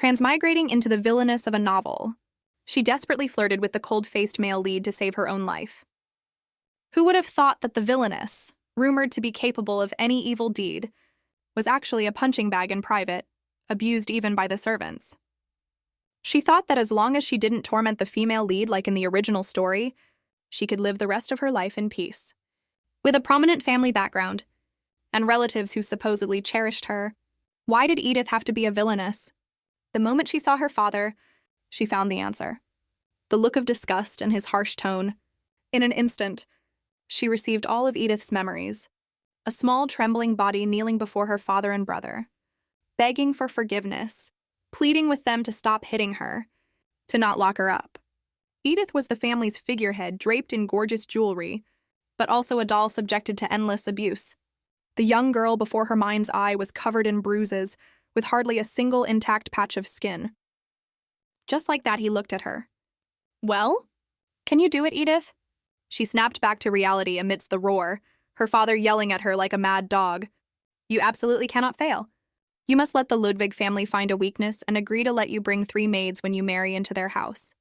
transmigrating into the villainess of a novel. She desperately flirted with the cold-faced male lead to save her own life. Who would have thought that the villainess, rumored to be capable of any evil deed, was actually a punching bag in private, abused even by the servants? She thought that as long as she didn't torment the female lead like in the original story, she could live the rest of her life in peace. With a prominent family background, and relatives who supposedly cherished her, why did Edith have to be a villainess? The moment she saw her father, she found the answer. The look of disgust and his harsh tone. In an instant, she received all of Edith's memories. A small, trembling body kneeling before her father and brother, begging for forgiveness, pleading with them to stop hitting her, to not lock her up. Edith was the family's figurehead, draped in gorgeous jewelry, but also a doll subjected to endless abuse. The young girl before her mind's eye was covered in bruises, with hardly a single intact patch of skin. Just like that, he looked at her. "Well? Can you do it, Edith?" She snapped back to reality amidst the roar, her father yelling at her like a mad dog. "You absolutely cannot fail. You must let the Ludwig family find a weakness and agree to let you bring 3 maids when you marry into their house.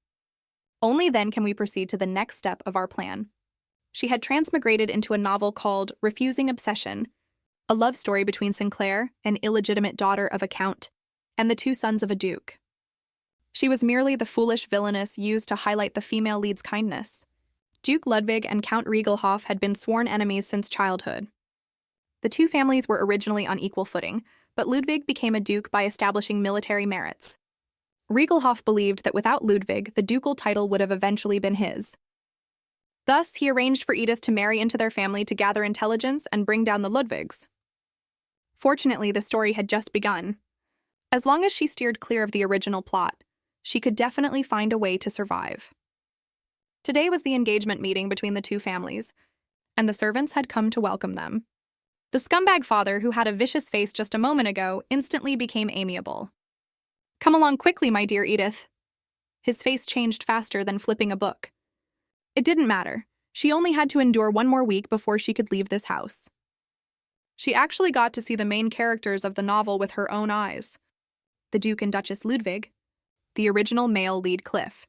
Only then can we proceed to the next step of our plan." She had transmigrated into a novel called Refusing Obsession, a love story between Sinclair, an illegitimate daughter of a count, and the 2 sons of a duke. She was merely the foolish villainess used to highlight the female lead's kindness. Duke Ludwig and Count Riegelhoff had been sworn enemies since childhood. The 2 families were originally on equal footing, but Ludwig became a duke by establishing military merits. Riegelhoff believed that without Ludwig, the ducal title would have eventually been his. Thus, he arranged for Edith to marry into their family to gather intelligence and bring down the Ludwigs. Fortunately, the story had just begun. As long as she steered clear of the original plot, she could definitely find a way to survive. Today was the engagement meeting between the 2 families, and the servants had come to welcome them. The scumbag father, who had a vicious face just a moment ago, instantly became amiable. "Come along quickly, my dear Edith." His face changed faster than flipping a book. It didn't matter. She only had to endure 1 more week before she could leave this house. She actually got to see the main characters of the novel with her own eyes. The Duke and Duchess Ludwig, the original male lead Cliff,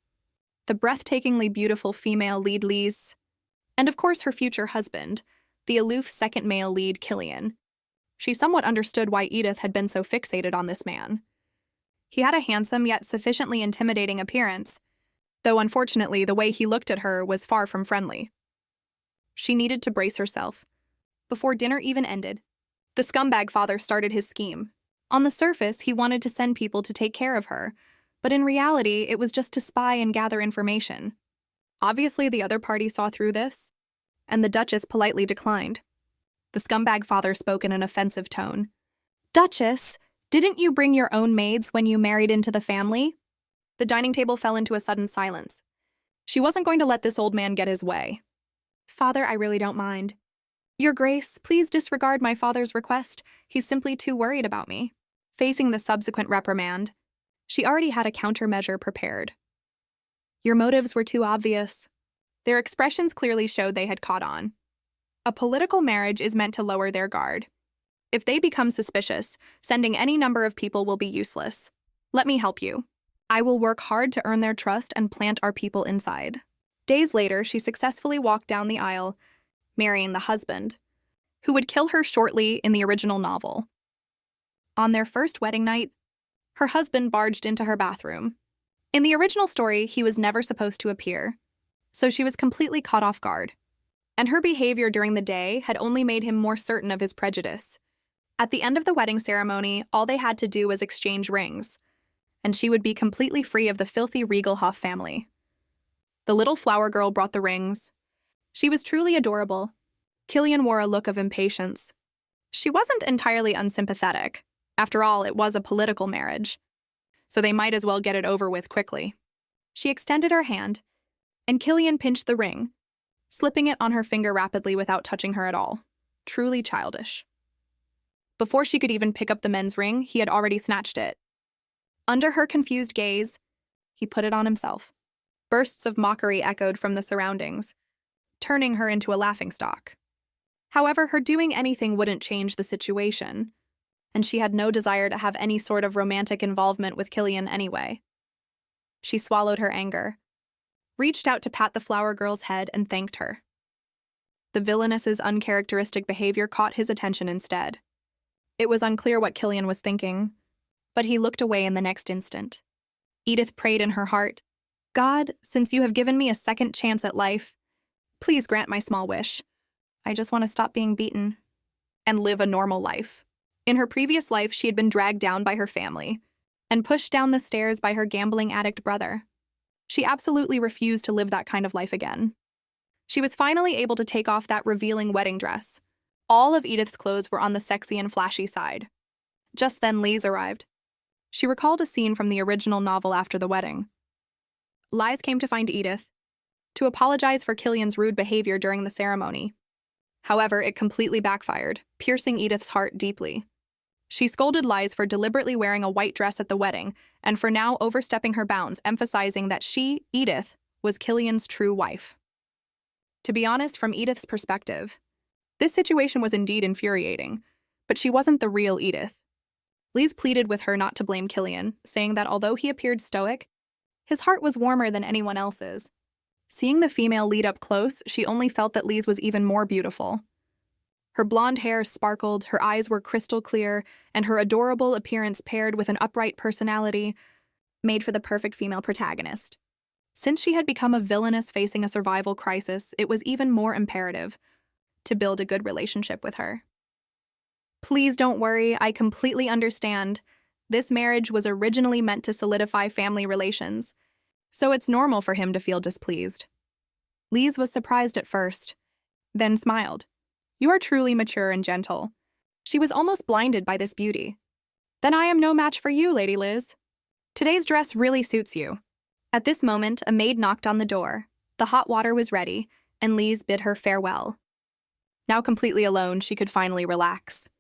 the breathtakingly beautiful female lead Lise, and of course her future husband, the aloof second male lead Killian. She somewhat understood why Edith had been so fixated on this man. He had a handsome yet sufficiently intimidating appearance, though unfortunately the way he looked at her was far from friendly. She needed to brace herself. Before dinner even ended, the scumbag father started his scheme. On the surface, he wanted to send people to take care of her, but in reality, it was just to spy and gather information. Obviously, the other party saw through this, and the Duchess politely declined. The scumbag father spoke in an offensive tone. "Duchess, didn't you bring your own maids when you married into the family?" The dining table fell into a sudden silence. She wasn't going to let this old man get his way. "Father, I really don't mind." "Your Grace, please disregard my father's request. He's simply too worried about me." Facing the subsequent reprimand, she already had a countermeasure prepared. "Your motives were too obvious." Their expressions clearly showed they had caught on. A political marriage is meant to lower their guard. If they become suspicious, sending any number of people will be useless. Let me help you. I will work hard to earn their trust and plant our people inside. Days later, she successfully walked down the aisle, marrying the husband, who would kill her shortly in the original novel. On their first wedding night, her husband barged into her bathroom. In the original story, he was never supposed to appear, so she was completely caught off guard. And her behavior during the day had only made him more certain of his prejudice. At the end of the wedding ceremony, all they had to do was exchange rings, and she would be completely free of the filthy Riegelhoff family. The little flower girl brought the rings. She was truly adorable. Killian wore a look of impatience. She wasn't entirely unsympathetic. After all, it was a political marriage, so they might as well get it over with quickly. She extended her hand, and Killian pinched the ring, slipping it on her finger rapidly without touching her at all. Truly childish. Before she could even pick up the men's ring, he had already snatched it. Under her confused gaze, he put it on himself. Bursts of mockery echoed from the surroundings, turning her into a laughingstock. However, her doing anything wouldn't change the situation, and she had no desire to have any sort of romantic involvement with Killian anyway. She swallowed her anger, reached out to pat the flower girl's head, and thanked her. The villainess's uncharacteristic behavior caught his attention instead. It was unclear what Killian was thinking, but he looked away in the next instant. Edith prayed in her heart, "God, since you have given me a second chance at life, please grant my small wish. I just want to stop being beaten and live a normal life." In her previous life, she had been dragged down by her family and pushed down the stairs by her gambling addict brother. She absolutely refused to live that kind of life again. She was finally able to take off that revealing wedding dress. All of Edith's clothes were on the sexy and flashy side. Just then, Lise arrived. She recalled a scene from the original novel after the wedding. Lise came to find Edith to apologize for Killian's rude behavior during the ceremony. However, it completely backfired, piercing Edith's heart deeply. She scolded Lise for deliberately wearing a white dress at the wedding and for now overstepping her bounds, emphasizing that she, Edith, was Killian's true wife. To be honest, from Edith's perspective, this situation was indeed infuriating, but she wasn't the real Edith. Lise pleaded with her not to blame Killian, saying that although he appeared stoic, his heart was warmer than anyone else's. Seeing the female lead up close, she only felt that Lise was even more beautiful. Her blonde hair sparkled, her eyes were crystal clear, and her adorable appearance paired with an upright personality made for the perfect female protagonist. Since she had become a villainess facing a survival crisis, it was even more imperative to build a good relationship with her. "Please don't worry, I completely understand. This marriage was originally meant to solidify family relations, so it's normal for him to feel displeased." Lise was surprised at first, then smiled. "You are truly mature and gentle." She was almost blinded by this beauty. "Then I am no match for you, Lady Liz. Today's dress really suits you." At this moment, a maid knocked on the door. The hot water was ready, and Lise bid her farewell. Now completely alone, she could finally relax.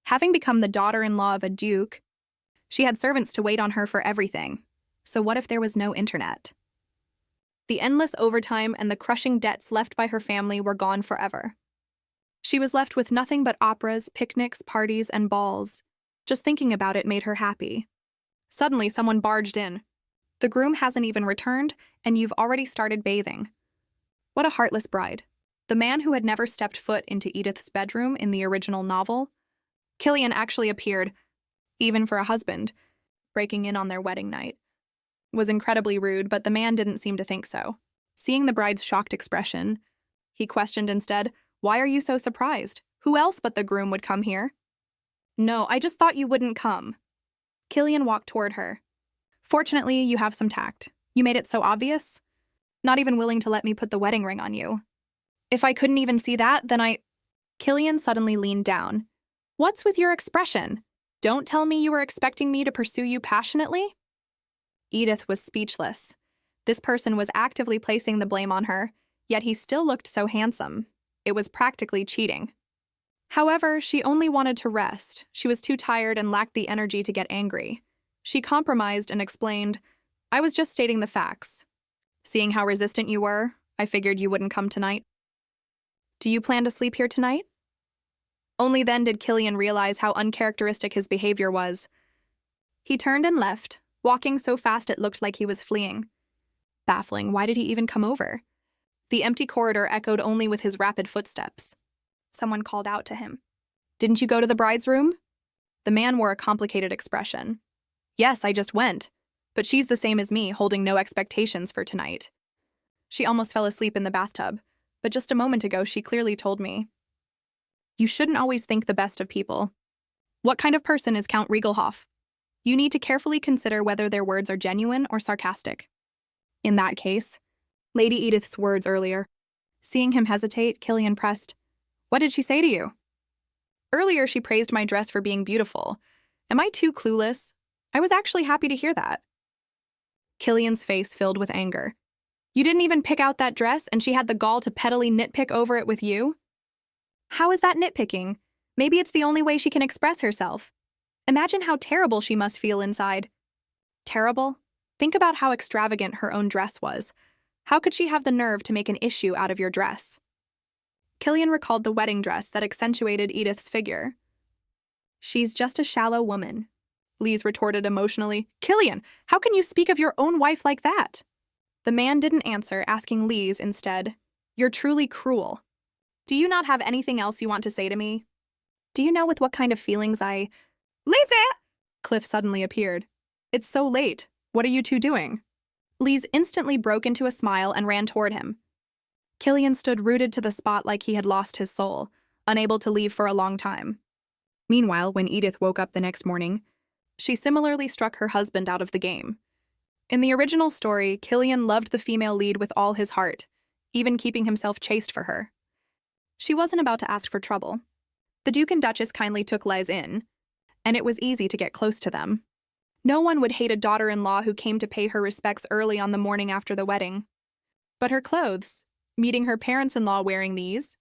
Having become the daughter-in-law of a duke, she had servants to wait on her for everything. So what if there was no internet? The endless overtime and the crushing debts left by her family were gone forever. She was left with nothing but operas, picnics, parties, and balls. Just thinking about it made her happy. Suddenly, someone barged in. "The groom hasn't even returned, and you've already started bathing." What a heartless bride. The man who had never stepped foot into Edith's bedroom in the original novel, Killian actually appeared, even for a husband, breaking in on their wedding night. Was incredibly rude, but the man didn't seem to think so. Seeing the bride's shocked expression, he questioned instead, "Why are you so surprised? Who else but the groom would come here?" "No, I just thought you wouldn't come." Killian walked toward her. "Fortunately, you have some tact. You made it so obvious. Not even willing to let me put the wedding ring on you. If I couldn't even see that, then Killian suddenly leaned down. "What's with your expression? Don't tell me you were expecting me to pursue you passionately?" Edith was speechless. This person was actively placing the blame on her, yet he still looked so handsome. It was practically cheating. However, she only wanted to rest. She was too tired and lacked the energy to get angry. She compromised and explained, "I was just stating the facts. Seeing how resistant you were, I figured you wouldn't come tonight." "Do you plan to sleep here tonight?" Only then did Killian realize how uncharacteristic his behavior was. He turned and left, walking so fast it looked like he was fleeing. Baffling, why did he even come over? The empty corridor echoed only with his rapid footsteps. Someone called out to him. "Didn't you go to the bride's room?" The man wore a complicated expression. "Yes, I just went. But she's the same as me, holding no expectations for tonight. She almost fell asleep in the bathtub, but just a moment ago she clearly told me." You shouldn't always think the best of people. What kind of person is Count Riegelhoff? You need to carefully consider whether their words are genuine or sarcastic. In that case, Lady Edith's words earlier. Seeing him hesitate, Killian pressed, "What did she say to you?" "Earlier she praised my dress for being beautiful. Am I too clueless? I was actually happy to hear that." Killian's face filled with anger. "You didn't even pick out that dress, and she had the gall to pettily nitpick over it with you?" "How is that nitpicking? Maybe it's the only way she can express herself. Imagine how terrible she must feel inside." Terrible? Think about how extravagant her own dress was. How could she have the nerve to make an issue out of your dress? Killian recalled the wedding dress that accentuated Edith's figure. She's just a shallow woman, Lise retorted emotionally. Killian, how can you speak of your own wife like that? The man didn't answer, asking Lise instead, You're truly cruel. Do you not have anything else you want to say to me? Do you know with what kind of feelings I— Lise! Cliff suddenly appeared. It's so late. What are you two doing? Lise instantly broke into a smile and ran toward him. Killian stood rooted to the spot like he had lost his soul, unable to leave for a long time. Meanwhile, when Edith woke up the next morning, she similarly struck her husband out of the game. In the original story, Killian loved the female lead with all his heart, even keeping himself chaste for her. She wasn't about to ask for trouble. The Duke and Duchess kindly took Lise in, and it was easy to get close to them. No one would hate a daughter-in-law who came to pay her respects early on the morning after the wedding. But her clothes, meeting her parents-in-law wearing these,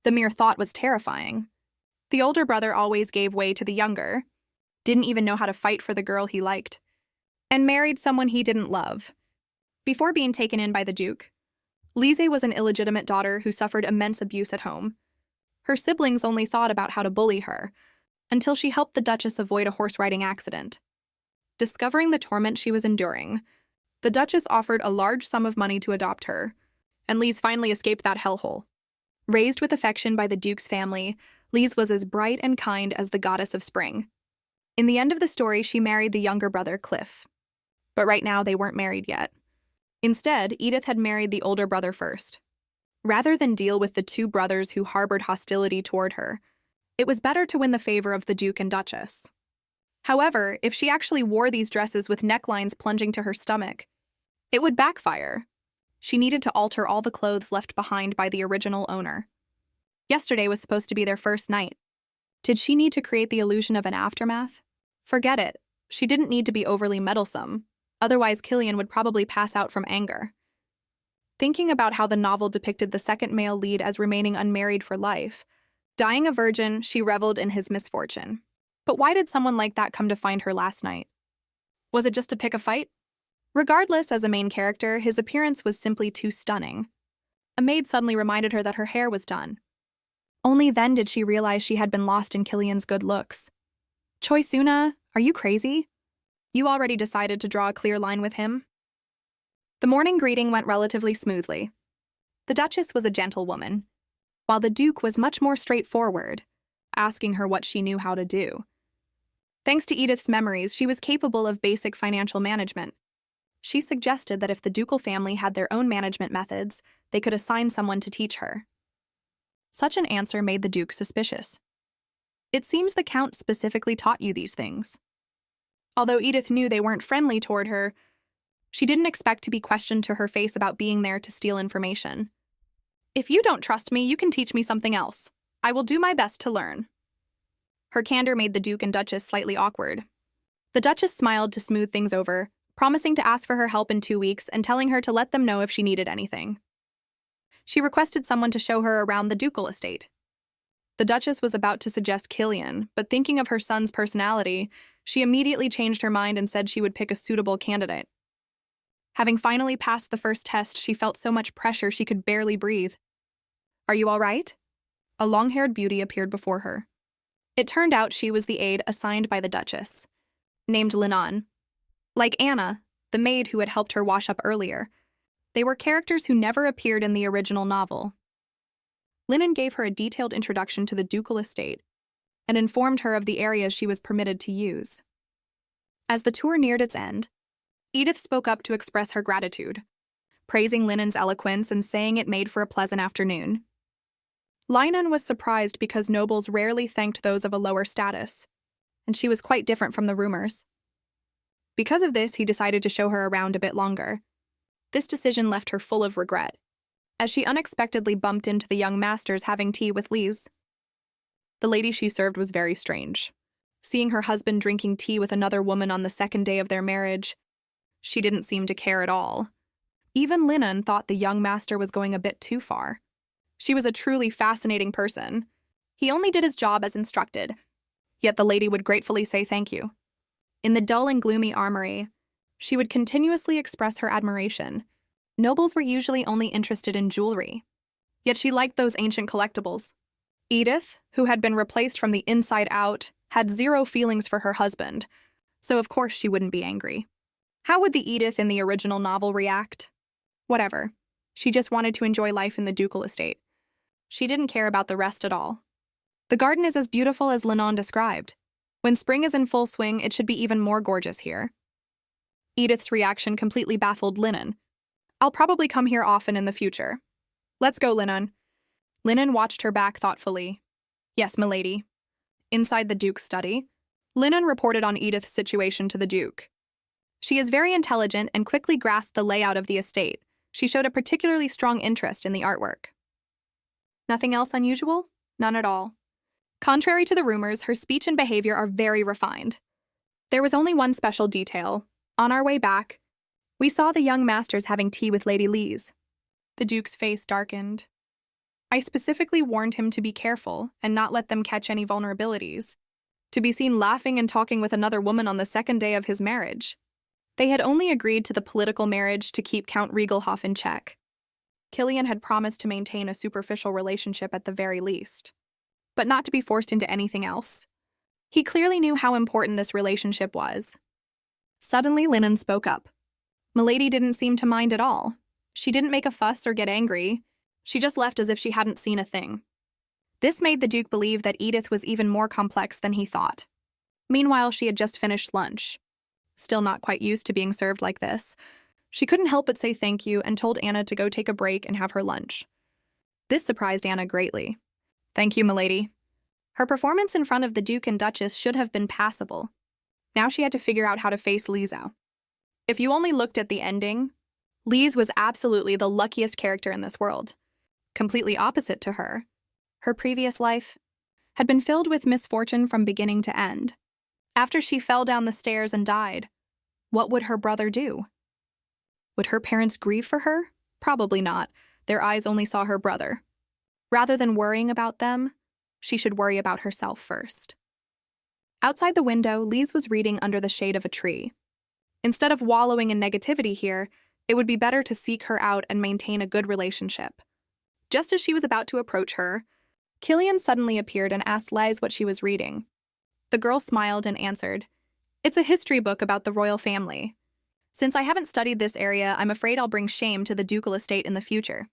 the mere thought was terrifying. The older brother always gave way to the younger, didn't even know how to fight for the girl he liked, and married someone he didn't love. Before being taken in by the Duke, Lise was an illegitimate daughter who suffered immense abuse at home. Her siblings only thought about how to bully her, until she helped the Duchess avoid a horse-riding accident. Discovering the torment she was enduring, the Duchess offered a large sum of money to adopt her, and Lise finally escaped that hellhole. Raised with affection by the Duke's family, Lise was as bright and kind as the goddess of spring. In the end of the story, she married the younger brother, Cliff. But right now, they weren't married yet. Instead, Edith had married the older brother first. Rather than deal with the two brothers who harbored hostility toward her, it was better to win the favor of the Duke and Duchess. However, if she actually wore these dresses with necklines plunging to her stomach, it would backfire. She needed to alter all the clothes left behind by the original owner. Yesterday was supposed to be their first night. Did she need to create the illusion of an aftermath? Forget it. She didn't need to be overly meddlesome. Otherwise, Killian would probably pass out from anger. Thinking about how the novel depicted the second male lead as remaining unmarried for life, dying a virgin, she reveled in his misfortune. But why did someone like that come to find her last night? Was it just to pick a fight? Regardless, as a main character, his appearance was simply too stunning. A maid suddenly reminded her that her hair was done. Only then did she realize she had been lost in Killian's good looks. Choi Suna, are you crazy? You already decided to draw a clear line with him? The morning greeting went relatively smoothly. The Duchess was a gentlewoman, while the Duke was much more straightforward, asking her what she knew how to do. Thanks to Edith's memories, she was capable of basic financial management. She suggested that if the ducal family had their own management methods, they could assign someone to teach her. Such an answer made the Duke suspicious. It seems the Count specifically taught you these things. Although Edith knew they weren't friendly toward her, she didn't expect to be questioned to her face about being there to steal information. If you don't trust me, you can teach me something else. I will do my best to learn. Her candor made the Duke and Duchess slightly awkward. The Duchess smiled to smooth things over, promising to ask for her help in 2 weeks and telling her to let them know if she needed anything. She requested someone to show her around the ducal estate. The Duchess was about to suggest Killian, but thinking of her son's personality, she immediately changed her mind and said she would pick a suitable candidate. Having finally passed the first test, she felt so much pressure she could barely breathe. Are you all right? A long-haired beauty appeared before her. It turned out she was the aide assigned by the Duchess, named Linon. Like Anna, the maid who had helped her wash up earlier, they were characters who never appeared in the original novel. Linon gave her a detailed introduction to the ducal estate and informed her of the areas she was permitted to use. As the tour neared its end, Edith spoke up to express her gratitude, praising Linon's eloquence and saying it made for a pleasant afternoon. Linon was surprised because nobles rarely thanked those of a lower status, and she was quite different from the rumors. Because of this, he decided to show her around a bit longer. This decision left her full of regret, as she unexpectedly bumped into the young masters having tea with Lise. The lady she served was very strange. Seeing her husband drinking tea with another woman on the second day of their marriage, she didn't seem to care at all. Even Linon thought the young master was going a bit too far. She was a truly fascinating person. He only did his job as instructed, yet the lady would gratefully say thank you. In the dull and gloomy armory, she would continuously express her admiration. Nobles were usually only interested in jewelry, yet she liked those ancient collectibles. Edith, who had been replaced from the inside out had zero feelings for her husband, so of course she wouldn't be angry. How would the Edith in the original novel react? Whatever. She just wanted to enjoy life in the ducal estate. She didn't care about the rest at all. The garden is as beautiful as Lennon described. When spring is in full swing, it should be even more gorgeous here. Edith's reaction completely baffled Lennon. I'll probably come here often in the future. Let's go, Lennon. Lennon watched her back thoughtfully. Yes, milady. Inside the Duke's study, Lennon reported on Edith's situation to the Duke. She is very intelligent and quickly grasped the layout of the estate. She showed a particularly strong interest in the artwork. Nothing else unusual? None at all. Contrary to the rumors, her speech and behavior are very refined. There was only one special detail. On our way back, we saw the young masters having tea with Lady Lees. The Duke's face darkened. I specifically warned him to be careful and not let them catch any vulnerabilities. To be seen laughing and talking with another woman on the second day of his marriage. They had only agreed to the political marriage to keep Count Riegelhoff in check. Killian had promised to maintain a superficial relationship at the very least, but not to be forced into anything else. He clearly knew how important this relationship was. Suddenly, Lennon spoke up. Milady didn't seem to mind at all. She didn't make a fuss or get angry. She just left as if she hadn't seen a thing. This made the Duke believe that Edith was even more complex than he thought. Meanwhile, she had just finished lunch. Still not quite used to being served like this, she couldn't help but say thank you and told Anna to go take a break and have her lunch. This surprised Anna greatly. Thank you, milady. Her performance in front of the Duke and Duchess should have been passable. Now she had to figure out how to face Lisa. If you only looked at the ending, Lise was absolutely the luckiest character in this world. Completely opposite to her. Her previous life had been filled with misfortune from beginning to end. After she fell down the stairs and died, what would her brother do? Would her parents grieve for her? Probably not. Their eyes only saw her brother. Rather than worrying about them, she should worry about herself first. Outside the window, Lise was reading under the shade of a tree. Instead of wallowing in negativity here, it would be better to seek her out and maintain a good relationship. Just as she was about to approach her, Killian suddenly appeared and asked Lise what she was reading. The girl smiled and answered, "It's a history book about the royal family. Since I haven't studied this area, I'm afraid I'll bring shame to the ducal estate in the future."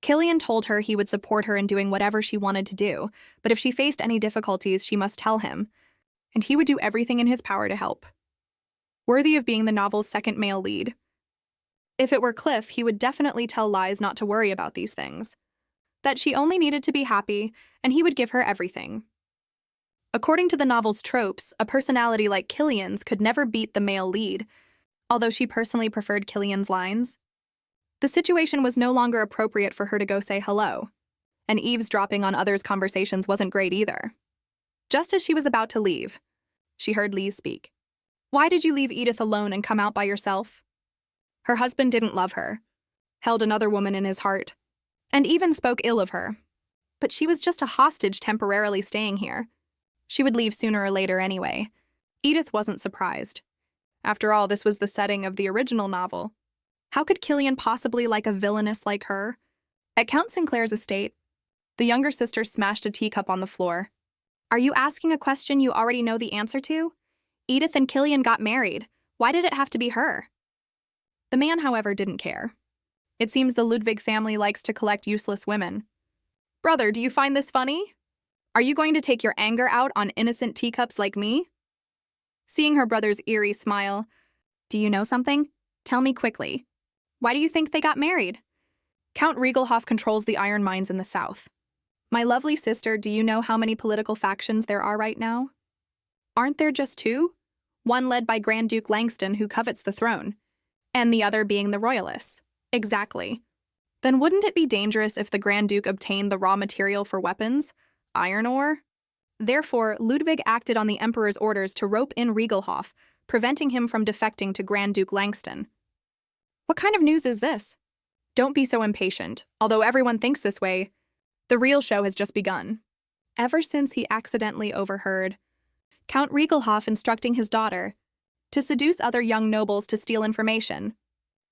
Killian told her he would support her in doing whatever she wanted to do, but if she faced any difficulties, she must tell him, and he would do everything in his power to help. Worthy of being the novel's second male lead. If it were Cliff, he would definitely tell Lise not to worry about these things, that she only needed to be happy, and he would give her everything. According to the novel's tropes, a personality like Killian's could never beat the male lead, although she personally preferred Killian's lines. The situation was no longer appropriate for her to go say hello, and eavesdropping on others' conversations wasn't great either. Just as she was about to leave, she heard Lise speak. "Why did you leave Edith alone and come out by yourself?" Her husband didn't love her, held another woman in his heart, and even spoke ill of her. But she was just a hostage temporarily staying here. She would leave sooner or later anyway. Edith wasn't surprised. After all, this was the setting of the original novel. How could Killian possibly like a villainess like her? At Count Sinclair's estate, the younger sister smashed a teacup on the floor. "Are you asking a question you already know the answer to? Edith and Killian got married. Why did it have to be her?" The man, however, didn't care. It seems the Ludwig family likes to collect useless women. "Brother, do you find this funny? Are you going to take your anger out on innocent teacups like me?" Seeing her brother's eerie smile, "Do you know something? Tell me quickly. Why do you think they got married?" "Count Riegelhoff controls the iron mines in the south. My lovely sister, do you know how many political factions there are right now? Aren't there just two? One led by Grand Duke Langston, who covets the throne, and the other being the Royalists." "Exactly. Then wouldn't it be dangerous if the Grand Duke obtained the raw material for weapons, iron ore? Therefore, Ludwig acted on the Emperor's orders to rope in Riegelhoff, preventing him from defecting to Grand Duke Langston." "What kind of news is this?" "Don't be so impatient. Although everyone thinks this way, the real show has just begun." Ever since he accidentally overheard Count Riegelhoff instructing his daughter to seduce other young nobles to steal information,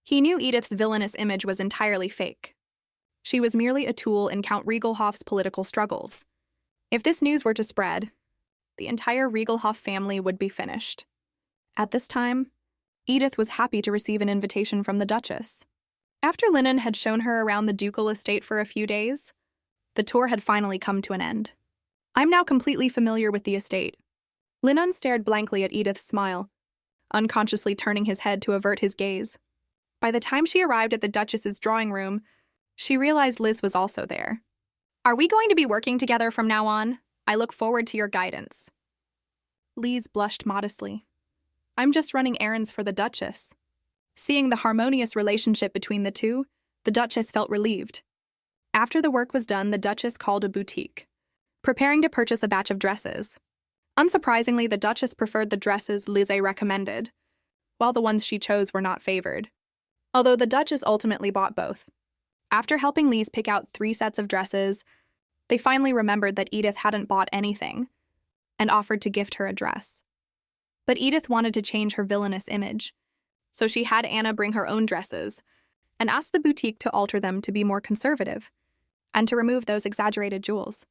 he knew Edith's villainous image was entirely fake. She was merely a tool in Count Riegelhoff's political struggles. If this news were to spread, the entire Regelhoff family would be finished. At this time, Edith was happy to receive an invitation from the Duchess. After Linon had shown her around the ducal estate for a few days, the tour had finally come to an end. I'm now completely familiar with the estate. Linon stared blankly at Edith's smile, unconsciously turning his head to avert his gaze. By the time she arrived at the Duchess's drawing room, she realized Liz was also there. Are we going to be working together from now on? I look forward to your guidance. Lise blushed modestly. I'm just running errands for the Duchess. Seeing the harmonious relationship between the two, the Duchess felt relieved. After the work was done, the Duchess called a boutique, preparing to purchase a batch of dresses. Unsurprisingly, the Duchess preferred the dresses Lise recommended, while the ones she chose were not favored. Although the Duchess ultimately bought both. After helping Lise pick out 3 sets of dresses, they finally remembered that Edith hadn't bought anything and offered to gift her a dress. But Edith wanted to change her villainous image, so she had Anna bring her own dresses and asked the boutique to alter them to be more conservative and to remove those exaggerated jewels.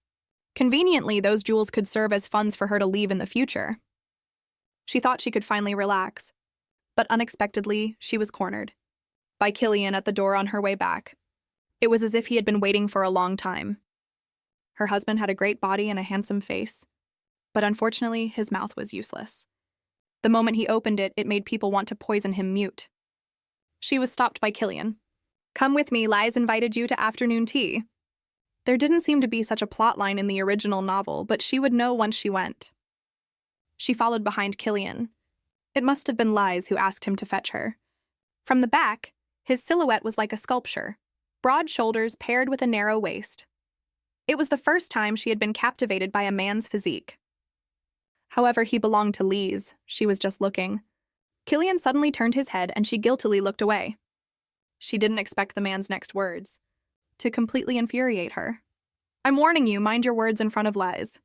Conveniently, those jewels could serve as funds for her to leave in the future. She thought she could finally relax, but unexpectedly, she was cornered by Killian at the door on her way back. It was as if he had been waiting for a long time. Her husband had a great body and a handsome face, but unfortunately, his mouth was useless. The moment he opened it, it made people want to poison him mute. She was stopped by Killian. Come with me, Lise invited you to afternoon tea. There didn't seem to be such a plot line in the original novel, but she would know once she went. She followed behind Killian. It must have been Lise who asked him to fetch her. From the back, his silhouette was like a sculpture, broad shoulders paired with a narrow waist. It was the first time she had been captivated by a man's physique. However, he belonged to Lise. She was just looking. Killian suddenly turned his head and she guiltily looked away. She didn't expect the man's next words to completely infuriate her. I'm warning you, mind your words in front of Lise.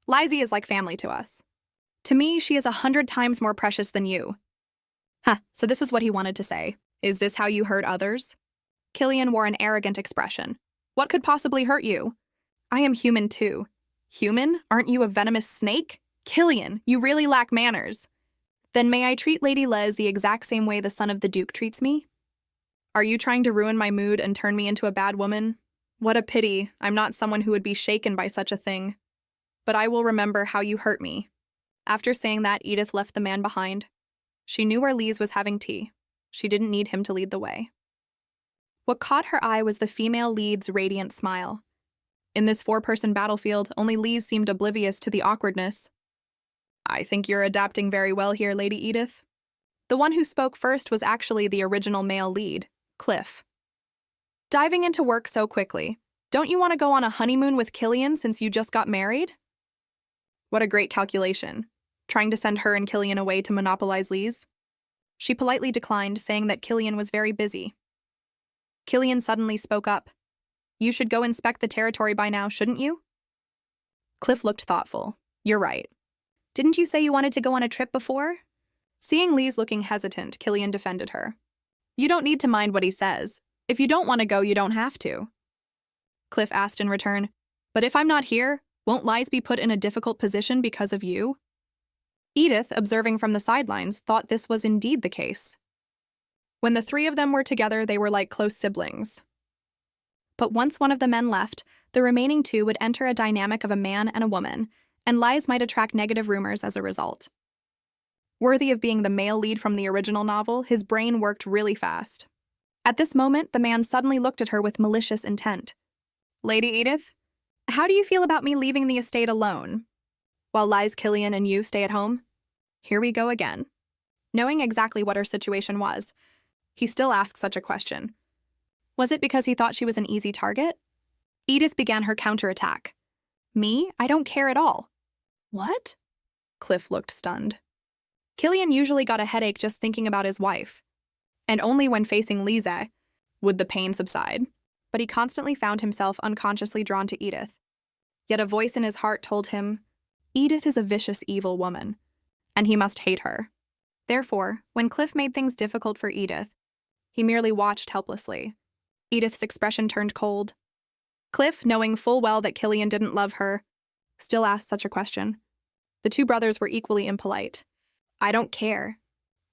Lizzie is like family to us. To me, she is 100 times more precious than you. So this was what he wanted to say. Is this how you hurt others? Killian wore an arrogant expression. What could possibly hurt you? I am human too. Human? Aren't you a venomous snake? Killian, you really lack manners. Then may I treat Lady Les the exact same way the son of the Duke treats me? Are you trying to ruin my mood and turn me into a bad woman? What a pity, I'm not someone who would be shaken by such a thing. But I will remember how you hurt me. After saying that, Edith left the man behind. She knew where Lise was having tea. She didn't need him to lead the way. What caught her eye was the female lead's radiant smile. In this 4-person battlefield, only Lise seemed oblivious to the awkwardness. I think you're adapting very well here, Lady Edith. The one who spoke first was actually the original male lead, Cliff. Diving into work so quickly, don't you want to go on a honeymoon with Killian since you just got married? What a great calculation, trying to send her and Killian away to monopolize Lise. She politely declined, saying that Killian was very busy. Killian suddenly spoke up. You should go inspect the territory by now, shouldn't you? Cliff looked thoughtful. You're right. Didn't you say you wanted to go on a trip before? Seeing Lise looking hesitant, Killian defended her. You don't need to mind what he says. If you don't want to go, you don't have to. Cliff asked in return, but if I'm not here, won't Lise be put in a difficult position because of you? Edith, observing from the sidelines, thought this was indeed the case. When the 3 of them were together, they were like close siblings. But once one of the men left, the remaining 2 would enter a dynamic of a man and a woman, and Lise might attract negative rumors as a result. Worthy of being the male lead from the original novel, his brain worked really fast. At this moment, the man suddenly looked at her with malicious intent. Lady Edith, how do you feel about me leaving the estate alone, while Lise, Killian, and you stay at home? Here we go again. Knowing exactly what her situation was, he still asked such a question. Was it because he thought she was an easy target? Edith began her counterattack. Me? I don't care at all. What? Cliff looked stunned. Killian usually got a headache just thinking about his wife, and only when facing Lise would the pain subside, but he constantly found himself unconsciously drawn to Edith. Yet a voice in his heart told him, Edith is a vicious, evil woman, and he must hate her. Therefore, when Cliff made things difficult for Edith, he merely watched helplessly. Edith's expression turned cold. Cliff, knowing full well that Killian didn't love her, still asked such a question. The two brothers were equally impolite. I don't care.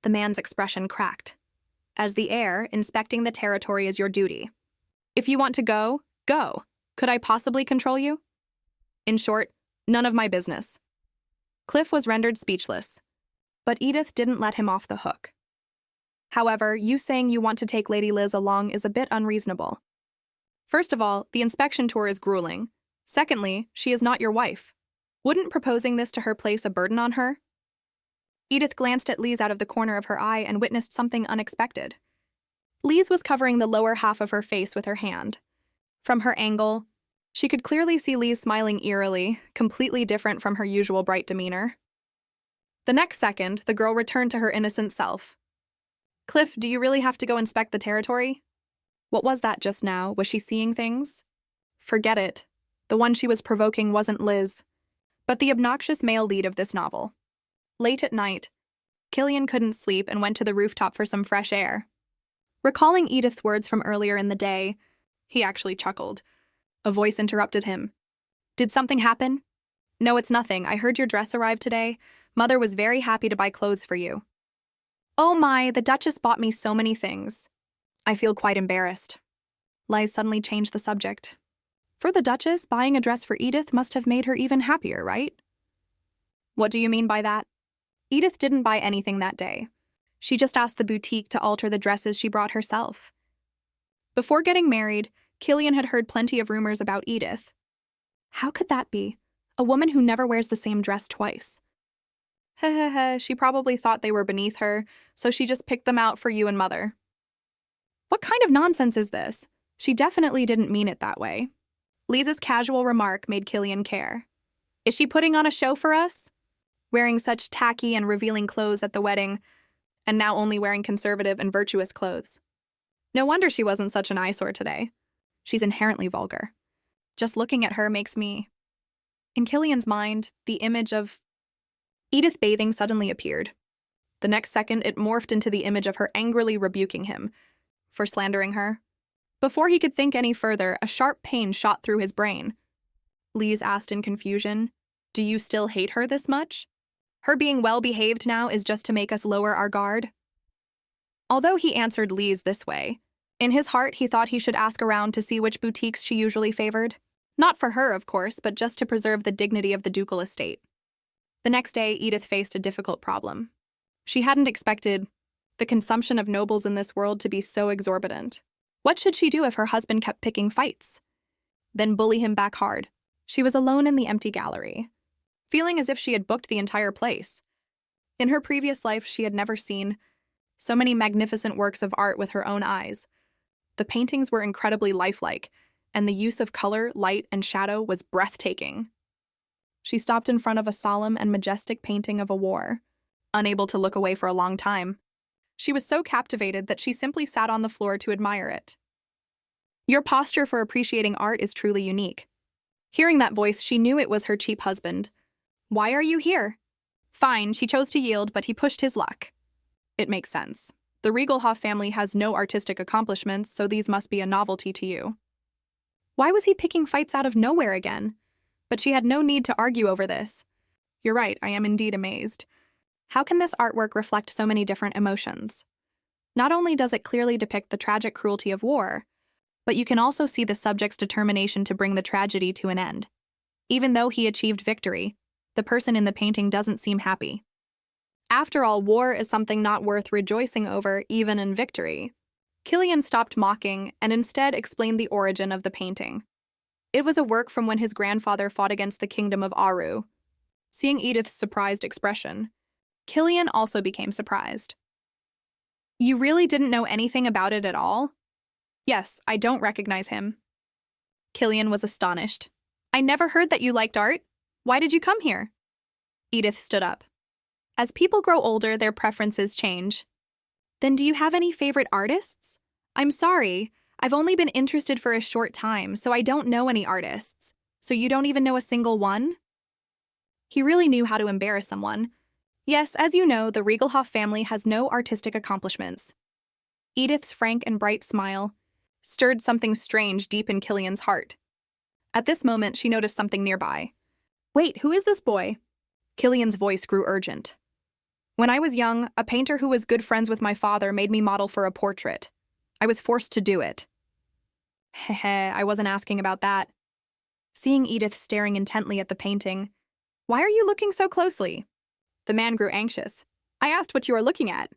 The man's expression cracked. As the heir, inspecting the territory is your duty. If you want to go, go. Could I possibly control you? In short, none of my business. Cliff was rendered speechless, but Edith didn't let him off the hook. However, you saying you want to take Lady Liz along is a bit unreasonable. First of all, the inspection tour is grueling. Secondly, she is not your wife. Wouldn't proposing this to her place a burden on her? Edith glanced at Liz out of the corner of her eye and witnessed something unexpected. Liz was covering the lower half of her face with her hand. From her angle, she could clearly see Liz smiling eerily, completely different from her usual bright demeanor. The next second, the girl returned to her innocent self. Cliff, do you really have to go inspect the territory? What was that just now? Was she seeing things? Forget it. The one she was provoking wasn't Liz, but the obnoxious male lead of this novel. Late at night, Killian couldn't sleep and went to the rooftop for some fresh air. Recalling Edith's words from earlier in the day, he actually chuckled. A voice interrupted him. Did something happen? No, it's nothing. I heard your dress arrived today. Mother was very happy to buy clothes for you. Oh my, the Duchess bought me so many things. I feel quite embarrassed. Liz suddenly changed the subject. For the Duchess, buying a dress for Edith must have made her even happier, right? What do you mean by that? Edith didn't buy anything that day. She just asked the boutique to alter the dresses she brought herself. Before getting married, Killian had heard plenty of rumors about Edith. How could that be? A woman who never wears the same dress twice. She probably thought they were beneath her, so she just picked them out for you and Mother. What kind of nonsense is this? She definitely didn't mean it that way. Liz's casual remark made Killian care. Is she putting on a show for us? Wearing such tacky and revealing clothes at the wedding, and now only wearing conservative and virtuous clothes. No wonder she wasn't such an eyesore today. She's inherently vulgar. Just looking at her makes me... In Killian's mind, the image of Edith bathing suddenly appeared. The next second, it morphed into the image of her angrily rebuking him for slandering her. Before he could think any further, a sharp pain shot through his brain. Liz asked in confusion, "Do you still hate her this much? Her being well-behaved now is just to make us lower our guard?" Although he answered Liz this way, in his heart he thought he should ask around to see which boutiques she usually favored. Not for her, of course, but just to preserve the dignity of the ducal estate. The next day, Edith faced a difficult problem. She hadn't expected the consumption of nobles in this world to be so exorbitant. What should she do if her husband kept picking fights? Then bully him back hard. She was alone in the empty gallery, feeling as if she had booked the entire place. In her previous life, she had never seen so many magnificent works of art with her own eyes. The paintings were incredibly lifelike, and the use of color, light, and shadow was breathtaking. She stopped in front of a solemn and majestic painting of a war, unable to look away for a long time. She was so captivated that she simply sat on the floor to admire it. Your posture for appreciating art is truly unique. Hearing that voice, she knew it was her cheap husband. Why are you here? Fine, she chose to yield, but he pushed his luck. It makes sense. The Regelhoff family has no artistic accomplishments, so these must be a novelty to you. Why was he picking fights out of nowhere again? But she had no need to argue over this. You're right, I am indeed amazed. How can this artwork reflect so many different emotions? Not only does it clearly depict the tragic cruelty of war, but you can also see the subject's determination to bring the tragedy to an end. Even though he achieved victory, the person in the painting doesn't seem happy. After all, war is something not worth rejoicing over, even in victory. Killian stopped mocking and instead explained the origin of the painting. It was a work from when his grandfather fought against the kingdom of Aru. Seeing Edith's surprised expression, Killian also became surprised. You really didn't know anything about it at all? Yes, I don't recognize him. Killian was astonished. I never heard that you liked art. Why did you come here? Edith stood up. As people grow older, their preferences change. Then do you have any favorite artists? I'm sorry, I've only been interested for a short time, so I don't know any artists. So you don't even know a single one? He really knew how to embarrass someone. Yes, as you know, the Regelhoff family has no artistic accomplishments. Edith's frank and bright smile stirred something strange deep in Killian's heart. At this moment, she noticed something nearby. Wait, who is this boy? Killian's voice grew urgent. When I was young, a painter who was good friends with my father made me model for a portrait. I was forced to do it. Heh, I wasn't asking about that. Seeing Edith staring intently at the painting, "Why are you looking so closely?" The man grew anxious. "I asked what you are looking at."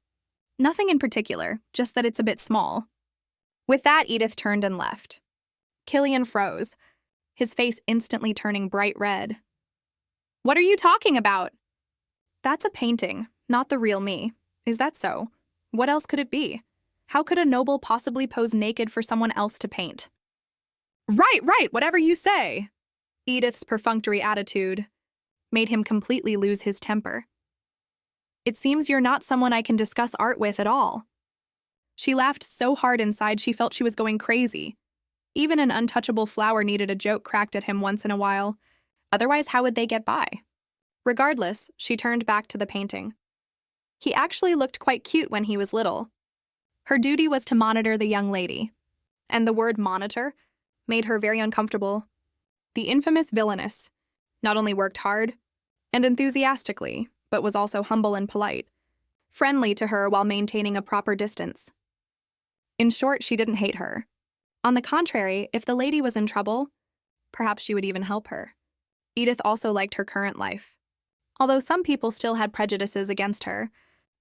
"Nothing in particular, just that it's a bit small." With that, Edith turned and left. Killian froze, his face instantly turning bright red. "What are you talking about?" "That's a painting, not the real me. Is that so? What else could it be? How could a noble possibly pose naked for someone else to paint?" Right, whatever you say." Edith's perfunctory attitude made him completely lose his temper. "It seems you're not someone I can discuss art with at all." She laughed so hard inside she felt she was going crazy. Even an untouchable flower needed a joke cracked at him once in a while. Otherwise, how would they get by? Regardless, she turned back to the painting. He actually looked quite cute when he was little. Her duty was to monitor the young lady. And the word monitor made her very uncomfortable. The infamous Villainess not only worked hard and enthusiastically, but was also humble and polite, friendly to her while maintaining a proper distance. In short, she didn't hate her. On the contrary, if the lady was in trouble, perhaps she would even help her. Edith also liked her current life. Although some people still had prejudices against her,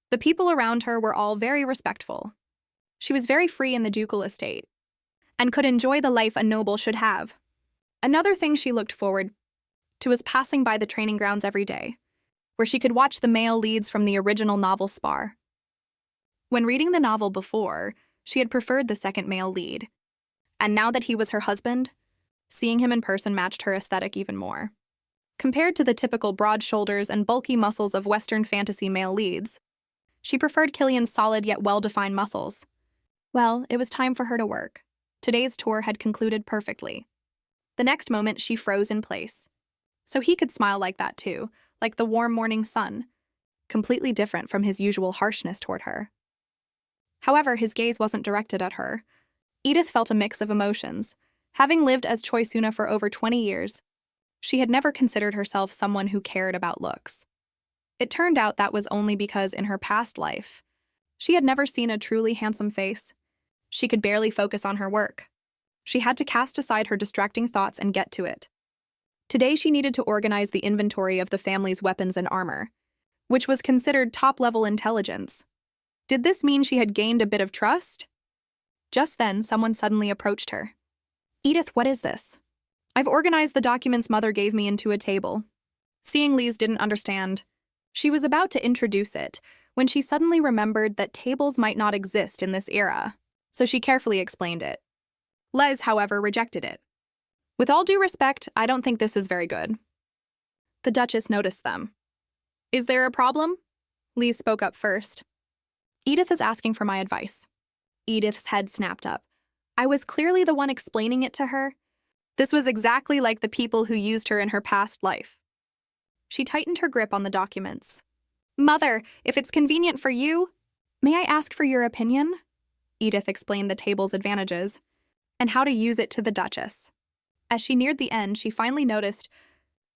the people around her were all very respectful. She was very free in the ducal estate, and could enjoy the life a noble should have. Another thing she looked forward to was passing by the training grounds every day, where she could watch the male leads from the original novel spar. When reading the novel before, she had preferred the second male lead, and now that he was her husband, seeing him in person matched her aesthetic even more. Compared to the typical broad shoulders and bulky muscles of Western fantasy male leads, she preferred Killian's solid yet well-defined muscles. Well, it was time for her to work. Today's tour had concluded perfectly. The next moment, she froze in place. So he could smile like that too, like the warm morning sun, completely different from his usual harshness toward her. However, his gaze wasn't directed at her. Edith felt a mix of emotions. Having lived as Choi Suna for over 20 years, she had never considered herself someone who cared about looks. It turned out that was only because in her past life, she had never seen a truly handsome face. She could barely focus on her work. She had to cast aside her distracting thoughts and get to it. Today, she needed to organize the inventory of the family's weapons and armor, which was considered top-level intelligence. Did this mean she had gained a bit of trust? Just then, someone suddenly approached her. "Edith, what is this?" "I've organized the documents Mother gave me into a table." Seeing Lise didn't understand, she was about to introduce it when she suddenly remembered that tables might not exist in this era, so she carefully explained it. Les, however, rejected it. "With all due respect, I don't think this is very good." The Duchess noticed them. "Is there a problem?" Lise spoke up first. "Edith is asking for my advice." Edith's head snapped up. I was clearly the one explaining it to her. This was exactly like the people who used her in her past life. She tightened her grip on the documents. "Mother, if it's convenient for you, may I ask for your opinion?" Edith explained the table's advantages and how to use it to the Duchess. As she neared the end, she finally noticed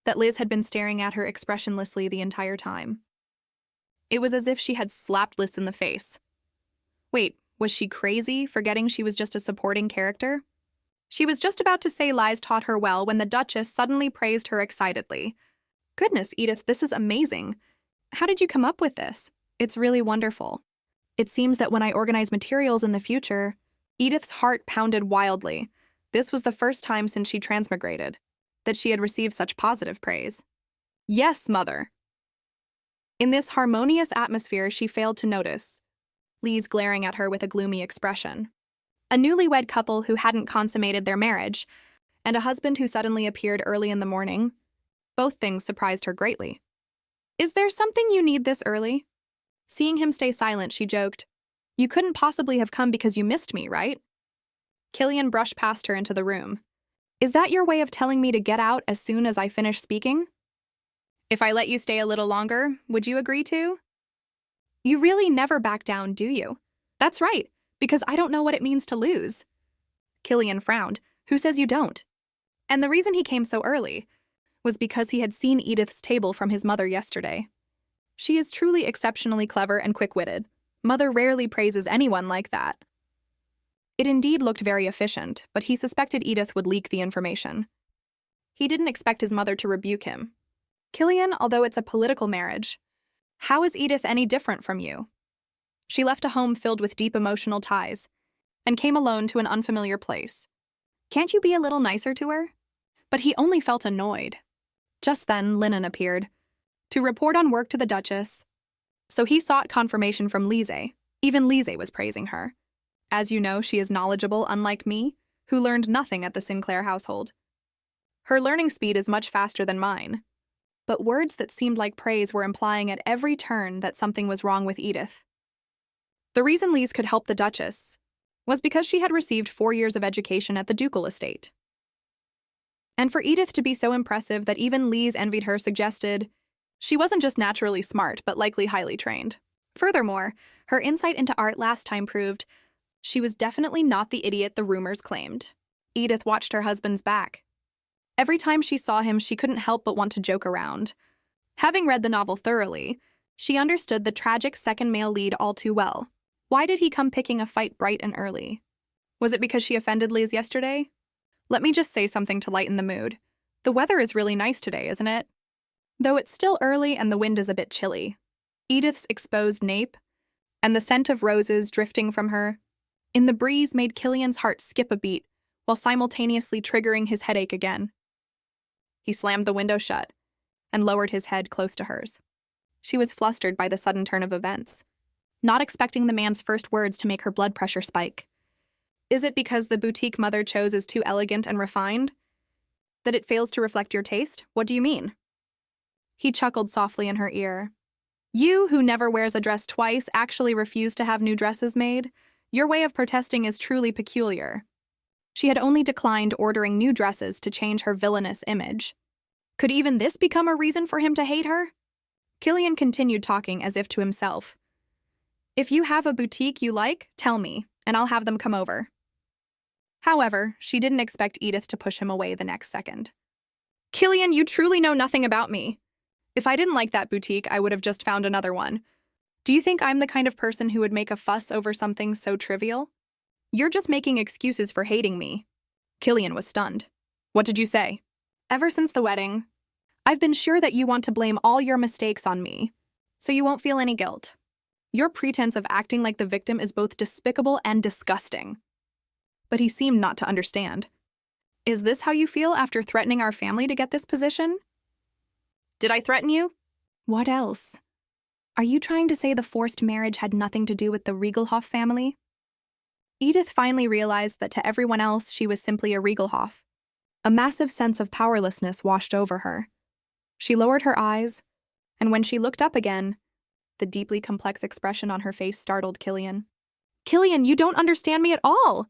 that Liz had been staring at her expressionlessly the entire time. It was as if she had slapped Liz in the face. Wait, was she crazy, forgetting she was just a supporting character? She was just about to say Lies taught her well when the Duchess suddenly praised her excitedly. "Goodness, Edith, this is amazing. How did you come up with this? It's really wonderful. It seems that when I organize materials in the future..." Edith's heart pounded wildly. This was the first time since she transmigrated that she had received such positive praise. "Yes, Mother." In this harmonious atmosphere, she failed to notice Lise glaring at her with a gloomy expression. A newlywed couple who hadn't consummated their marriage, and a husband who suddenly appeared early in the morning. Both things surprised her greatly. "Is there something you need this early?" Seeing him stay silent, she joked, "You couldn't possibly have come because you missed me, right?" Killian brushed past her into the room. "Is that your way of telling me to get out as soon as I finish speaking? If I let you stay a little longer, would you agree to?" "You really never back down, do you?" "That's right, because I don't know what it means to lose." Killian frowned. "Who says you don't?" "And the reason he came so early was because he had seen Edith's table from his mother yesterday. She is truly exceptionally clever and quick-witted. Mother rarely praises anyone like that. It indeed looked very efficient, but he suspected Edith would leak the information. He didn't expect his mother to rebuke him. Killian, although it's a political marriage, how is Edith any different from you? She left a home filled with deep emotional ties and came alone to an unfamiliar place. Can't you be a little nicer to her? But he only felt annoyed. Just then, Linen appeared to report on work to the Duchess. So he sought confirmation from Lise. Even Lise was praising her. As you know, she is knowledgeable, unlike me, who learned nothing at the Sinclair household. Her learning speed is much faster than mine. But words that seemed like praise were implying at every turn that something was wrong with Edith. The reason Lise could help the Duchess was because she had received 4 years of education at the ducal estate. And for Edith to be so impressive that even Lise envied her suggested she wasn't just naturally smart, but likely highly trained. Furthermore, her insight into art last time proved she was definitely not the idiot the rumors claimed. Edith watched her husband's back. Every time she saw him, she couldn't help but want to joke around. Having read the novel thoroughly, she understood the tragic second male lead all too well. Why did he come picking a fight bright and early? Was it because she offended Lise yesterday? Let me just say something to lighten the mood. The weather is really nice today, isn't it? Though it's still early and the wind is a bit chilly. Edith's exposed nape and the scent of roses drifting from her in the breeze made Killian's heart skip a beat while simultaneously triggering his headache again. He slammed the window shut and lowered his head close to hers. She was flustered by the sudden turn of events, not expecting the man's first words to make her blood pressure spike. Is it because the boutique mother chose is too elegant and refined? That it fails to reflect your taste? What do you mean? He chuckled softly in her ear. You, who never wears a dress twice, actually refuse to have new dresses made? Your way of protesting is truly peculiar. She had only declined ordering new dresses to change her villainous image. Could even this become a reason for him to hate her? Killian continued talking as if to himself. If you have a boutique you like, tell me, and I'll have them come over. However, she didn't expect Edith to push him away the next second. Killian, you truly know nothing about me. If I didn't like that boutique, I would have just found another one. Do you think I'm the kind of person who would make a fuss over something so trivial? You're just making excuses for hating me. Killian was stunned. What did you say? Ever since the wedding, I've been sure that you want to blame all your mistakes on me, so you won't feel any guilt. Your pretense of acting like the victim is both despicable and disgusting. But he seemed not to understand. Is this how you feel after threatening our family to get this position? Did I threaten you? What else? Are you trying to say the forced marriage had nothing to do with the Riegelhoff family? Edith finally realized that to everyone else she was simply a Riegelhoff. A massive sense of powerlessness washed over her. She lowered her eyes, and when she looked up again, the deeply complex expression on her face startled Killian. Killian, you don't understand me at all!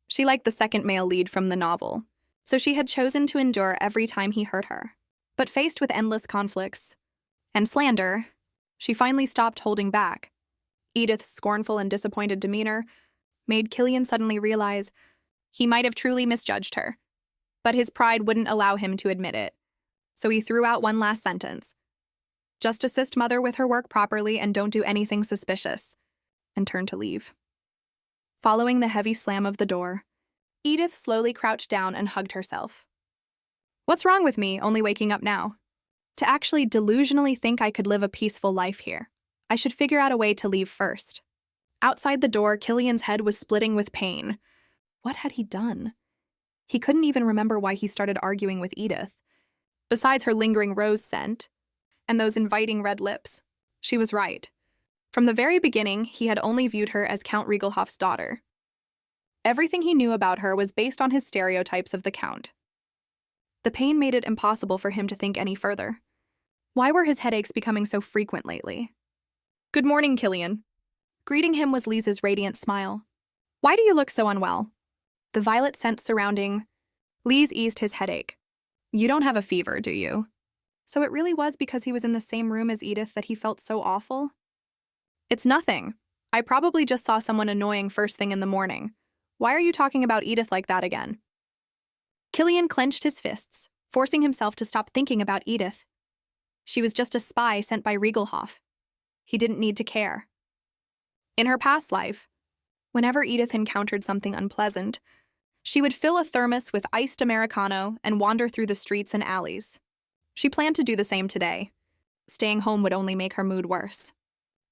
She liked the second male lead from the novel, so she had chosen to endure every time he hurt her. But faced with endless conflicts and slander, she finally stopped holding back. Edith's scornful and disappointed demeanor made Killian suddenly realize he might have truly misjudged her. But his pride wouldn't allow him to admit it, so he threw out one last sentence. Just assist Mother with her work properly and don't do anything suspicious, and turned to leave. Following the heavy slam of the door, Edith slowly crouched down and hugged herself. What's wrong with me, only waking up now? To actually delusionally think I could live a peaceful life here, I should figure out a way to leave first. Outside the door, Killian's head was splitting with pain. What had he done? He couldn't even remember why he started arguing with Edith. Besides her lingering rose scent and those inviting red lips, she was right. From the very beginning, he had only viewed her as Count Riegelhoff's daughter. Everything he knew about her was based on his stereotypes of the Count. The pain made it impossible for him to think any further. Why were his headaches becoming so frequent lately? Good morning, Killian. Greeting him was Lisa's radiant smile. Why do you look so unwell? The violet scent surrounding Lise eased his headache. You don't have a fever, do you? So it really was because he was in the same room as Edith that he felt so awful? It's nothing. I probably just saw someone annoying first thing in the morning. Why are you talking about Edith like that again? Killian clenched his fists, forcing himself to stop thinking about Edith. She was just a spy sent by Regelhoff. He didn't need to care. In her past life, whenever Edith encountered something unpleasant, she would fill a thermos with iced Americano and wander through the streets and alleys. She planned to do the same today. Staying home would only make her mood worse.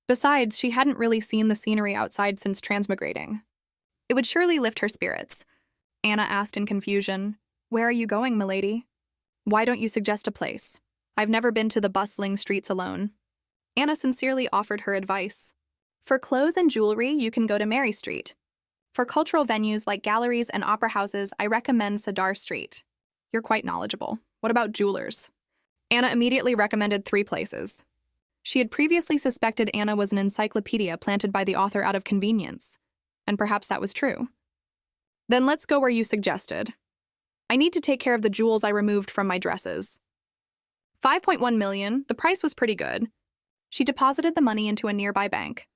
Besides, she hadn't really seen the scenery outside since transmigrating. It would surely lift her spirits. Anna asked in confusion, "Where are you going, milady? Why don't you suggest a place? I've never been to the bustling streets alone." Anna sincerely offered her advice. For clothes and jewelry, you can go to Mary Street. For cultural venues like galleries and opera houses, I recommend Sadar Street. You're quite knowledgeable. What about jewelers? Anna immediately recommended 3 places. She had previously suspected Anna was an encyclopedia planted by the author out of convenience, and perhaps that was true. Then let's go where you suggested. I need to take care of the jewels I removed from my dresses. 5.1 million, the price was pretty good. She deposited the money into a nearby bank,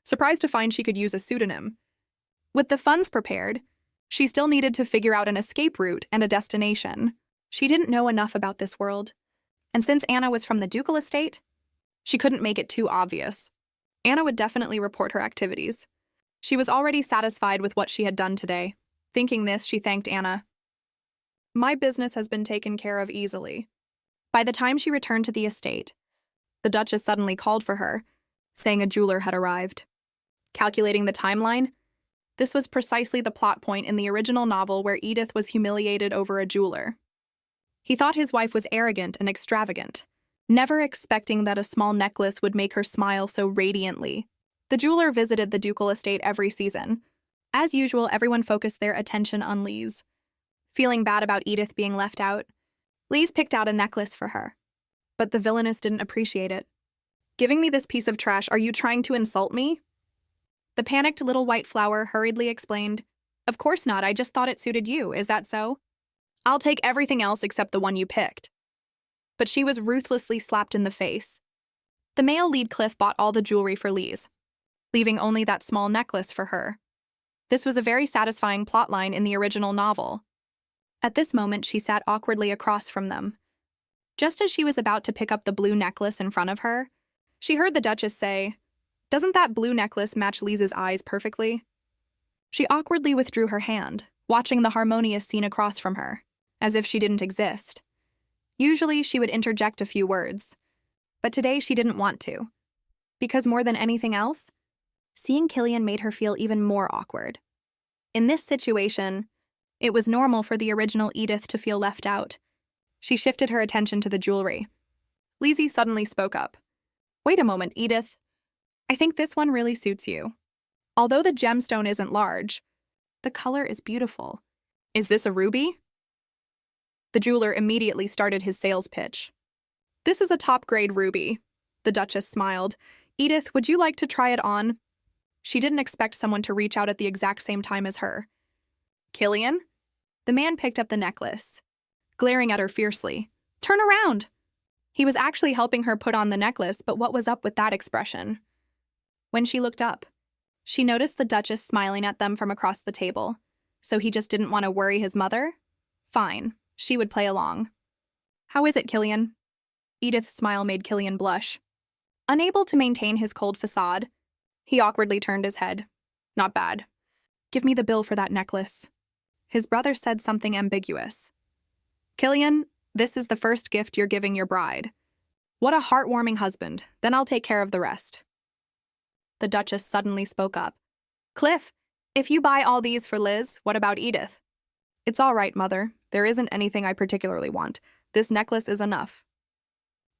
surprised to find she could use a pseudonym. With the funds prepared, she still needed to figure out an escape route and a destination. She didn't know enough about this world, and since Anna was from the ducal estate, she couldn't make it too obvious. Anna would definitely report her activities. She was already satisfied with what she had done today. Thinking this, she thanked Anna. My business has been taken care of easily. By the time she returned to the estate, the Duchess suddenly called for her, saying a jeweler had arrived. Calculating the timeline, this was precisely the plot point in the original novel where Edith was humiliated over a jeweler. He thought his wife was arrogant and extravagant, never expecting that a small necklace would make her smile so radiantly. The jeweler visited the ducal estate every season. As usual, everyone focused their attention on Lise. Feeling bad about Edith being left out, Lise picked out a necklace for her. But the villainess didn't appreciate it. "Giving me this piece of trash, are you trying to insult me?" The panicked little white flower hurriedly explained, "Of course not, I just thought it suited you, is that so? I'll take everything else except the one you picked." But she was ruthlessly slapped in the face. The male lead Cliff bought all the jewelry for Lise, leaving only that small necklace for her. This was a very satisfying plotline in the original novel. At this moment, she sat awkwardly across from them. Just as she was about to pick up the blue necklace in front of her, she heard the Duchess say, "Doesn't that blue necklace match Lise's eyes perfectly?" She awkwardly withdrew her hand, watching the harmonious scene across from her, as if she didn't exist. Usually, she would interject a few words, but today she didn't want to. Because more than anything else, seeing Killian made her feel even more awkward. In this situation, it was normal for the original Edith to feel left out. She shifted her attention to the jewelry. Lizzie suddenly spoke up. "Wait a moment, Edith. I think this one really suits you. Although the gemstone isn't large, the color is beautiful. Is this a ruby?" The jeweler immediately started his sales pitch. "This is a top-grade ruby." The Duchess smiled. "Edith, would you like to try it on?" She didn't expect someone to reach out at the exact same time as her. "Killian?" The man picked up the necklace, glaring at her fiercely. "Turn around!" He was actually helping her put on the necklace, but what was up with that expression? When she looked up, she noticed the Duchess smiling at them from across the table. So he just didn't want to worry his mother? Fine, she would play along. "How is it, Killian?" Edith's smile made Killian blush. Unable to maintain his cold facade, he awkwardly turned his head. "Not bad. Give me the bill for that necklace." His brother said something ambiguous. "Killian, this is the first gift you're giving your bride. What a heartwarming husband. Then I'll take care of the rest." The Duchess suddenly spoke up. "Cliff, if you buy all these for Liz, what about Edith?" "It's all right, Mother. There isn't anything I particularly want. This necklace is enough."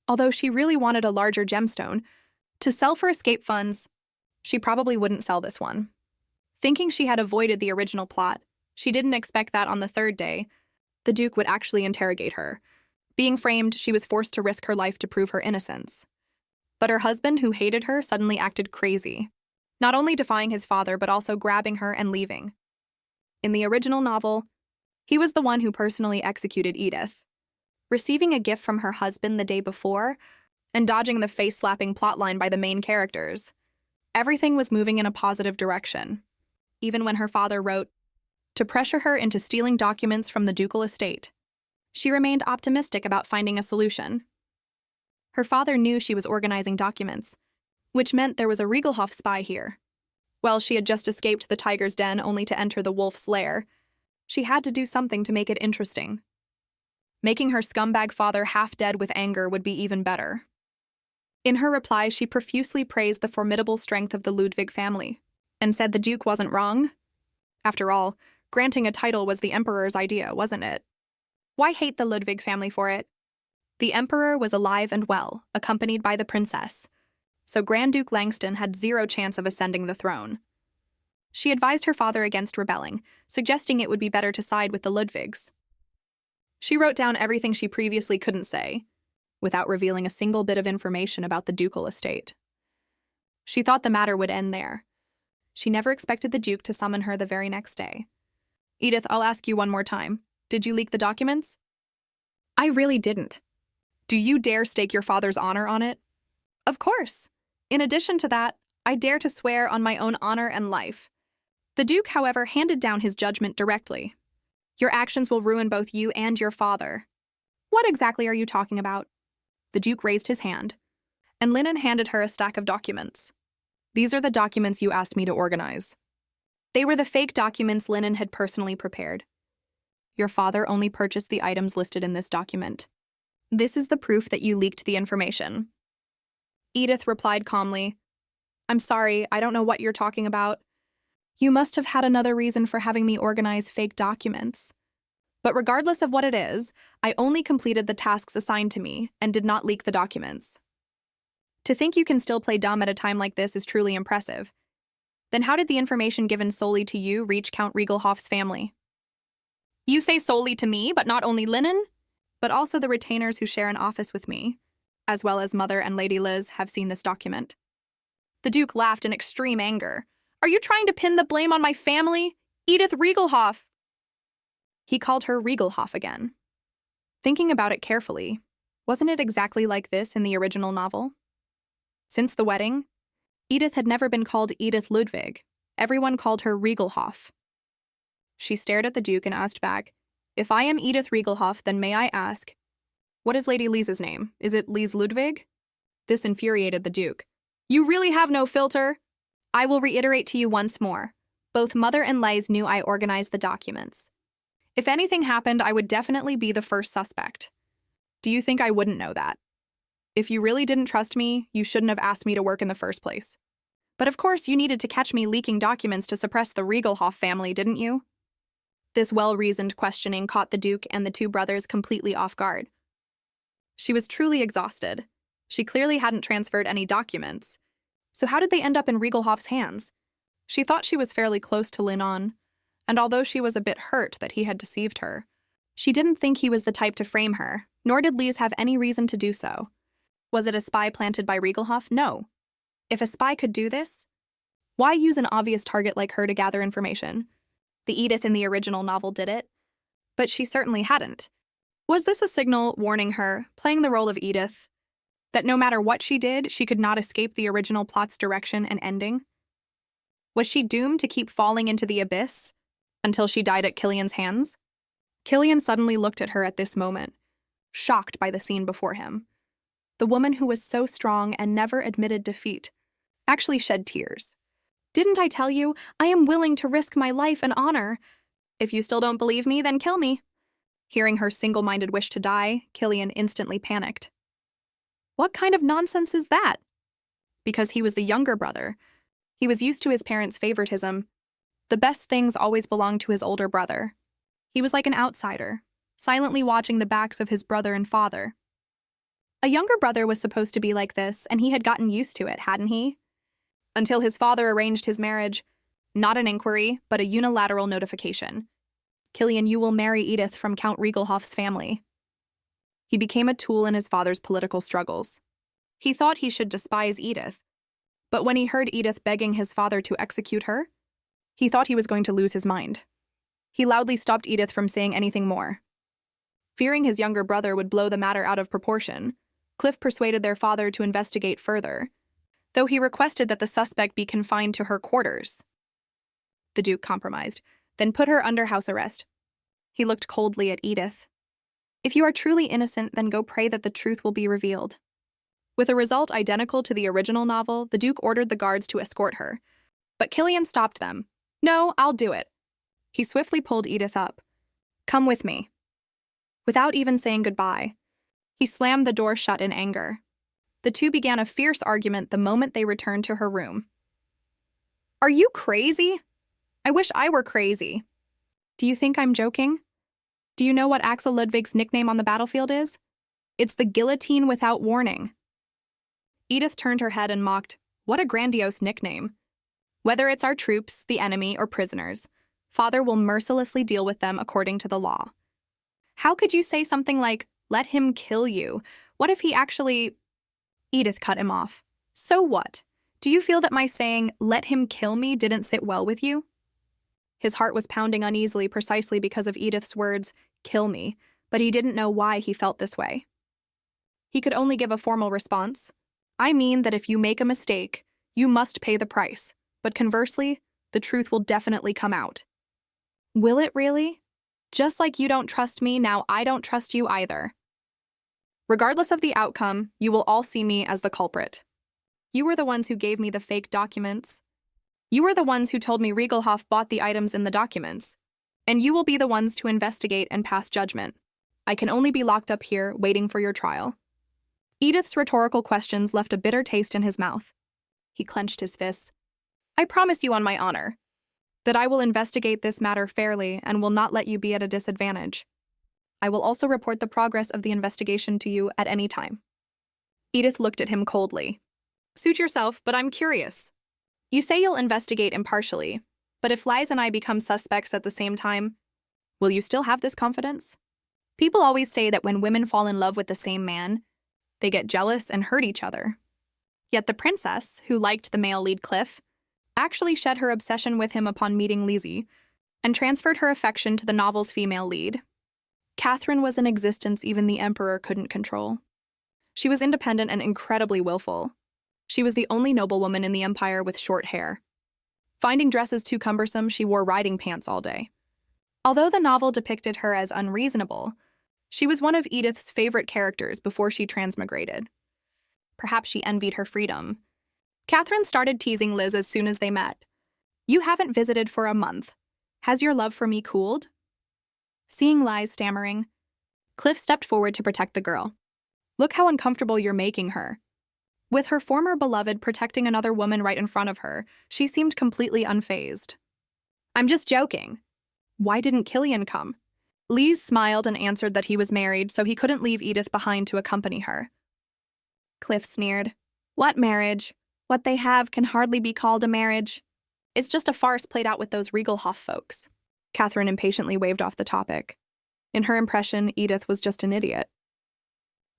Although she really wanted a larger gemstone, to sell for escape funds, she probably wouldn't sell this one. Thinking she had avoided the original plot, she didn't expect that on the 3rd day, the Duke would actually interrogate her. Being framed, she was forced to risk her life to prove her innocence. But her husband, who hated her, suddenly acted crazy, not only defying his father but also grabbing her and leaving. In the original novel, he was the one who personally executed Edith. Receiving a gift from her husband the day before, and dodging the face-slapping plotline by the main characters, everything was moving in a positive direction, even when her father wrote, to pressure her into stealing documents from the ducal estate. She remained optimistic about finding a solution. Her father knew she was organizing documents, which meant there was a Riegelhof spy here. Well, she had just escaped the tiger's den only to enter the wolf's lair. She had to do something to make it interesting. Making her scumbag father half dead with anger would be even better. In her reply, she profusely praised the formidable strength of the Ludwig family, and said the Duke wasn't wrong. After all, granting a title was the Emperor's idea, wasn't it? Why hate the Ludwig family for it? The Emperor was alive and well, accompanied by the princess, so Grand Duke Langston had zero chance of ascending the throne. She advised her father against rebelling, suggesting it would be better to side with the Ludwigs. She wrote down everything she previously couldn't say, without revealing a single bit of information about the ducal estate. She thought the matter would end there. She never expected the Duke to summon her the very next day. Edith, I'll ask you one more time. Did you leak the documents? I really didn't. Do you dare stake your father's honor on it? Of course. In addition to that, I dare to swear on my own honor and life. The Duke, however, handed down his judgment directly. Your actions will ruin both you and your father. What exactly are you talking about? The Duke raised his hand, and Linen handed her a stack of documents. These are the documents you asked me to organize. They were the fake documents Linen had personally prepared. Your father only purchased the items listed in this document. This is the proof that you leaked the information. Edith replied calmly, I'm sorry, I don't know what you're talking about. You must have had another reason for having me organize fake documents. But regardless of what it is, I only completed the tasks assigned to me and did not leak the documents. To think you can still play dumb at a time like this is truly impressive. Then how did the information given solely to you reach Count Riegelhof's family? You say solely to me, but not only Linen, but also the retainers who share an office with me, as well as Mother and Lady Liz, have seen this document. The Duke laughed in extreme anger. Are you trying to pin the blame on my family? Edith Riegelhof! He called her Riegelhof again. Thinking about it carefully, wasn't it exactly like this in the original novel? Since the wedding, Edith had never been called Edith Ludwig. Everyone called her Riegelhof. She stared at the Duke and asked back, If I am Edith Riegelhof, then may I ask, what is Lady Lise's name? Is it Lise Ludwig? This infuriated the Duke. You really have no filter? I will reiterate to you once more. Both Mother and Lise knew I organized the documents. If anything happened, I would definitely be the first suspect. Do you think I wouldn't know that? If you really didn't trust me, you shouldn't have asked me to work in the first place. But of course, you needed to catch me leaking documents to suppress the Riegelhof family, didn't you? This well-reasoned questioning caught the Duke and the two brothers completely off guard. She was truly exhausted. She clearly hadn't transferred any documents. So how did they end up in Riegelhof's hands? She thought she was fairly close to Linon, and although she was a bit hurt that he had deceived her, she didn't think he was the type to frame her, nor did Lise have any reason to do so. Was it a spy planted by Riegelhof? No. If a spy could do this, why use an obvious target like her to gather information? The Edith in the original novel did it, but she certainly hadn't. Was this a signal warning her, playing the role of Edith, that no matter what she did, she could not escape the original plot's direction and ending? Was she doomed to keep falling into the abyss until she died at Killian's hands? Killian suddenly looked at her at this moment, shocked by the scene before him. The woman who was so strong and never admitted defeat actually shed tears. Didn't I tell you, I am willing to risk my life and honor? If you still don't believe me, then kill me. Hearing her single-minded wish to die, Killian instantly panicked. What kind of nonsense is that? Because he was the younger brother. He was used to his parents' favoritism. The best things always belonged to his older brother. He was like an outsider, silently watching the backs of his brother and father. A younger brother was supposed to be like this, and he had gotten used to it, hadn't he? Until his father arranged his marriage. Not an inquiry, but a unilateral notification. Killian, you will marry Edith from Count Riegelhof's family. He became a tool in his father's political struggles. He thought he should despise Edith, but when he heard Edith begging his father to execute her, he thought he was going to lose his mind. He loudly stopped Edith from saying anything more. Fearing his younger brother would blow the matter out of proportion, Cliff persuaded their father to investigate further, though he requested that the suspect be confined to her quarters. The Duke compromised, then put her under house arrest. He looked coldly at Edith. If you are truly innocent, then go pray that the truth will be revealed. With a result identical to the original novel, the Duke ordered the guards to escort her. But Killian stopped them. No, I'll do it. He swiftly pulled Edith up. Come with me. Without even saying goodbye, he slammed the door shut in anger. The two began a fierce argument the moment they returned to her room. Are you crazy? I wish I were crazy. Do you think I'm joking? Do you know what Axel Ludwig's nickname on the battlefield is? It's the guillotine without warning. Edith turned her head and mocked, what a grandiose nickname. Whether it's our troops, the enemy, or prisoners, Father will mercilessly deal with them according to the law. How could you say something like, let him kill you? What if he actually... Edith cut him off. So what? Do you feel that my saying, let him kill me, didn't sit well with you? His heart was pounding uneasily precisely because of Edith's words, kill me, but he didn't know why he felt this way. He could only give a formal response. I mean that if you make a mistake, you must pay the price, but conversely, the truth will definitely come out. Will it really? Just like you don't trust me, now I don't trust you either. Regardless of the outcome, you will all see me as the culprit. You were the ones who gave me the fake documents. You were the ones who told me Riegelhoff bought the items in the documents. And you will be the ones to investigate and pass judgment. I can only be locked up here, waiting for your trial. Edith's rhetorical questions left a bitter taste in his mouth. He clenched his fists. I promise you on my honor that I will investigate this matter fairly and will not let you be at a disadvantage. I will also report the progress of the investigation to you at any time. Edith looked at him coldly. Suit yourself, but I'm curious. You say you'll investigate impartially, but if Lies and I become suspects at the same time, will you still have this confidence? People always say that when women fall in love with the same man, they get jealous and hurt each other. Yet the princess, who liked the male lead Cliff, actually shed her obsession with him upon meeting Lizzie and transferred her affection to the novel's female lead. Catherine was an existence even the Emperor couldn't control. She was independent and incredibly willful. She was the only noblewoman in the Empire with short hair. Finding dresses too cumbersome, she wore riding pants all day. Although the novel depicted her as unreasonable, she was one of Edith's favorite characters before she transmigrated. Perhaps she envied her freedom. Catherine started teasing Liz as soon as they met. You haven't visited for a month. Has your love for me cooled? Seeing Lies stammering, Cliff stepped forward to protect the girl. Look how uncomfortable you're making her. With her former beloved protecting another woman right in front of her, she seemed completely unfazed. I'm just joking. Why didn't Killian come? Liz smiled and answered that he was married, so he couldn't leave Edith behind to accompany her. Cliff sneered. What marriage? What they have can hardly be called a marriage. It's just a farce played out with those Riegelhoff folks. Catherine impatiently waved off the topic. In her impression, Edith was just an idiot.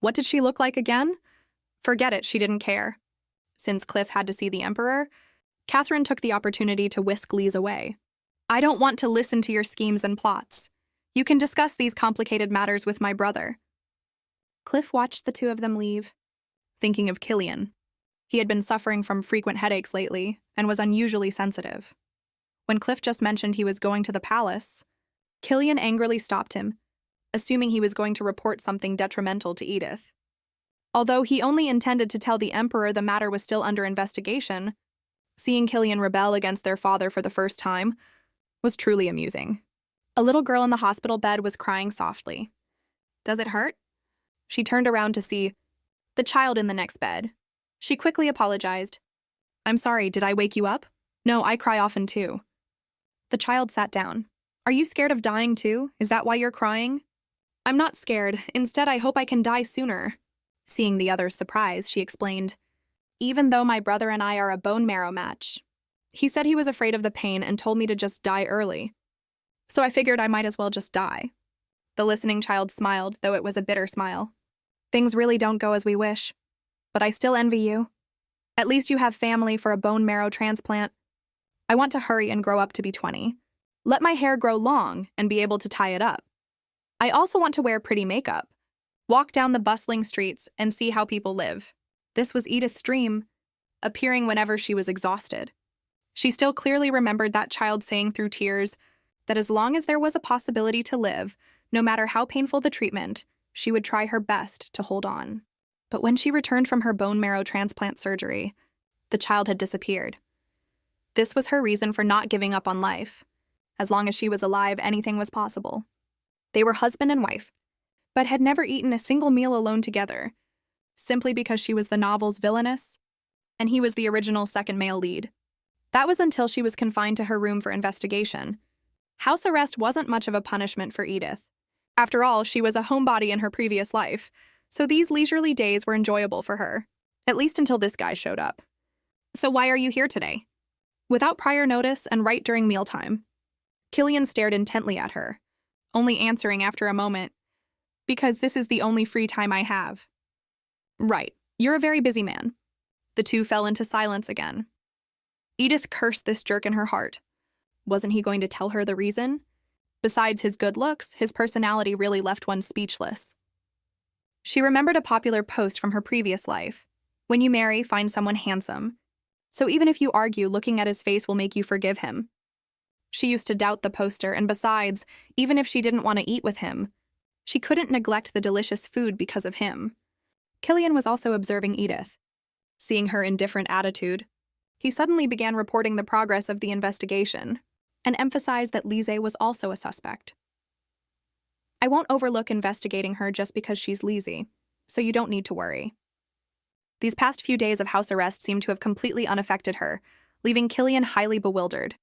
What did she look like again? Forget it, she didn't care. Since Cliff had to see the Emperor, Catherine took the opportunity to whisk Liz away. I don't want to listen to your schemes and plots. You can discuss these complicated matters with my brother. Cliff watched the two of them leave, thinking of Killian. He had been suffering from frequent headaches lately and was unusually sensitive. When Cliff just mentioned he was going to the palace, Killian angrily stopped him, assuming he was going to report something detrimental to Edith. Although he only intended to tell the Emperor the matter was still under investigation, seeing Killian rebel against their father for the first time was truly amusing. A little girl in the hospital bed was crying softly. Does it hurt? She turned around to see the child in the next bed. She quickly apologized. I'm sorry, did I wake you up? No, I cry often too. The child sat down. Are you scared of dying too? Is that why you're crying? I'm not scared. Instead, I hope I can die sooner. Seeing the other's surprise, she explained, even though my brother and I are a bone marrow match. He said he was afraid of the pain and told me to just die early. So I figured I might as well just die. The listening child smiled, though it was a bitter smile. Things really don't go as we wish. But I still envy you. At least you have family for a bone marrow transplant. I want to hurry and grow up to be 20. Let my hair grow long and be able to tie it up. I also want to wear pretty makeup. Walk down the bustling streets and see how people live. This was Edith's dream, appearing whenever she was exhausted. She still clearly remembered that child saying through tears that as long as there was a possibility to live, no matter how painful the treatment, she would try her best to hold on. But when she returned from her bone marrow transplant surgery, the child had disappeared. This was her reason for not giving up on life. As long as she was alive, anything was possible. They were husband and wife, but had never eaten a single meal alone together, simply because she was the novel's Villainess, and he was the original second male lead. That was until she was confined to her room for investigation. House arrest wasn't much of a punishment for Edith. After all, she was a homebody in her previous life, so these leisurely days were enjoyable for her, at least until this guy showed up. "So why are you here today?" Without prior notice and right during mealtime. Killian stared intently at her, only answering after a moment, "Because this is the only free time I have." "Right, you're a very busy man." The two fell into silence again. Edith cursed this jerk in her heart. Wasn't he going to tell her the reason? Besides his good looks, his personality really left one speechless. She remembered a popular post from her previous life. "When you marry, find someone handsome. So even if you argue, looking at his face will make you forgive him." She used to doubt the poster, and besides, even if she didn't want to eat with him, she couldn't neglect the delicious food because of him. Killian was also observing Edith. Seeing her indifferent attitude, he suddenly began reporting the progress of the investigation and emphasized that Lise was also a suspect. "I won't overlook investigating her just because she's Lise, so you don't need to worry." These past few days of house arrest seemed to have completely unaffected her, leaving Killian highly bewildered.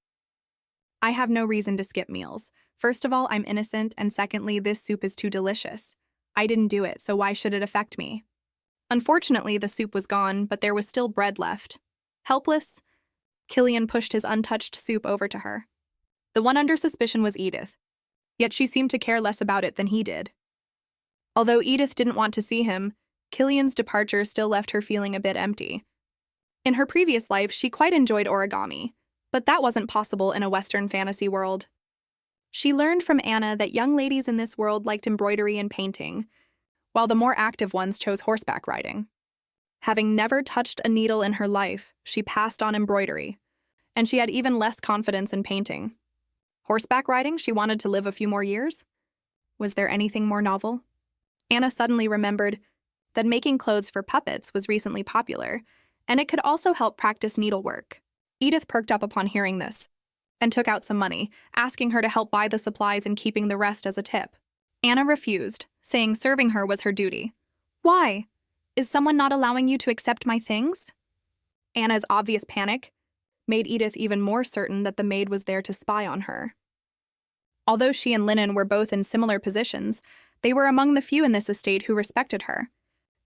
"I have no reason to skip meals. First of all, I'm innocent, and secondly, this soup is too delicious. I didn't do it, so why should it affect me?" Unfortunately, the soup was gone, but there was still bread left. Helpless, Killian pushed his untouched soup over to her. The one under suspicion was Edith, yet she seemed to care less about it than he did. Although Edith didn't want to see him, Killian's departure still left her feeling a bit empty. In her previous life, she quite enjoyed origami, but that wasn't possible in a Western fantasy world. She learned from Anna that young ladies in this world liked embroidery and painting, while the more active ones chose horseback riding. Having never touched a needle in her life, she passed on embroidery, and she had even less confidence in painting. Horseback riding, she wanted to live a few more years? Was there anything more novel? Anna suddenly remembered that making clothes for puppets was recently popular, and it could also help practice needlework. Edith perked up upon hearing this, and took out some money, asking her to help buy the supplies and keeping the rest as a tip. Anna refused, saying serving her was her duty. "Why? Is someone not allowing you to accept my things?" Anna's obvious panic made Edith even more certain that the maid was there to spy on her. Although she and Linen were both in similar positions, they were among the few in this estate who respected her,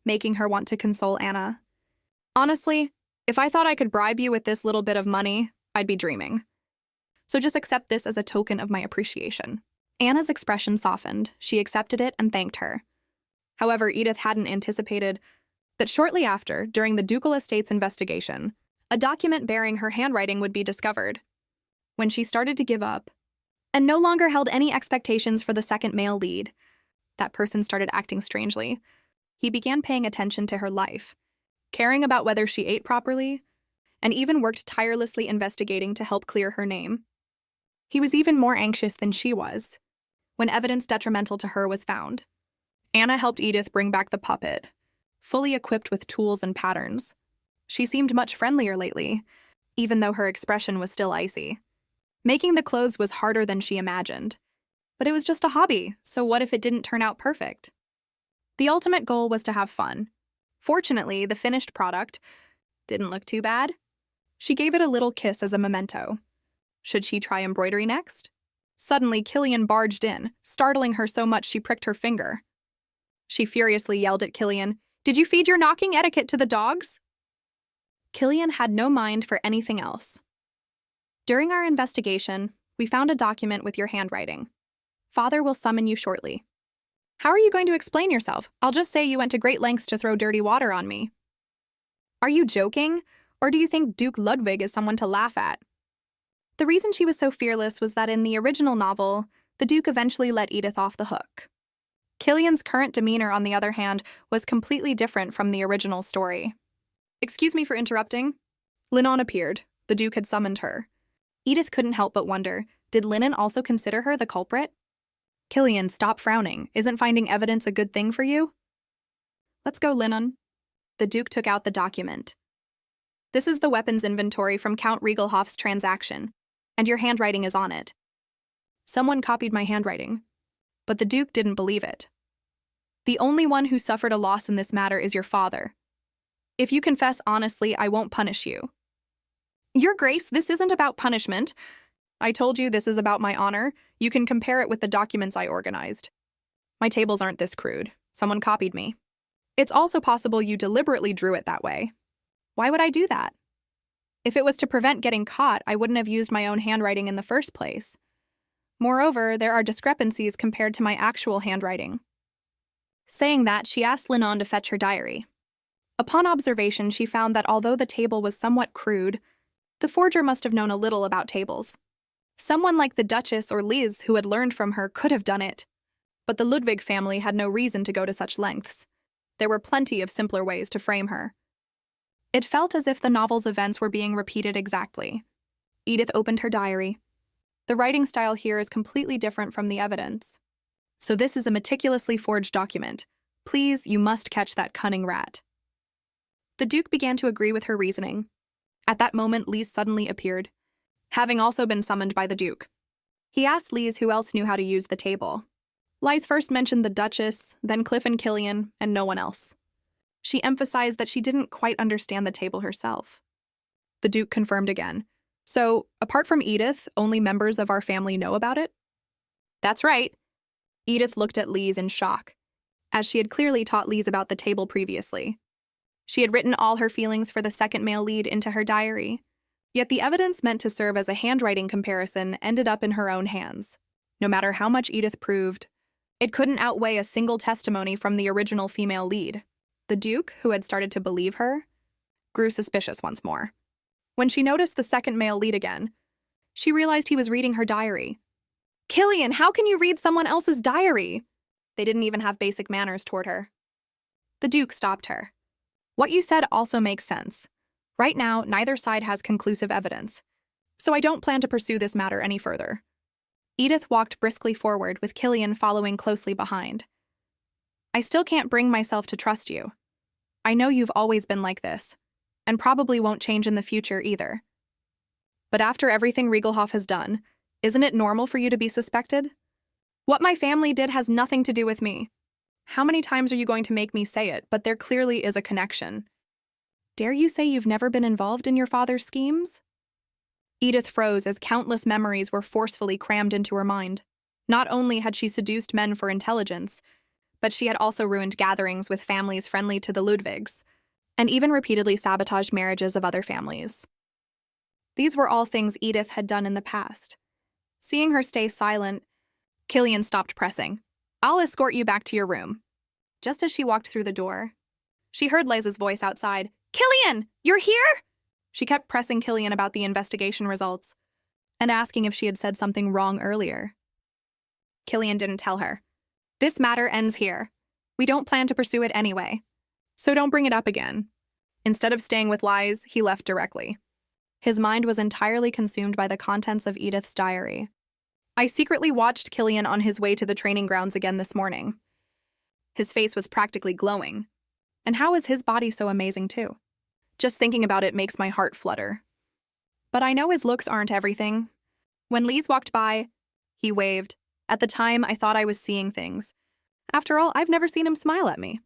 making her want to console Anna. "Honestly, if I thought I could bribe you with this little bit of money, I'd be dreaming. So just accept this as a token of my appreciation." Anna's expression softened. She accepted it and thanked her. However, Edith hadn't anticipated that shortly after, during the ducal estate's investigation, a document bearing her handwriting would be discovered. When she started to give up, and no longer held any expectations for the second male lead, that person started acting strangely. He began paying attention to her life, caring about whether she ate properly, and even worked tirelessly investigating to help clear her name. He was even more anxious than she was when evidence detrimental to her was found. Anna helped Edith bring back the puppet, fully equipped with tools and patterns. She seemed much friendlier lately, even though her expression was still icy. Making the clothes was harder than she imagined. But it was just a hobby, so what if it didn't turn out perfect? The ultimate goal was to have fun. Fortunately, the finished product didn't look too bad. She gave it a little kiss as a memento. Should she try embroidery next? Suddenly, Killian barged in, startling her so much she pricked her finger. She furiously yelled at Killian, "Did you feed your knocking etiquette to the dogs?" Killian had no mind for anything else. "During our investigation, we found a document with your handwriting. Father will summon you shortly." "How are you going to explain yourself? I'll just say you went to great lengths to throw dirty water on me." "Are you joking? Or do you think Duke Ludwig is someone to laugh at?" The reason she was so fearless was that in the original novel, the Duke eventually let Edith off the hook. Killian's current demeanor, on the other hand, was completely different from the original story. "Excuse me for interrupting." Linon appeared. The Duke had summoned her. Edith couldn't help but wonder, did Linen also consider her the culprit? Killian, stop frowning. Isn't finding evidence a good thing for you? Let's go, Linnon. The Duke took out the document. This is the weapons inventory from Count Riegelhoff's transaction, and your handwriting is on it. Someone copied my handwriting, but the Duke didn't believe it. The only one who suffered a loss in this matter is your father. If you confess honestly, I won't punish you. Your Grace, this isn't about punishment. I told you this is about my honor. You can compare it with the documents I organized. My tables aren't this crude. Someone copied me. It's also possible you deliberately drew it that way. Why would I do that? If it was to prevent getting caught, I wouldn't have used my own handwriting in the first place. Moreover, there are discrepancies compared to my actual handwriting. Saying that, she asked Linnon to fetch her diary. Upon observation, she found that although the table was somewhat crude, the forger must have known a little about tables. Someone like the Duchess or Liz who had learned from her could have done it, but the Ludwig family had no reason to go to such lengths. There were plenty of simpler ways to frame her. It felt as if the novel's events were being repeated exactly. Edith opened her diary. The writing style here is completely different from the evidence. So this is a meticulously forged document. Please, you must catch that cunning rat. The Duke began to agree with her reasoning. At that moment, Lise suddenly appeared, having also been summoned by the Duke. He asked Lise who else knew how to use the table. Lise first mentioned the Duchess, then Cliff and Killian, and no one else. She emphasized that she didn't quite understand the table herself. The Duke confirmed again. So, apart from Edith, only members of our family know about it? That's right. Edith looked at Lise in shock, as she had clearly taught Lise about the table previously. She had written all her feelings for the second male lead into her diary, yet the evidence meant to serve as a handwriting comparison ended up in her own hands. No matter how much Edith proved, it couldn't outweigh a single testimony from the original female lead. The Duke, who had started to believe her, grew suspicious once more. When she noticed the second male lead again, she realized he was reading her diary. Killian, how can you read someone else's diary? They didn't even have basic manners toward her. The Duke stopped her. What you said also makes sense. Right now, neither side has conclusive evidence, so I don't plan to pursue this matter any further. Edith walked briskly forward, with Killian following closely behind. I still can't bring myself to trust you. I know you've always been like this, and probably won't change in the future either. But after everything Riegelhoff has done, isn't it normal for you to be suspected? What my family did has nothing to do with me. How many times are you going to make me say it? But there clearly is a connection. Dare you say you've never been involved in your father's schemes? Edith froze as countless memories were forcefully crammed into her mind. Not only had she seduced men for intelligence, but she had also ruined gatherings with families friendly to the Ludwigs, and even repeatedly sabotaged marriages of other families. These were all things Edith had done in the past. Seeing her stay silent, Killian stopped pressing. I'll escort you back to your room. Just as she walked through the door, she heard Liz's voice outside. Killian, you're here? She kept pressing Killian about the investigation results and asking if she had said something wrong earlier. Killian didn't tell her. This matter ends here. We don't plan to pursue it anyway, so don't bring it up again. Instead of staying with Liz, he left directly. His mind was entirely consumed by the contents of Edith's diary. I secretly watched Killian on his way to the training grounds again this morning. His face was practically glowing. And how is his body so amazing too? Just thinking about it makes my heart flutter. But I know his looks aren't everything. When Lise walked by, he waved. At the time, I thought I was seeing things. After all, I've never seen him smile at me.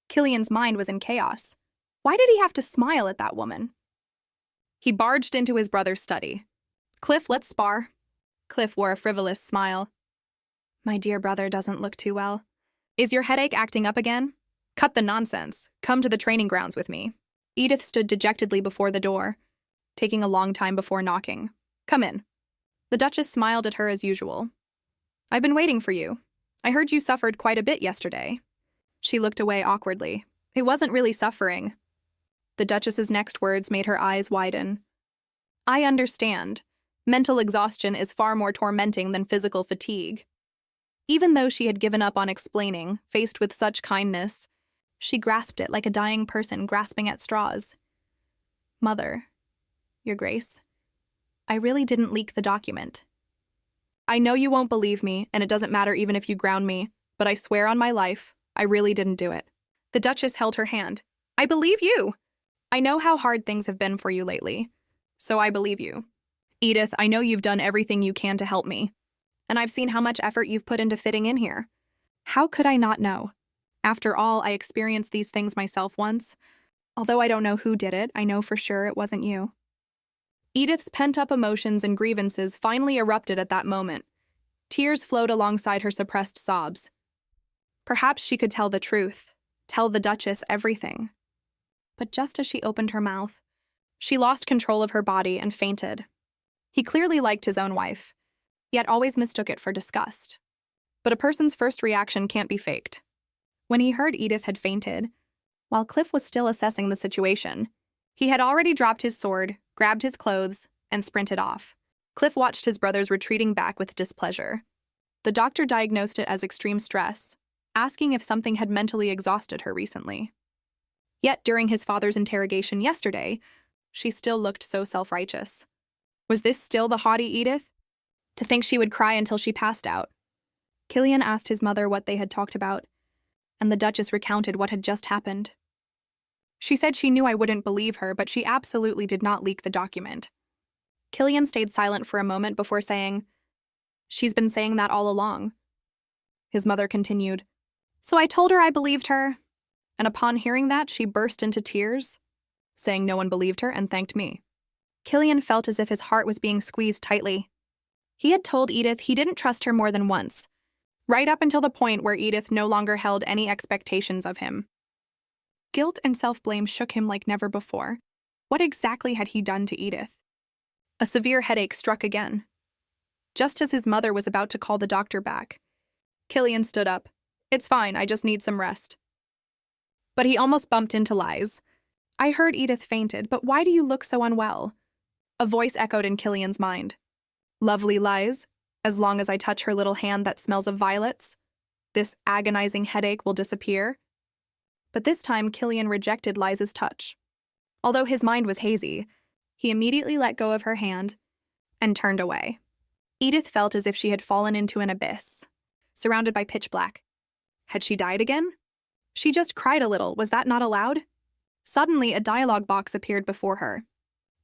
Killian's mind was in chaos. Why did he have to smile at that woman? He barged into his brother's study. Cliff, let's spar. Cliff wore a frivolous smile. My dear brother doesn't look too well. Is your headache acting up again? Cut the nonsense. Come to the training grounds with me. Edith stood dejectedly before the door, taking a long time before knocking. Come in. The Duchess smiled at her as usual. I've been waiting for you. I heard you suffered quite a bit yesterday. She looked away awkwardly. It wasn't really suffering. The Duchess's next words made her eyes widen. I understand. Mental exhaustion is far more tormenting than physical fatigue. Even though she had given up on explaining, faced with such kindness, she grasped it like a dying person grasping at straws. Mother, Your Grace, I really didn't leak the document. I know you won't believe me, and it doesn't matter even if you ground me, but I swear on my life, I really didn't do it. The Duchess held her hand. I believe you! I know how hard things have been for you lately, so I believe you. Edith, I know you've done everything you can to help me, and I've seen how much effort you've put into fitting in here. How could I not know? After all, I experienced these things myself once. Although I don't know who did it, I know for sure it wasn't you. Edith's pent-up emotions and grievances finally erupted at that moment. Tears flowed alongside her suppressed sobs. Perhaps she could tell the truth, tell the Duchess everything. But just as she opened her mouth, she lost control of her body and fainted. He clearly liked his own wife, yet always mistook it for disgust. But a person's first reaction can't be faked. When he heard Edith had fainted, while Cliff was still assessing the situation, he had already dropped his sword, grabbed his clothes, and sprinted off. Cliff watched his brothers retreating back with displeasure. The doctor diagnosed it as extreme stress, asking if something had mentally exhausted her recently. Yet during his father's interrogation yesterday, she still looked so self-righteous. Was this still the haughty Edith? To think she would cry until she passed out. Killian asked his mother what they had talked about, and the Duchess recounted what had just happened. She said she knew I wouldn't believe her, but she absolutely did not leak the document. Killian stayed silent for a moment before saying, "She's been saying that all along." His mother continued, "So I told her I believed her, and upon hearing that, she burst into tears, saying no one believed her and thanked me." Killian felt as if his heart was being squeezed tightly. He had told Edith he didn't trust her more than once, right up until the point where Edith no longer held any expectations of him. Guilt and self-blame shook him like never before. What exactly had he done to Edith? A severe headache struck again. Just as his mother was about to call the doctor back, Killian stood up. "It's fine, I just need some rest." But he almost bumped into Lies. "I heard Edith fainted, but why do you look so unwell?" A voice echoed in Killian's mind. "Lovely Lies, as long as I touch her little hand that smells of violets, this agonizing headache will disappear." But this time, Killian rejected Liza's touch. Although his mind was hazy, he immediately let go of her hand and turned away. Edith felt as if she had fallen into an abyss, surrounded by pitch black. Had she died again? She just cried a little, was that not allowed? Suddenly, a dialogue box appeared before her.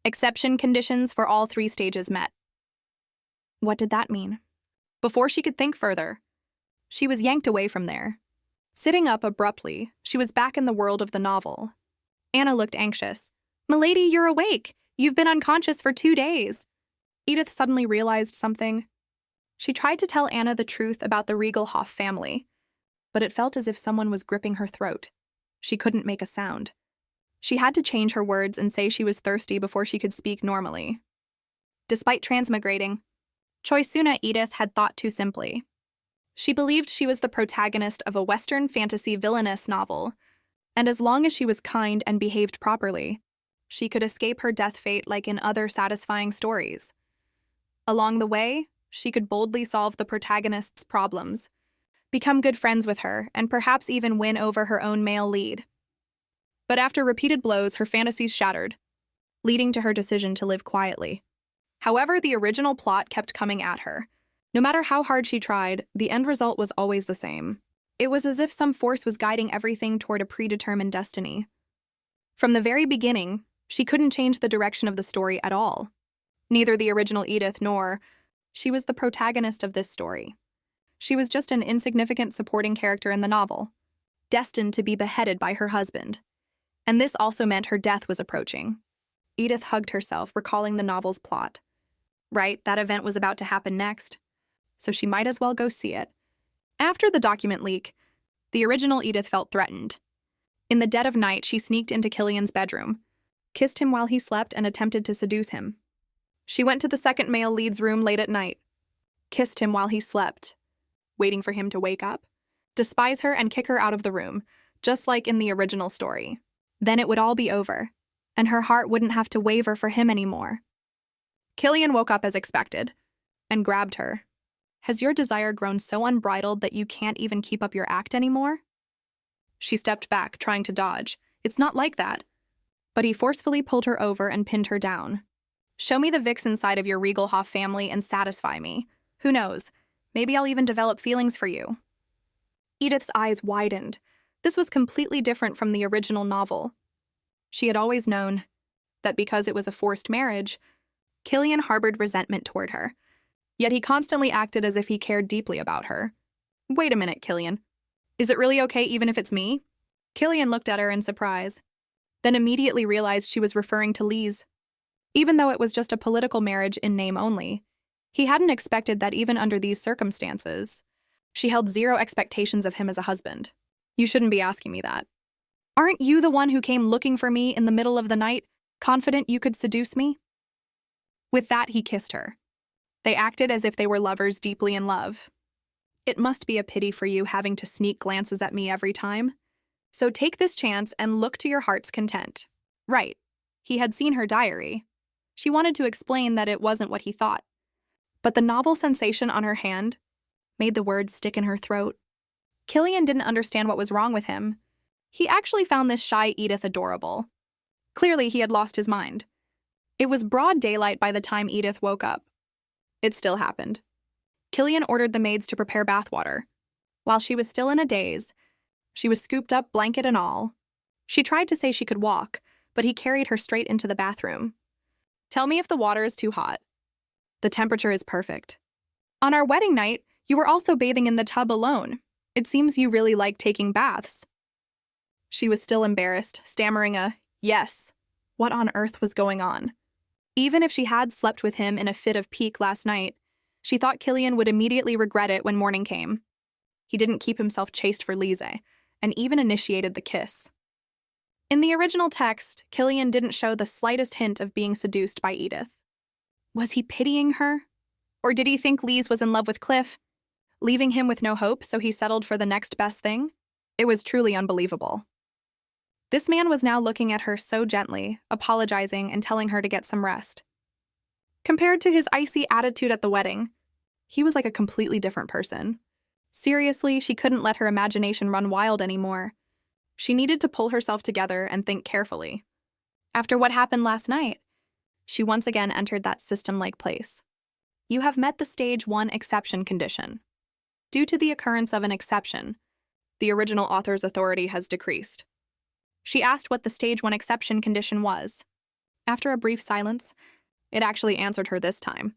Exception conditions for all 3 stages met. What did that mean? Before she could think further, she was yanked away from there. Sitting up abruptly, she was back in the world of the novel. Anna looked anxious. "Milady, you're awake! You've been unconscious for 2 days!" Edith suddenly realized something. She tried to tell Anna the truth about the Riegelhoff family, but it felt as if someone was gripping her throat. She couldn't make a sound. She had to change her words and say she was thirsty before she could speak normally. Despite transmigrating, Choisuna Edith had thought too simply. She believed she was the protagonist of a Western fantasy Villainess novel, and as long as she was kind and behaved properly, she could escape her death fate like in other satisfying stories. Along the way, she could boldly solve the protagonist's problems, become good friends with her, and perhaps even win over her own male lead. But after repeated blows, her fantasies shattered, leading to her decision to live quietly. However, the original plot kept coming at her. No matter how hard she tried, the end result was always the same. It was as if some force was guiding everything toward a predetermined destiny. From the very beginning, she couldn't change the direction of the story at all. Neither the original Edith nor she was the protagonist of this story. She was just an insignificant supporting character in the novel, destined to be beheaded by her husband. And this also meant her death was approaching. Edith hugged herself, recalling the novel's plot. Right, that event was about to happen next, so she might as well go see it. After the document leak, the original Edith felt threatened. In the dead of night, she sneaked into Killian's bedroom, kissed him while he slept, and attempted to seduce him. She went to the second male lead's room late at night, kissed him while he slept, waiting for him to wake up, despise her, and kick her out of the room, just like in the original story. Then it would all be over, and her heart wouldn't have to waver for him anymore. Killian woke up as expected, and grabbed her. "Has your desire grown so unbridled that you can't even keep up your act anymore?" She stepped back, trying to dodge. "It's not like that." But he forcefully pulled her over and pinned her down. "Show me the vixen side of your Riegelhoff family and satisfy me. Who knows? Maybe I'll even develop feelings for you. Edith's eyes widened. This was completely different from the original novel. She had always known that because it was a forced marriage, Killian harbored resentment toward her. Yet he constantly acted as if he cared deeply about her. Wait a minute, Killian. Is it really okay even if it's me? Killian looked at her in surprise, then immediately realized she was referring to Lise. Even though it was just a political marriage in name only, he hadn't expected that even under these circumstances. She held zero expectations of him as a husband. You shouldn't be asking me that. Aren't you the one who came looking for me in the middle of the night, confident you could seduce me? With that, he kissed her. They acted as if they were lovers deeply in love. It must be a pity for you having to sneak glances at me every time. So take this chance and look to your heart's content. Right. He had seen her diary. She wanted to explain that it wasn't what he thought. But the novel sensation on her hand made the words stick in her throat. Killian didn't understand what was wrong with him. He actually found this shy Edith adorable. Clearly, he had lost his mind. It was broad daylight by the time Edith woke up. It still happened. Killian ordered the maids to prepare bathwater. While she was still in a daze, she was scooped up, blanket and all. She tried to say she could walk, but he carried her straight into the bathroom. Tell me if the water is too hot. The temperature is perfect. On our wedding night, you were also bathing in the tub alone. It seems you really like taking baths. She was still embarrassed, stammering a yes. What on earth was going on? Even if she had slept with him in a fit of pique last night, she thought Killian would immediately regret it when morning came. He didn't keep himself chaste for Lise, and even initiated the kiss. In the original text, Killian didn't show the slightest hint of being seduced by Edith. Was he pitying her? Or did he think Lise was in love with Cliff, leaving him with no hope, so he settled for the next best thing? It was truly unbelievable. This man was now looking at her so gently, apologizing and telling her to get some rest. Compared to his icy attitude at the wedding, he was like a completely different person. Seriously, she couldn't let her imagination run wild anymore. She needed to pull herself together and think carefully. After what happened last night, she once again entered that system-like place. You have met the Stage 1 exception condition. Due to the occurrence of an exception, the original author's authority has decreased. She asked what the Stage 1 exception condition was. After a brief silence, it actually answered her this time.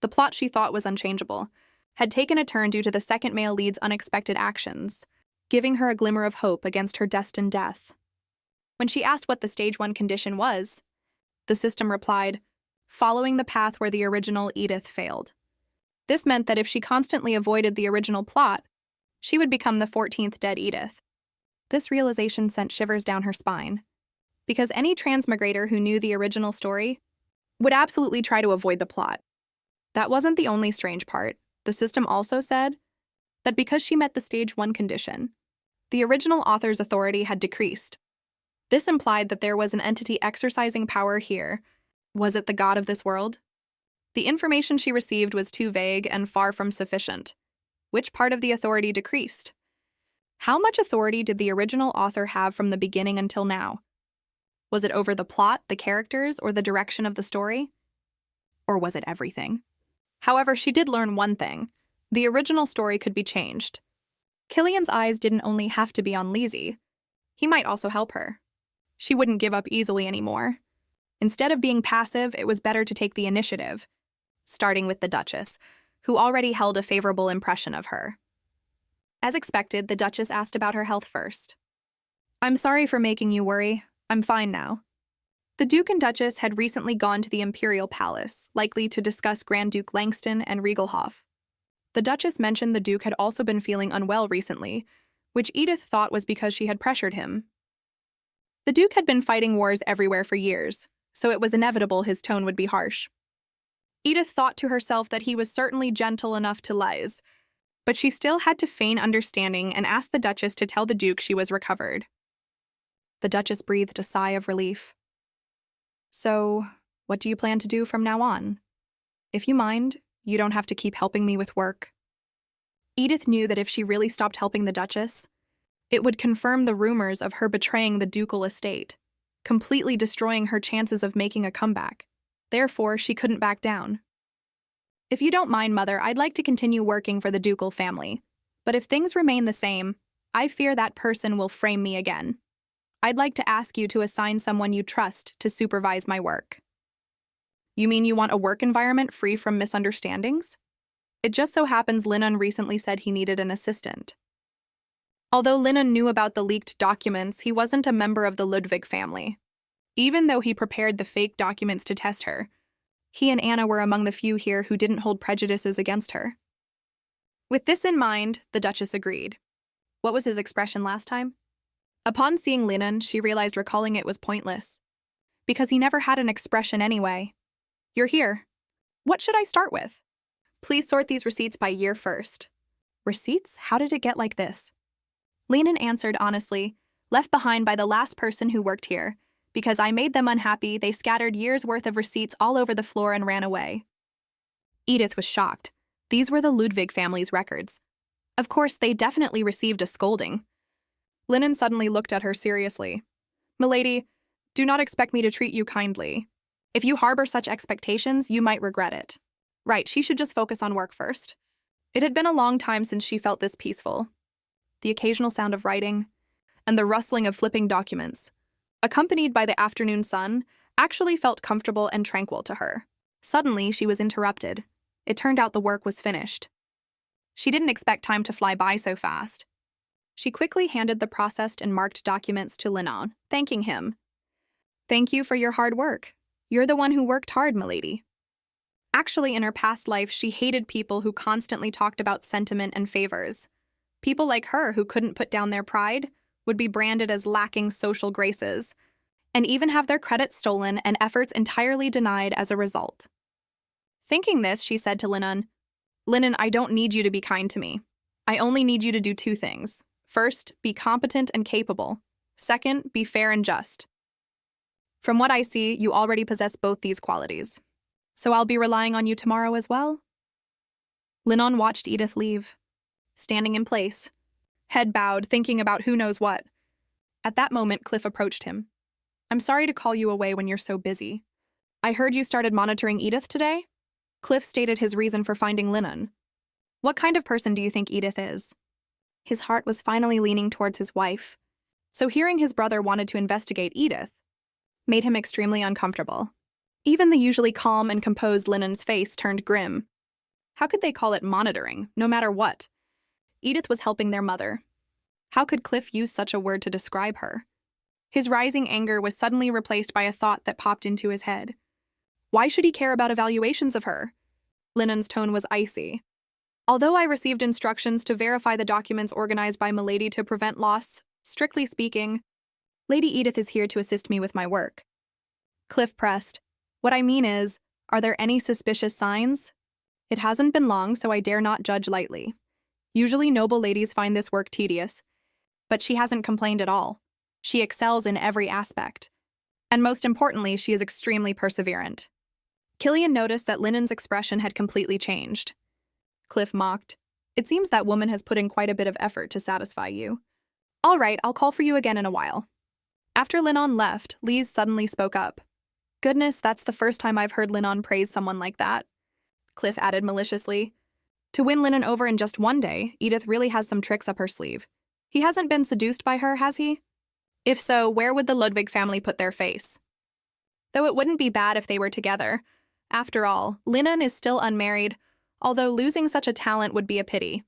The plot she thought was unchangeable had taken a turn due to the second male lead's unexpected actions, giving her a glimmer of hope against her destined death. When she asked what the Stage 1 condition was, the system replied, following the path where the original Edith failed. This meant that if she constantly avoided the original plot, she would become the 14th dead Edith. This realization sent shivers down her spine, because any transmigrator who knew the original story would absolutely try to avoid the plot. That wasn't the only strange part. The system also said that because she met the Stage 1 condition, the original author's authority had decreased. This implied that there was an entity exercising power here. Was it the god of this world? The information she received was too vague and far from sufficient. Which part of the authority decreased? How much authority did the original author have from the beginning until now? Was it over the plot, the characters, or the direction of the story? Or was it everything? However, she did learn one thing. The original story could be changed. Killian's eyes didn't only have to be on Lise. He might also help her. She wouldn't give up easily anymore. Instead of being passive, it was better to take the initiative, starting with the Duchess, who already held a favorable impression of her. As expected, the Duchess asked about her health first. I'm sorry for making you worry. I'm fine now. The Duke and Duchess had recently gone to the Imperial Palace, likely to discuss Grand Duke Langston and Regalhoff. The Duchess mentioned the Duke had also been feeling unwell recently, which Edith thought was because she had pressured him. The Duke had been fighting wars everywhere for years, so it was inevitable his tone would be harsh. Edith thought to herself that he was certainly gentle enough to Lise, but she still had to feign understanding and asked the Duchess to tell the Duke she was recovered. The Duchess breathed a sigh of relief. So, what do you plan to do from now on? If you mind, you don't have to keep helping me with work. Edith knew that if she really stopped helping the Duchess, it would confirm the rumors of her betraying the ducal estate, completely destroying her chances of making a comeback. Therefore, she couldn't back down. If you don't mind, Mother, I'd like to continue working for the ducal family. But if things remain the same, I fear that person will frame me again. I'd like to ask you to assign someone you trust to supervise my work. You mean you want a work environment free from misunderstandings? It just so happens Linon recently said he needed an assistant. Although Linon knew about the leaked documents, he wasn't a member of the Ludwig family. Even though he prepared the fake documents to test her, he and Anna were among the few here who didn't hold prejudices against her. With this in mind, the Duchess agreed. What was his expression last time? Upon seeing Linon, she realized recalling it was pointless, because he never had an expression anyway. You're here. What should I start with? Please sort these receipts by year first. Receipts? How did it get like this? Linon answered honestly, left behind by the last person who worked here. Because I made them unhappy, they scattered years' worth of receipts all over the floor and ran away. Edith was shocked. These were the Ludwig family's records. Of course, they definitely received a scolding. Linon suddenly looked at her seriously. Milady, do not expect me to treat you kindly. If you harbor such expectations, you might regret it. Right, she should just focus on work first. It had been a long time since she felt this peaceful. The occasional sound of writing, and the rustling of flipping documents, accompanied by the afternoon sun, actually felt comfortable and tranquil to her. Suddenly, she was interrupted. It turned out the work was finished. She didn't expect time to fly by so fast. She quickly handed the processed and marked documents to Linon, thanking him. Thank you for your hard work. You're the one who worked hard, milady. Actually, in her past life, she hated people who constantly talked about sentiment and favors. People like her who couldn't put down their pride would be branded as lacking social graces, and even have their credit stolen and efforts entirely denied as a result. Thinking this, she said to Linon, I don't need you to be kind to me. I only need you to do two things. First, be competent and capable. Second, be fair and just. From what I see, you already possess both these qualities. So I'll be relying on you tomorrow as well? Linon watched Edith leave, standing in place, head bowed, thinking about who knows what. At that moment, Cliff approached him. I'm sorry to call you away when you're so busy. I heard you started monitoring Edith today? Cliff stated his reason for finding Linon. What kind of person do you think Edith is? His heart was finally leaning towards his wife, so hearing his brother wanted to investigate Edith made him extremely uncomfortable. Even the usually calm and composed Linon's face turned grim. How could they call it monitoring, no matter what? Edith was helping their mother. How could Cliff use such a word to describe her? His rising anger was suddenly replaced by a thought that popped into his head. Why should he care about evaluations of her? Linon's tone was icy. Although I received instructions to verify the documents organized by Milady to prevent loss, strictly speaking, Lady Edith is here to assist me with my work. Cliff pressed. What I mean is, are there any suspicious signs? It hasn't been long, so I dare not judge lightly. Usually noble ladies find this work tedious, but she hasn't complained at all. She excels in every aspect. And most importantly, she is extremely perseverant. Killian noticed that Linon's expression had completely changed. Cliff mocked. It seems that woman has put in quite a bit of effort to satisfy you. All right, I'll call for you again in a while. After Linon left, Lise suddenly spoke up. Goodness, that's the first time I've heard Linon praise someone like that. Cliff added maliciously. To win Linon over in just one day, Edith really has some tricks up her sleeve. He hasn't been seduced by her, has he? If so, where would the Ludwig family put their face? Though it wouldn't be bad if they were together. After all, Linon is still unmarried, although losing such a talent would be a pity.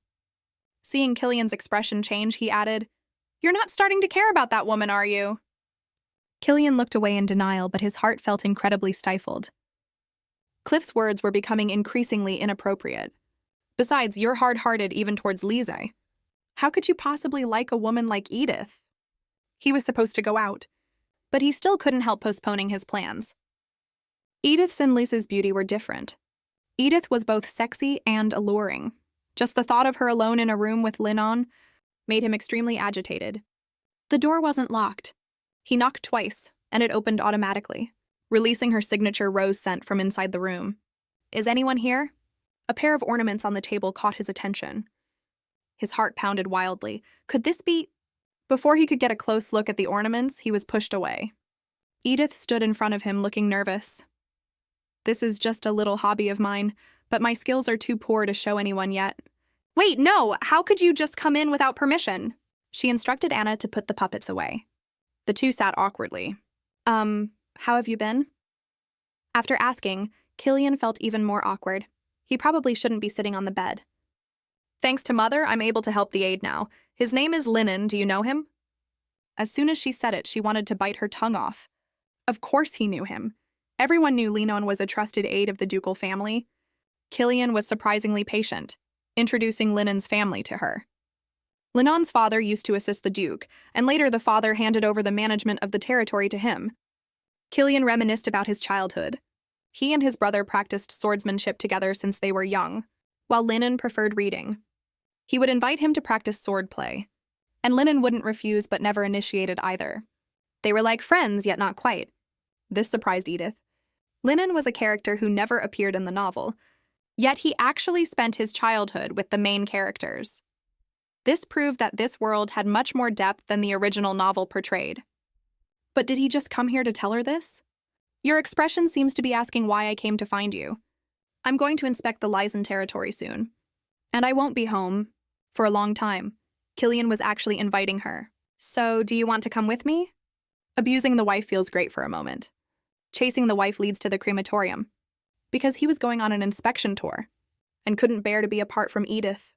Seeing Killian's expression change, he added, You're not starting to care about that woman, are you? Killian looked away in denial, but his heart felt incredibly stifled. Cliff's words were becoming increasingly inappropriate. Besides, you're hard-hearted even towards Lise. How could you possibly like a woman like Edith? He was supposed to go out, but he still couldn't help postponing his plans. Edith's and Lisa's beauty were different. Edith was both sexy and alluring. Just the thought of her alone in a room with Linon made him extremely agitated. The door wasn't locked. He knocked twice, and it opened automatically, releasing her signature rose scent from inside the room. Is anyone here? A pair of ornaments on the table caught his attention. His heart pounded wildly. Could this be... Before he could get a close look at the ornaments, he was pushed away. Edith stood in front of him looking nervous. This is just a little hobby of mine, but my skills are too poor to show anyone yet. Wait, no! How could you just come in without permission? She instructed Anna to put the puppets away. The two sat awkwardly. How have you been? After asking, Killian felt even more awkward. He probably shouldn't be sitting on the bed. Thanks to Mother, I'm able to help the aide now. His name is Linen, do you know him? As soon as she said it, she wanted to bite her tongue off. Of course he knew him. Everyone knew Linon was a trusted aide of the ducal family. Killian was surprisingly patient, introducing Linen's family to her. Linon's father used to assist the Duke, and later the father handed over the management of the territory to him. Killian reminisced about his childhood. He and his brother practiced swordsmanship together since they were young, while Linen preferred reading. He would invite him to practice swordplay, and Linen wouldn't refuse but never initiated either. They were like friends, yet not quite. This surprised Edith. Linen was a character who never appeared in the novel, yet he actually spent his childhood with the main characters. This proved that this world had much more depth than the original novel portrayed. But did he just come here to tell her this? Your expression seems to be asking why I came to find you. I'm going to inspect the Lysen territory soon. And I won't be home for a long time. Killian was actually inviting her. So, do you want to come with me? Abusing the wife feels great for a moment. Chasing the wife leads to the crematorium. Because he was going on an inspection tour and couldn't bear to be apart from Edith.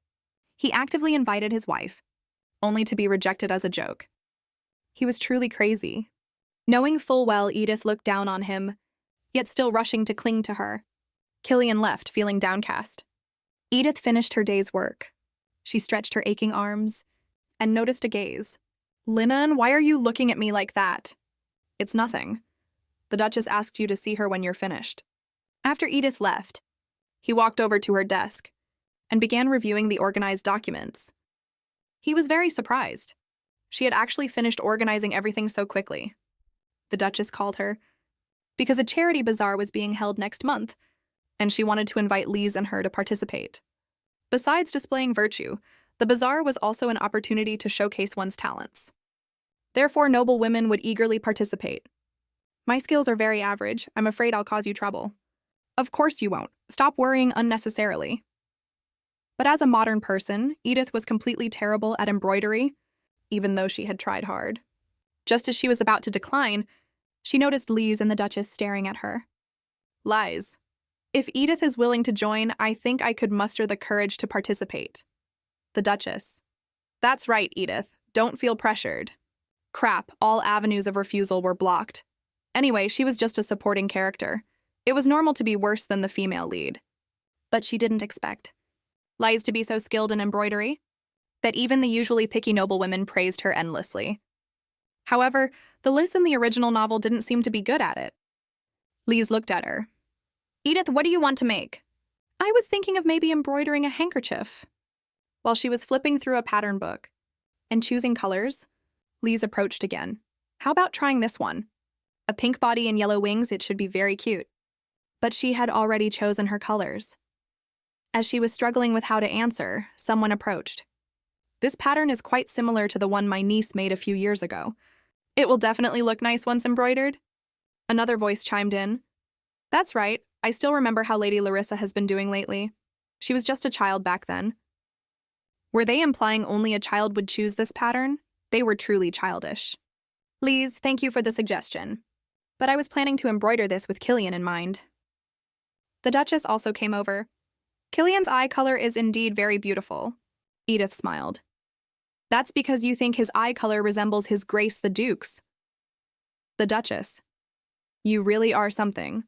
He actively invited his wife, only to be rejected as a joke. He was truly crazy. Knowing full well Edith looked down on him, yet still rushing to cling to her, Killian left, feeling downcast. Edith finished her day's work. She stretched her aching arms and noticed a gaze. Linen, why are you looking at me like that? It's nothing. The Duchess asked you to see her when you're finished. After Edith left, he walked over to her desk and began reviewing the organized documents. He was very surprised. She had actually finished organizing everything so quickly. The Duchess called her because a charity bazaar was being held next month, and she wanted to invite Lise and her to participate. Besides displaying virtue, the bazaar was also an opportunity to showcase one's talents. Therefore, noble women would eagerly participate. My skills are very average. I'm afraid I'll cause you trouble. Of course you won't. Stop worrying unnecessarily. But as a modern person, Edith was completely terrible at embroidery, even though she had tried hard. Just as she was about to decline, she noticed Lise and the Duchess staring at her. Lies. If Edith is willing to join, I think I could muster the courage to participate. The Duchess. That's right, Edith. Don't feel pressured. Crap, all avenues of refusal were blocked. Anyway, she was just a supporting character. It was normal to be worse than the female lead. But she didn't expect Lise to be so skilled in embroidery that even the usually picky noblewomen praised her endlessly. However, the Lys in the original novel didn't seem to be good at it. Lise looked at her. Edith, what do you want to make? I was thinking of maybe embroidering a handkerchief. While she was flipping through a pattern book and choosing colors, Lise approached again. How about trying this one? A pink body and yellow wings, it should be very cute. But she had already chosen her colors. As she was struggling with how to answer, someone approached. This pattern is quite similar to the one my niece made a few years ago. It will definitely look nice once embroidered. Another voice chimed in. That's right, I still remember how Lady Larissa has been doing lately. She was just a child back then. Were they implying only a child would choose this pattern? They were truly childish. Lise, thank you for the suggestion. But I was planning to embroider this with Killian in mind. The Duchess also came over. Killian's eye color is indeed very beautiful. Edith smiled. That's because you think his eye color resembles his Grace the Duke's. The Duchess. You really are something.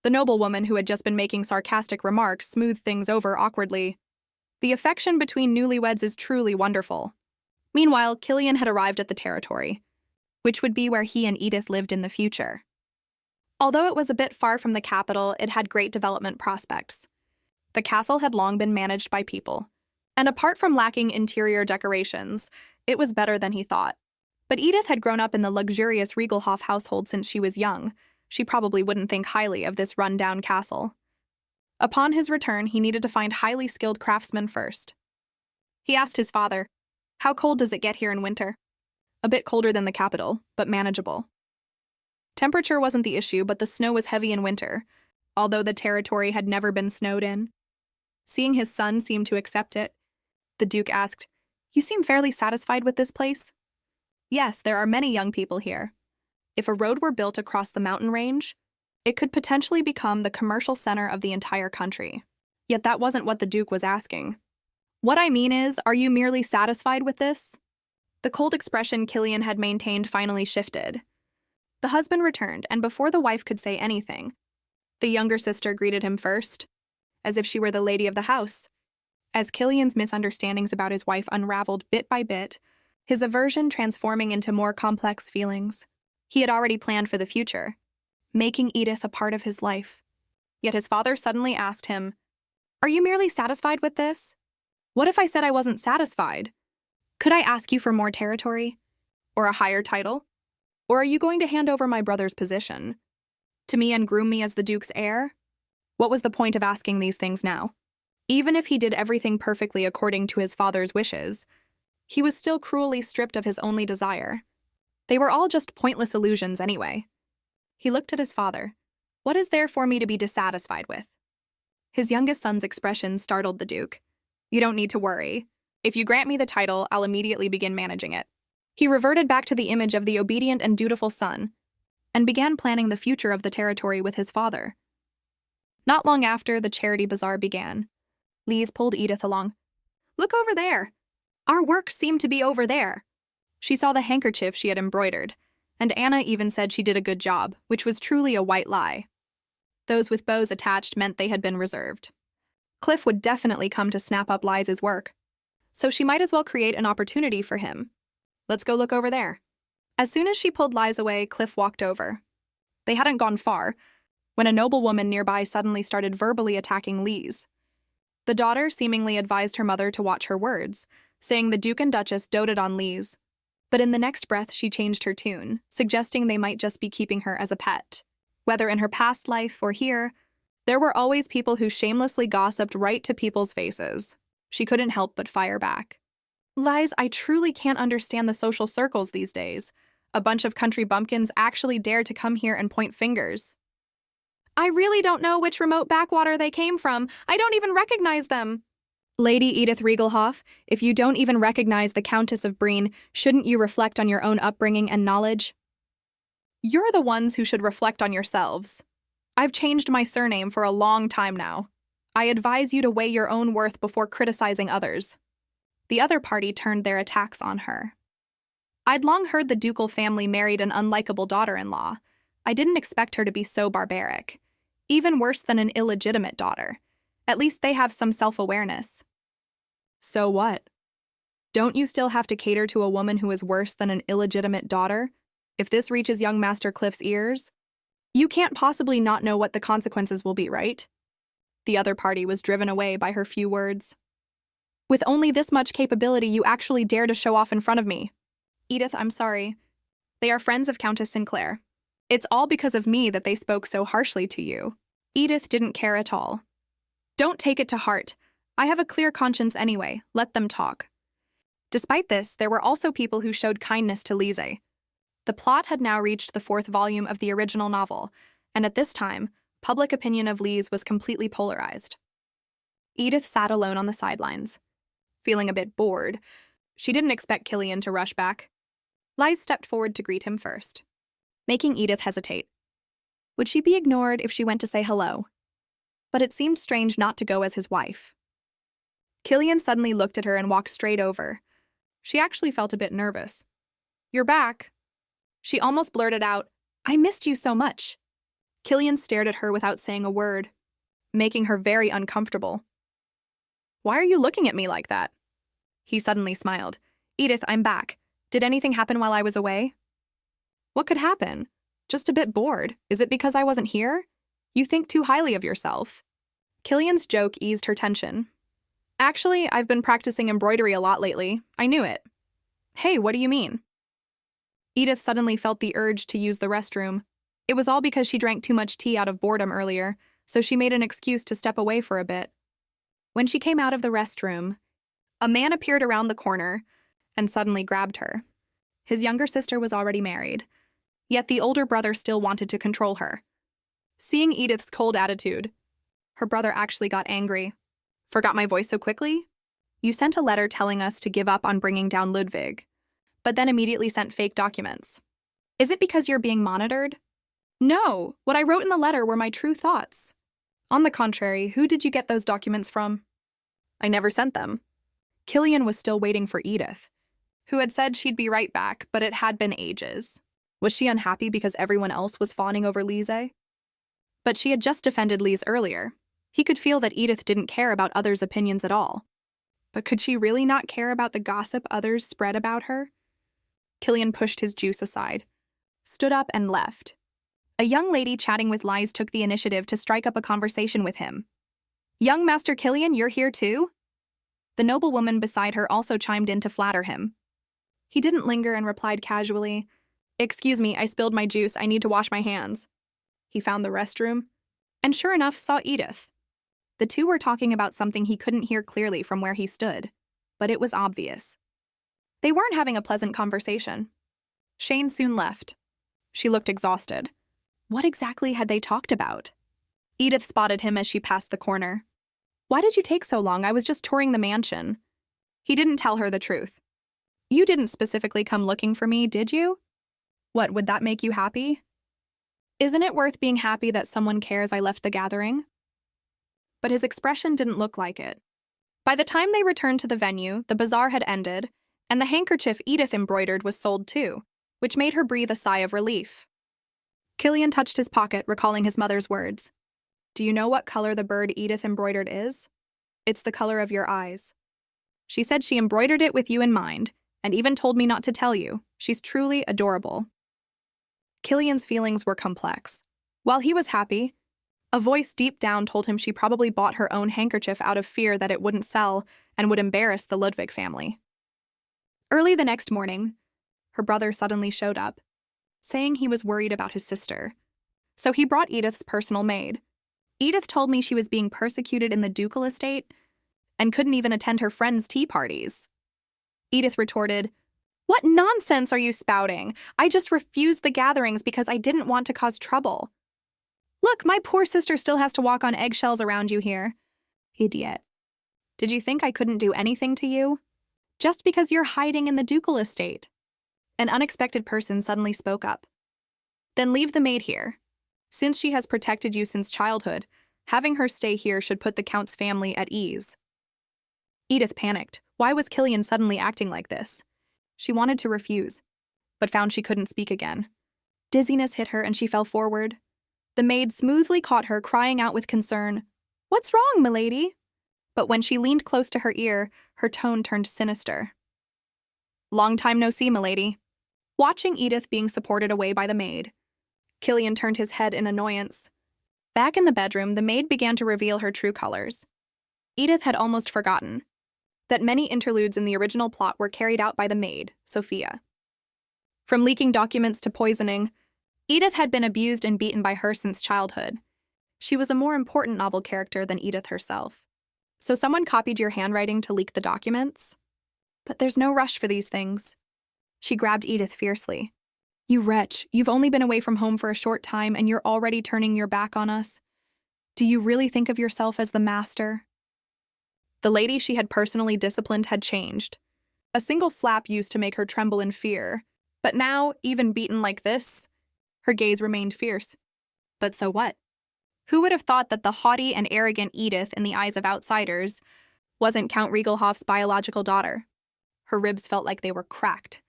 The noblewoman who had just been making sarcastic remarks smoothed things over awkwardly. The affection between newlyweds is truly wonderful. Meanwhile, Killian had arrived at the territory, which would be where he and Edith lived in the future. Although it was a bit far from the capital, it had great development prospects. The castle had long been managed by people, and apart from lacking interior decorations, it was better than he thought. But Edith had grown up in the luxurious Regelhof household since she was young. She probably wouldn't think highly of this run-down castle. Upon his return, he needed to find highly skilled craftsmen first. He asked his father, "How cold does it get here in winter?" A bit colder than the capital, but manageable. Temperature wasn't the issue, but the snow was heavy in winter, although the territory had never been snowed in. Seeing his son seem to accept it, the Duke asked, "You seem fairly satisfied with this place?" "Yes, there are many young people here. If a road were built across the mountain range, it could potentially become the commercial center of the entire country." Yet that wasn't what the Duke was asking. "What I mean is, are you merely satisfied with this?" The cold expression Killian had maintained finally shifted. The husband returned, and before the wife could say anything, the younger sister greeted him first, as if she were the lady of the house. As Killian's misunderstandings about his wife unraveled bit by bit, his aversion transforming into more complex feelings, he had already planned for the future, making Edith a part of his life. Yet his father suddenly asked him, "Are you merely satisfied with this? What if I said I wasn't satisfied? Could I ask you for more territory? Or a higher title? Or are you going to hand over my brother's position to me and groom me as the Duke's heir?" What was the point of asking these things now? Even if he did everything perfectly according to his father's wishes, he was still cruelly stripped of his only desire. They were all just pointless illusions anyway. He looked at his father. "What is there for me to be dissatisfied with?" His youngest son's expression startled the Duke. "You don't need to worry. If you grant me the title, I'll immediately begin managing it." He reverted back to the image of the obedient and dutiful son, and began planning the future of the territory with his father. Not long after, the charity bazaar began. Lise pulled Edith along. "Look over there. Our work seemed to be over there." She saw the handkerchief she had embroidered, and Anna even said she did a good job, which was truly a white lie. Those with bows attached meant they had been reserved. Cliff would definitely come to snap up Liza's work, so she might as well create an opportunity for him. "Let's go look over there." As soon as she pulled Liza away, Cliff walked over. They hadn't gone far when a noblewoman nearby suddenly started verbally attacking Lise. The daughter seemingly advised her mother to watch her words, saying the Duke and Duchess doted on Lise. But in the next breath, she changed her tune, suggesting they might just be keeping her as a pet. Whether in her past life or here, there were always people who shamelessly gossiped right to people's faces. She couldn't help but fire back. "Lise, I truly can't understand the social circles these days. A bunch of country bumpkins actually dare to come here and point fingers. I really don't know which remote backwater they came from. I don't even recognize them." "Lady Edith Riegelhoff, if you don't even recognize the Countess of Breen, shouldn't you reflect on your own upbringing and knowledge?" "You're the ones who should reflect on yourselves. I've changed my surname for a long time now. I advise you to weigh your own worth before criticizing others." The other party turned their attacks on her. "I'd long heard the ducal family married an unlikable daughter-in-law. I didn't expect her to be so barbaric. Even worse than an illegitimate daughter. At least they have some self-awareness." "So what? Don't you still have to cater to a woman who is worse than an illegitimate daughter? If this reaches young Master Cliff's ears, you can't possibly not know what the consequences will be, right?" The other party was driven away by her few words. "With only this much capability, you actually dare to show off in front of me." "Edith, I'm sorry. They are friends of Countess Sinclair. It's all because of me that they spoke so harshly to you." Edith didn't care at all. "Don't take it to heart. I have a clear conscience anyway. Let them talk." Despite this, there were also people who showed kindness to Lise. The plot had now reached the 4th volume of the original novel, and at this time, public opinion of Lise was completely polarized. Edith sat alone on the sidelines, feeling a bit bored. She didn't expect Killian to rush back. Lise stepped forward to greet him first, making Edith hesitate. Would she be ignored if she went to say hello? But it seemed strange not to go as his wife. Killian suddenly looked at her and walked straight over. She actually felt a bit nervous. "You're back." She almost blurted out, "I missed you so much." Killian stared at her without saying a word, making her very uncomfortable. "Why are you looking at me like that?" He suddenly smiled. "Edith, I'm back. Did anything happen while I was away?" "What could happen? Just a bit bored. Is it because I wasn't here? You think too highly of yourself." Killian's joke eased her tension. "Actually, I've been practicing embroidery a lot lately. I knew it." "Hey, what do you mean?" Edith suddenly felt the urge to use the restroom. It was all because she drank too much tea out of boredom earlier, so she made an excuse to step away for a bit. When she came out of the restroom, a man appeared around the corner and suddenly grabbed her. His younger sister was already married, yet the older brother still wanted to control her. Seeing Edith's cold attitude, her brother actually got angry. Forgot my voice so quickly? You sent a letter telling us to give up on bringing down Ludwig, but then immediately sent fake documents. Is it because you're being monitored? No, what I wrote in the letter were my true thoughts. On the contrary, who did you get those documents from? I never sent them. Killian was still waiting for Edith, who had said she'd be right back, but it had been ages. Was she unhappy because everyone else was fawning over Lise? But she had just defended Lise earlier. He could feel that Edith didn't care about others' opinions at all. But could she really not care about the gossip others spread about her? Killian pushed his juice aside, stood up and left. A young lady chatting with Lise took the initiative to strike up a conversation with him. Young Master Killian, you're here too? The noblewoman beside her also chimed in to flatter him. He didn't linger and replied casually, Excuse me, I spilled my juice, I need to wash my hands. He found the restroom, and sure enough saw Edith. The two were talking about something he couldn't hear clearly from where he stood, but it was obvious. They weren't having a pleasant conversation. Shane soon left. She looked exhausted. What exactly had they talked about? Edith spotted him as she passed the corner. Why did you take so long? I was just touring the mansion. He didn't tell her the truth. You didn't specifically come looking for me, did you? What, would that make you happy? Isn't it worth being happy that someone cares I left the gathering? But his expression didn't look like it. By the time they returned to the venue, the bazaar had ended, and the handkerchief Edith embroidered was sold too, which made her breathe a sigh of relief. Killian touched his pocket, recalling his mother's words. Do you know what color the bird Edith embroidered is? It's the color of your eyes. She said she embroidered it with you in mind, and even told me not to tell you. She's truly adorable. Killian's feelings were complex. While he was happy, a voice deep down told him she probably bought her own handkerchief out of fear that it wouldn't sell and would embarrass the Ludwig family. Early the next morning, her brother suddenly showed up, saying he was worried about his sister. So he brought Edith's personal maid. Edith told me she was being persecuted in the ducal estate and couldn't even attend her friends' tea parties. Edith retorted, What nonsense are you spouting? I just refused the gatherings because I didn't want to cause trouble. Look, my poor sister still has to walk on eggshells around you here. Idiot. Did you think I couldn't do anything to you? Just because you're hiding in the ducal estate. An unexpected person suddenly spoke up. Then leave the maid here. Since she has protected you since childhood, having her stay here should put the Count's family at ease. Edith panicked. Why was Killian suddenly acting like this? She wanted to refuse, but found she couldn't speak again. Dizziness hit her and she fell forward. The maid smoothly caught her, crying out with concern, What's wrong, milady? But when she leaned close to her ear, her tone turned sinister. Long time no see, milady. Watching Edith being supported away by the maid, Killian turned his head in annoyance. Back in the bedroom, the maid began to reveal her true colors. Edith had almost forgotten that many interludes in the original plot were carried out by the maid, Sophia. From leaking documents to poisoning, Edith had been abused and beaten by her since childhood. She was a more important novel character than Edith herself. So someone copied your handwriting to leak the documents? But there's no rush for these things. She grabbed Edith fiercely. You wretch, you've only been away from home for a short time and you're already turning your back on us. Do you really think of yourself as the master? The lady she had personally disciplined had changed. A single slap used to make her tremble in fear, but now, even beaten like this, her gaze remained fierce. But so what? Who would have thought that the haughty and arrogant Edith, in the eyes of outsiders, wasn't Count Riegelhoff's biological daughter? Her ribs felt like they were cracked.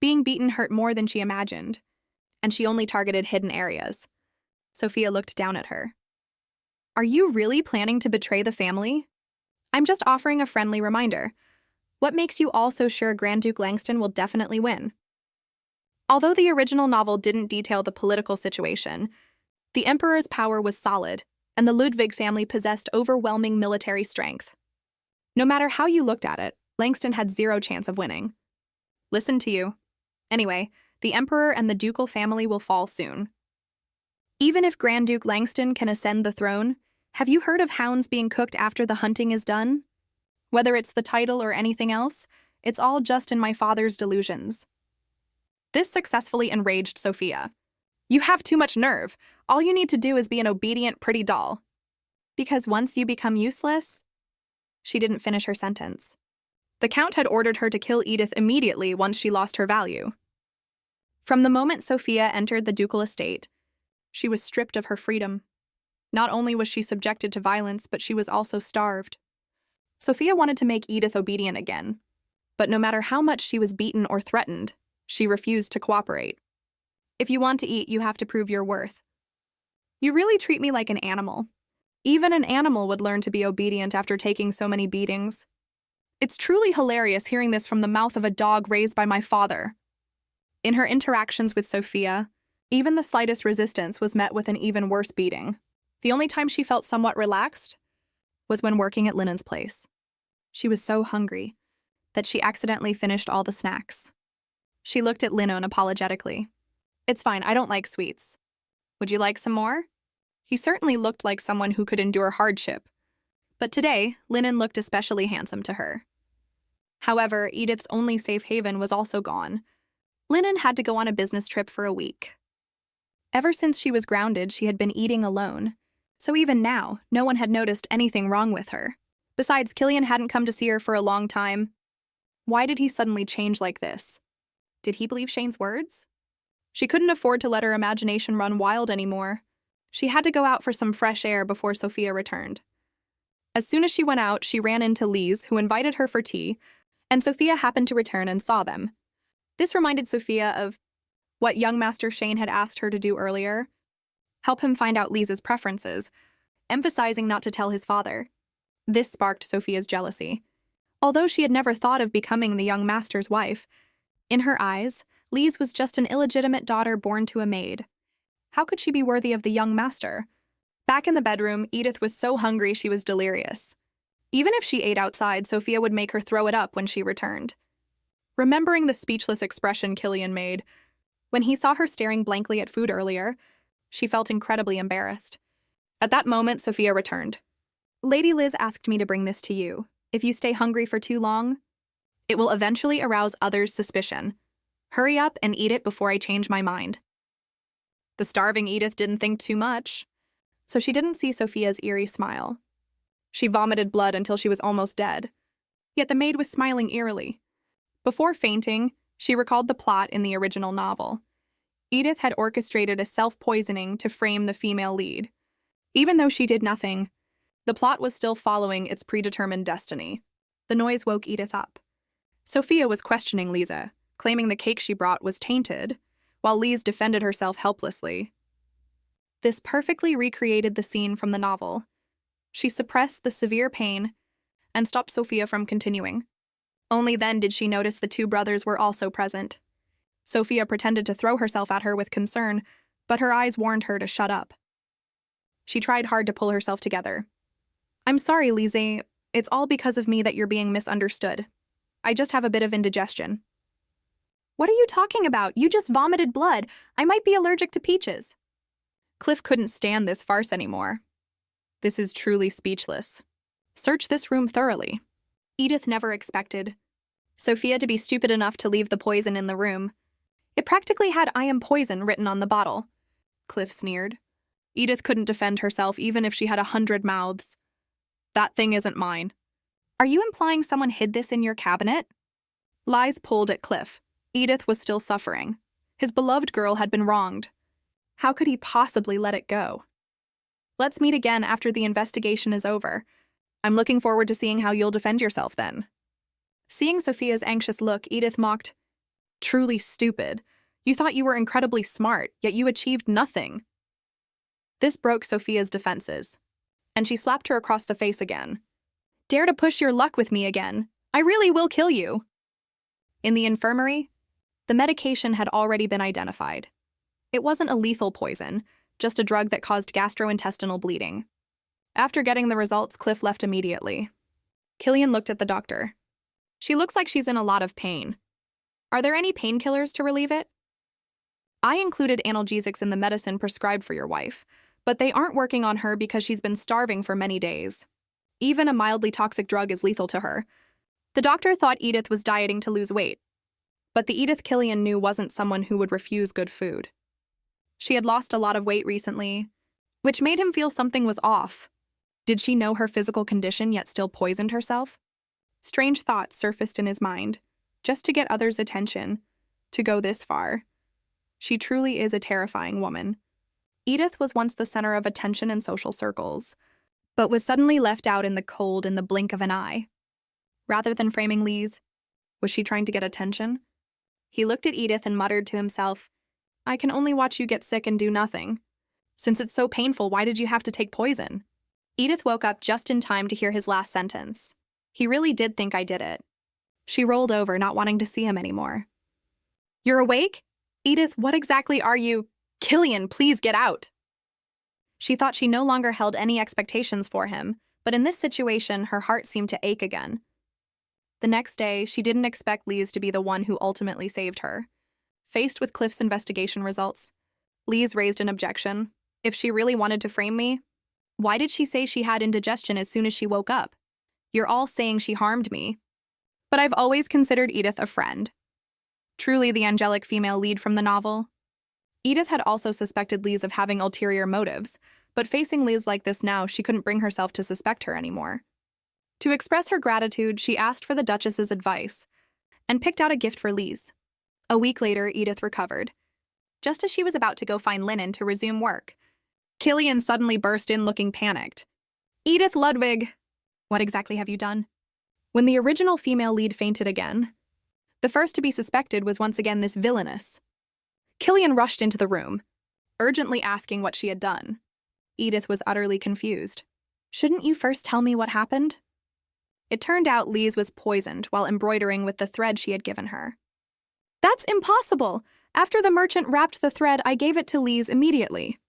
Being beaten hurt more than she imagined, and she only targeted hidden areas. Sophia looked down at her. Are you really planning to betray the family? I'm just offering a friendly reminder. What makes you all so sure Grand Duke Langston will definitely win? Although the original novel didn't detail the political situation, the Emperor's power was solid, and the Ludwig family possessed overwhelming military strength. No matter how you looked at it, Langston had zero chance of winning. Listen to you. Anyway, the Emperor and the ducal family will fall soon. Even if Grand Duke Langston can ascend the throne, have you heard of hounds being cooked after the hunting is done? Whether it's the title or anything else, it's all just in my father's delusions. This successfully enraged Sophia. You have too much nerve. All you need to do is be an obedient, pretty doll. Because once you become useless... She didn't finish her sentence. The Count had ordered her to kill Edith immediately once she lost her value. From the moment Sophia entered the ducal estate, she was stripped of her freedom. Not only was she subjected to violence, but she was also starved. Sophia wanted to make Edith obedient again, but no matter how much she was beaten or threatened, she refused to cooperate. If you want to eat, you have to prove your worth. You really treat me like an animal. Even an animal would learn to be obedient after taking so many beatings. It's truly hilarious hearing this from the mouth of a dog raised by my father. In her interactions with Sophia, even the slightest resistance was met with an even worse beating. The only time she felt somewhat relaxed was when working at Linen's place. She was so hungry that she accidentally finished all the snacks. She looked at Linen apologetically. "It's fine, I don't like sweets. Would you like some more?" He certainly looked like someone who could endure hardship. But today, Linen looked especially handsome to her. However, Edith's only safe haven was also gone. Linen had to go on a business trip for a week. Ever since she was grounded, she had been eating alone. So even now, no one had noticed anything wrong with her. Besides, Killian hadn't come to see her for a long time. Why did he suddenly change like this? Did he believe Shane's words? She couldn't afford to let her imagination run wild anymore. She had to go out for some fresh air before Sophia returned. As soon as she went out, she ran into Lise, who invited her for tea, and Sophia happened to return and saw them. This reminded Sophia of what young Master Shane had asked her to do earlier: help him find out Lise's preferences, emphasizing not to tell his father. This sparked Sophia's jealousy. Although she had never thought of becoming the young master's wife, in her eyes, Lise was just an illegitimate daughter born to a maid. How could she be worthy of the young master? Back in the bedroom, Edith was so hungry she was delirious. Even if she ate outside, Sophia would make her throw it up when she returned. Remembering the speechless expression Killian made when he saw her staring blankly at food earlier, she felt incredibly embarrassed. At that moment, Sophia returned. "Lady Liz asked me to bring this to you. If you stay hungry for too long, it will eventually arouse others' suspicion. Hurry up and eat it before I change my mind." The starving Edith didn't think too much, so she didn't see Sophia's eerie smile. She vomited blood until she was almost dead. Yet the maid was smiling eerily. Before fainting, she recalled the plot in the original novel. Edith had orchestrated a self-poisoning to frame the female lead. Even though she did nothing, the plot was still following its predetermined destiny. The noise woke Edith up. Sophia was questioning Lisa, claiming the cake she brought was tainted, while Lise defended herself helplessly. This perfectly recreated the scene from the novel. She suppressed the severe pain and stopped Sophia from continuing. Only then did she notice the two brothers were also present. Sophia pretended to throw herself at her with concern, but her eyes warned her to shut up. She tried hard to pull herself together. "I'm sorry, Lise. It's all because of me that you're being misunderstood. I just have a bit of indigestion." "What are you talking about? You just vomited blood. I might be allergic to peaches." Cliff couldn't stand this farce anymore. This is truly speechless. Search this room thoroughly. Edith never expected Sophia to be stupid enough to leave the poison in the room. It practically had "I am poison" written on the bottle. Cliff sneered. Edith couldn't defend herself even if she had 100 mouths. "That thing isn't mine." "Are you implying someone hid this in your cabinet?" Lies pulled at Cliff. Edith was still suffering. His beloved girl had been wronged. How could he possibly let it go? "Let's meet again after the investigation is over. I'm looking forward to seeing how you'll defend yourself then." Seeing Sophia's anxious look, Edith mocked. "Truly stupid. You thought you were incredibly smart, yet you achieved nothing." This broke Sophia's defenses, and she slapped her across the face again. "Dare to push your luck with me again. I really will kill you." In the infirmary, the medication had already been identified. It wasn't a lethal poison, just a drug that caused gastrointestinal bleeding. After getting the results, Cliff left immediately. Killian looked at the doctor. "She looks like she's in a lot of pain. Are there any painkillers to relieve it?" "I included analgesics in the medicine prescribed for your wife, but they aren't working on her because she's been starving for many days. Even a mildly toxic drug is lethal to her." The doctor thought Edith was dieting to lose weight, but the Edith Killian knew wasn't someone who would refuse good food. She had lost a lot of weight recently, which made him feel something was off. Did she know her physical condition yet still poisoned herself? Strange thoughts surfaced in his mind, just to get others' attention, to go this far. She truly is a terrifying woman. Edith was once the center of attention in social circles, but was suddenly left out in the cold in the blink of an eye. Rather than framing Lise, was she trying to get attention? He looked at Edith and muttered to himself, "I can only watch you get sick and do nothing. Since it's so painful, why did you have to take poison?" Edith woke up just in time to hear his last sentence. He really did think I did it. She rolled over, not wanting to see him anymore. "You're awake? Edith, what exactly are you? Killian, please get out." She thought she no longer held any expectations for him, but in this situation, her heart seemed to ache again. The next day, she didn't expect Lise to be the one who ultimately saved her. Faced with Cliff's investigation results, Lise raised an objection. If she really wanted to frame me, why did she say she had indigestion as soon as she woke up? You're all saying she harmed me. But I've always considered Edith a friend. Truly the angelic female lead from the novel. Edith had also suspected Lise of having ulterior motives, but facing Lise like this now, she couldn't bring herself to suspect her anymore. To express her gratitude, she asked for the Duchess's advice and picked out a gift for Lise. A week later, Edith recovered. Just as she was about to go find linen to resume work, Killian suddenly burst in looking panicked. "Edith Ludwig, what exactly have you done?" When the original female lead fainted again, the first to be suspected was once again this Villainess. Killian rushed into the room, urgently asking what she had done. Edith was utterly confused. "Shouldn't you first tell me what happened?" It turned out Lise was poisoned while embroidering with the thread she had given her. "That's impossible! After the merchant wrapped the thread, I gave it to Lise immediately."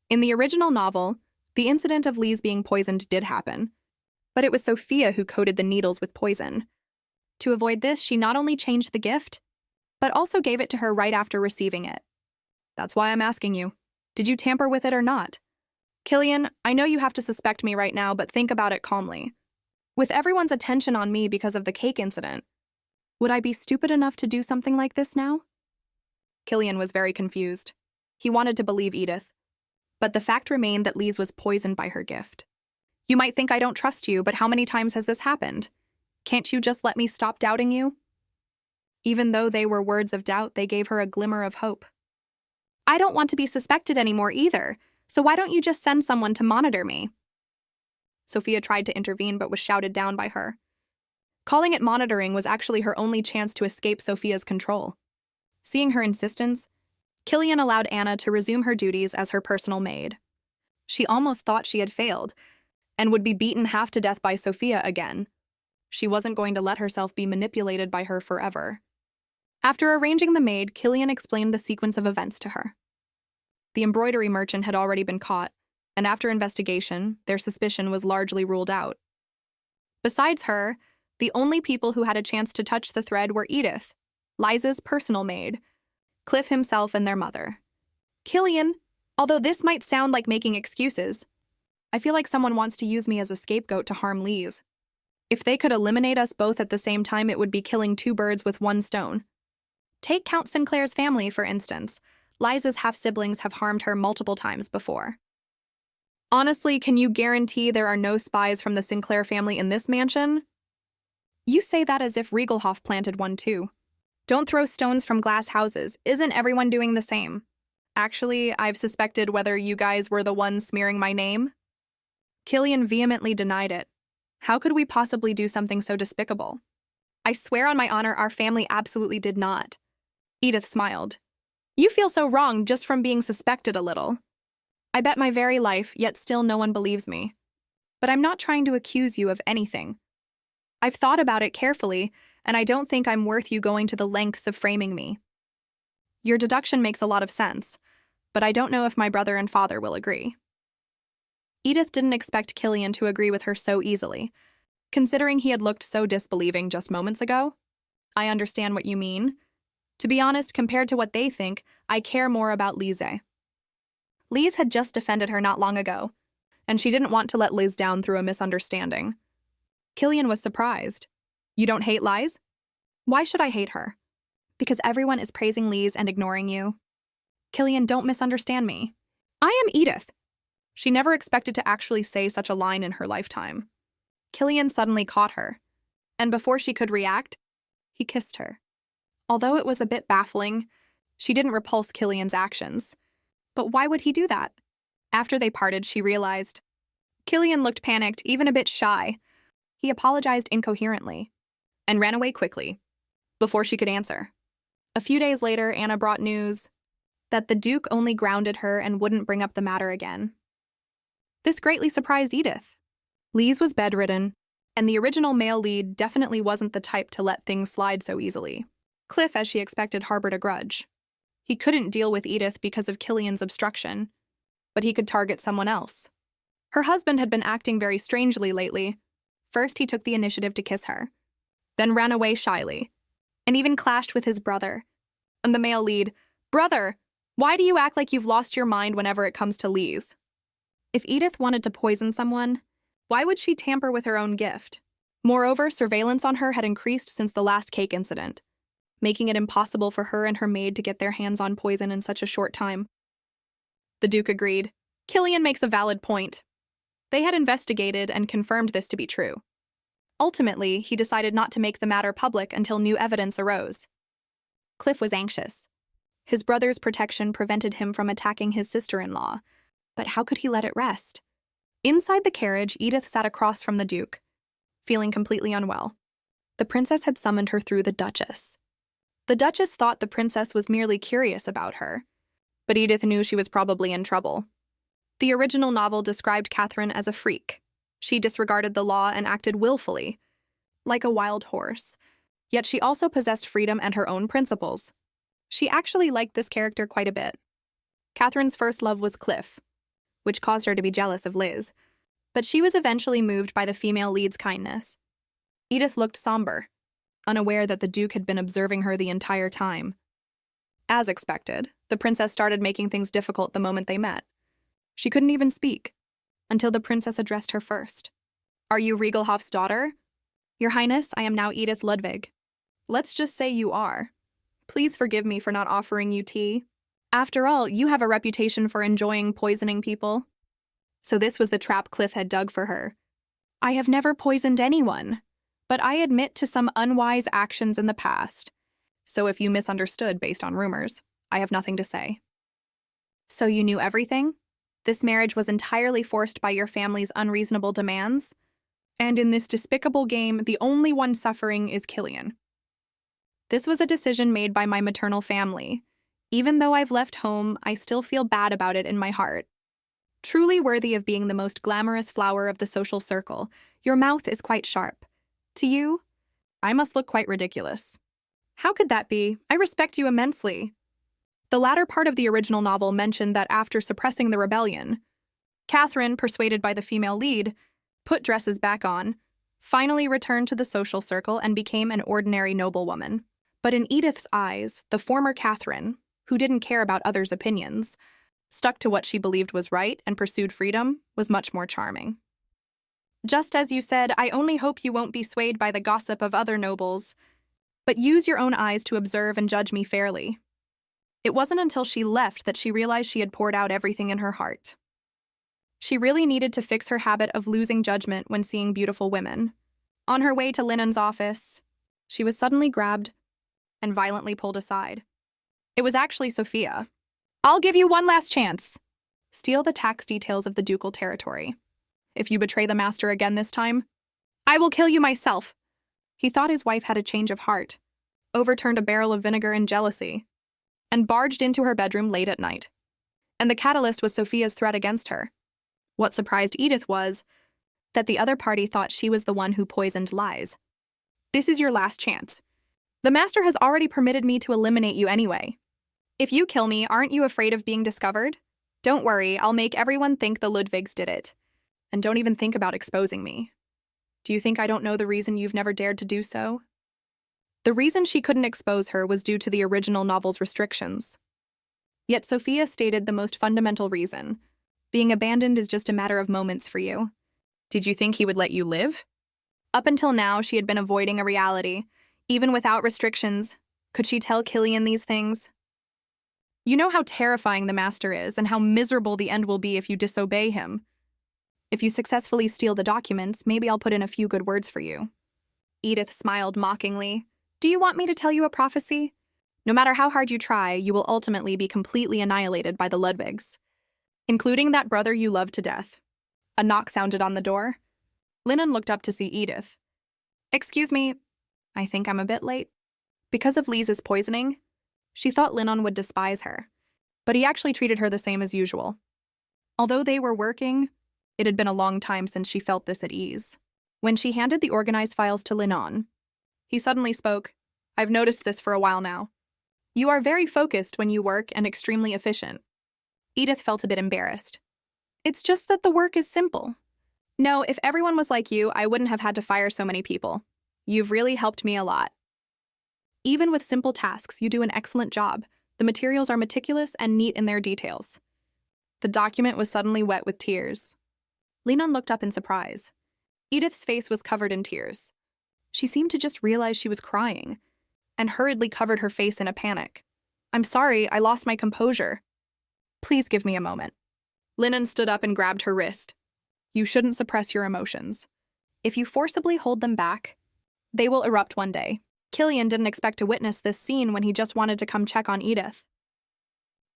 In the original novel, the incident of Lise being poisoned did happen, but it was Sophia who coated the needles with poison. To avoid this, she not only changed the gift, but also gave it to her right after receiving it. That's why I'm asking you. Did you tamper with it or not? Killian, I know you have to suspect me right now, but think about it calmly. With everyone's attention on me because of the cake incident, would I be stupid enough to do something like this now? Killian was very confused. He wanted to believe Edith, but the fact remained that Lise was poisoned by her gift. You might think I don't trust you, but how many times has this happened? Can't you just let me stop doubting you? Even though they were words of doubt, they gave her a glimmer of hope. I don't want to be suspected anymore either, so why don't you just send someone to monitor me? Sophia tried to intervene but was shouted down by her. Calling it monitoring was actually her only chance to escape Sophia's control. Seeing her insistence, Killian allowed Anna to resume her duties as her personal maid. She almost thought she had failed and would be beaten half to death by Sophia again. She wasn't going to let herself be manipulated by her forever. After arranging the maid, Killian explained the sequence of events to her. The embroidery merchant had already been caught, and after investigation, their suspicion was largely ruled out. Besides her, the only people who had a chance to touch the thread were Edith, Liza's personal maid, Cliff himself, and their mother. Killian, although this might sound like making excuses, I feel like someone wants to use me as a scapegoat to harm Lise. If they could eliminate us both at the same time, it would be killing two birds with one stone. Take Count Sinclair's family, for instance. Liza's half-siblings have harmed her multiple times before. Honestly, can you guarantee there are no spies from the Sinclair family in this mansion? You say that as if Riegelhoff planted one too. Don't throw stones from glass houses. Isn't everyone doing the same? Actually, I've suspected whether you guys were the ones smearing my name. Killian vehemently denied it. How could we possibly do something so despicable? I swear on my honor, our family absolutely did not. Edith smiled. You feel so wrong just from being suspected a little. I bet my very life, yet still no one believes me. But I'm not trying to accuse you of anything. I've thought about it carefully, and I don't think I'm worth you going to the lengths of framing me. Your deduction makes a lot of sense, but I don't know if my brother and father will agree. Edith didn't expect Killian to agree with her so easily, considering he had looked so disbelieving just moments ago. I understand what you mean. To be honest, compared to what they think, I care more about Lise. Lise had just defended her not long ago, and she didn't want to let Liz down through a misunderstanding. Killian was surprised. You don't hate Lise? Why should I hate her? Because everyone is praising Lise and ignoring you. Killian, don't misunderstand me. I am Edith. She never expected to actually say such a line in her lifetime. Killian suddenly caught her, and before she could react, he kissed her. Although it was a bit baffling, she didn't repulse Killian's actions. But why would he do that? After they parted, she realized. Killian looked panicked, even a bit shy. He apologized incoherently and ran away quickly, before she could answer. A few days later, Anna brought news that the Duke only grounded her and wouldn't bring up the matter again. This greatly surprised Edith. Lise was bedridden, and the original male lead definitely wasn't the type to let things slide so easily. Cliff, as she expected, harbored a grudge. He couldn't deal with Edith because of Killian's obstruction, but he could target someone else. Her husband had been acting very strangely lately. First, he took the initiative to kiss her, then ran away shyly, and even clashed with his brother. And the male lead, "Brother, why do you act like you've lost your mind whenever it comes to Lise?" If Edith wanted to poison someone, why would she tamper with her own gift? Moreover, surveillance on her had increased since the last cake incident, making it impossible for her and her maid to get their hands on poison in such a short time. The Duke agreed. Killian makes a valid point. They had investigated and confirmed this to be true. Ultimately, he decided not to make the matter public until new evidence arose. Cliff was anxious. His brother's protection prevented him from attacking his sister-in-law, but how could he let it rest? Inside the carriage, Edith sat across from the Duke, feeling completely unwell. The princess had summoned her through the Duchess. The Duchess thought the princess was merely curious about her, but Edith knew she was probably in trouble. The original novel described Catherine as a freak. She disregarded the law and acted willfully, like a wild horse. Yet she also possessed freedom and her own principles. She actually liked this character quite a bit. Catherine's first love was Cliff, which caused her to be jealous of Liz, but she was eventually moved by the female lead's kindness. Edith looked somber, unaware that the Duke had been observing her the entire time. As expected, the princess started making things difficult the moment they met. She couldn't even speak, until the princess addressed her first. "Are you Regelhoff's daughter?" "Your Highness, I am now Edith Ludwig." "Let's just say you are. Please forgive me for not offering you tea. After all, you have a reputation for enjoying poisoning people." So this was the trap Cliff had dug for her. "I have never poisoned anyone, but I admit to some unwise actions in the past. So if you misunderstood based on rumors, I have nothing to say." "So you knew everything? This marriage was entirely forced by your family's unreasonable demands? And in this despicable game, the only one suffering is Killian." "This was a decision made by my maternal family. Even though I've left home, I still feel bad about it in my heart. Truly worthy of being the most glamorous flower of the social circle, your mouth is quite sharp. To you, I must look quite ridiculous." "How could that be? I respect you immensely." The latter part of the original novel mentioned that after suppressing the rebellion, Catherine, persuaded by the female lead, put dresses back on, finally returned to the social circle and became an ordinary noblewoman. But in Edith's eyes, the former Catherine, who didn't care about others' opinions, stuck to what she believed was right and pursued freedom, was much more charming. "Just as you said, I only hope you won't be swayed by the gossip of other nobles, but use your own eyes to observe and judge me fairly." It wasn't until she left that she realized she had poured out everything in her heart. She really needed to fix her habit of losing judgment when seeing beautiful women. On her way to Linen's office, she was suddenly grabbed and violently pulled aside. It was actually Sophia. "I'll give you one last chance. Steal the tax details of the ducal territory. If you betray the master again this time, I will kill you myself." He thought his wife had a change of heart, overturned a barrel of vinegar in jealousy, and barged into her bedroom late at night. And the catalyst was Sophia's threat against her. What surprised Edith was that the other party thought she was the one who poisoned Lies. "This is your last chance. The master has already permitted me to eliminate you anyway. If you kill me, aren't you afraid of being discovered? Don't worry, I'll make everyone think the Ludwigs did it. And don't even think about exposing me. Do you think I don't know the reason you've never dared to do so?" The reason she couldn't expose her was due to the original novel's restrictions. Yet Sophia stated the most fundamental reason. "Being abandoned is just a matter of moments for you. Did you think he would let you live?" Up until now, she had been avoiding a reality. Even without restrictions, could she tell Killian these things? You know how terrifying the master is and how miserable the end will be if you disobey him. If you successfully steal the documents, maybe I'll put in a few good words for you. Edith smiled mockingly. Do you want me to tell you a prophecy? No matter how hard you try, you will ultimately be completely annihilated by the Ludwigs, including that brother you love to death. A knock sounded on the door. Lennon looked up to see Edith. Excuse me, I think I'm a bit late. Because of Lisa's poisoning, she thought Lennon would despise her, but he actually treated her the same as usual. Although they were working, it had been a long time since she felt this at ease. When she handed the organized files to Lennon, he suddenly spoke. I've noticed this for a while now. You are very focused when you work and extremely efficient. Edith felt a bit embarrassed. It's just that the work is simple. No, if everyone was like you, I wouldn't have had to fire so many people. You've really helped me a lot. Even with simple tasks, you do an excellent job. The materials are meticulous and neat in their details. The document was suddenly wet with tears. Lennon looked up in surprise. Edith's face was covered in tears. She seemed to just realize she was crying, and hurriedly covered her face in a panic. I'm sorry, I lost my composure. Please give me a moment. Lennon stood up and grabbed her wrist. You shouldn't suppress your emotions. If you forcibly hold them back, they will erupt one day. Killian didn't expect to witness this scene when he just wanted to come check on Edith.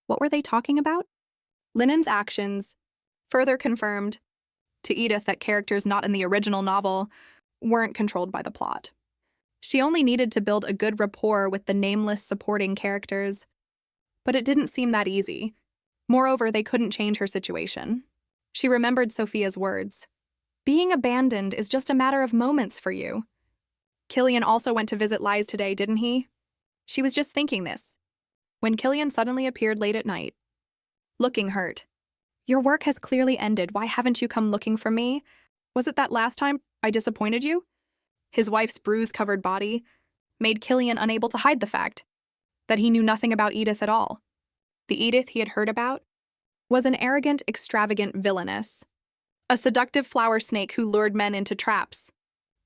What were they talking about? Lennon's actions further confirmed to Edith that characters not in the original novel weren't controlled by the plot. She only needed to build a good rapport with the nameless supporting characters, but it didn't seem that easy. Moreover, they couldn't change her situation. She remembered Sophia's words. Being abandoned is just a matter of moments for you. Killian also went to visit Lies today, didn't he? She was just thinking this, when Killian suddenly appeared late at night, looking hurt. Your work has clearly ended. Why haven't you come looking for me? Was it that last time I disappointed you? His wife's bruise-covered body made Killian unable to hide the fact that he knew nothing about Edith at all. The Edith he had heard about was an arrogant, extravagant villainess, a seductive flower snake who lured men into traps.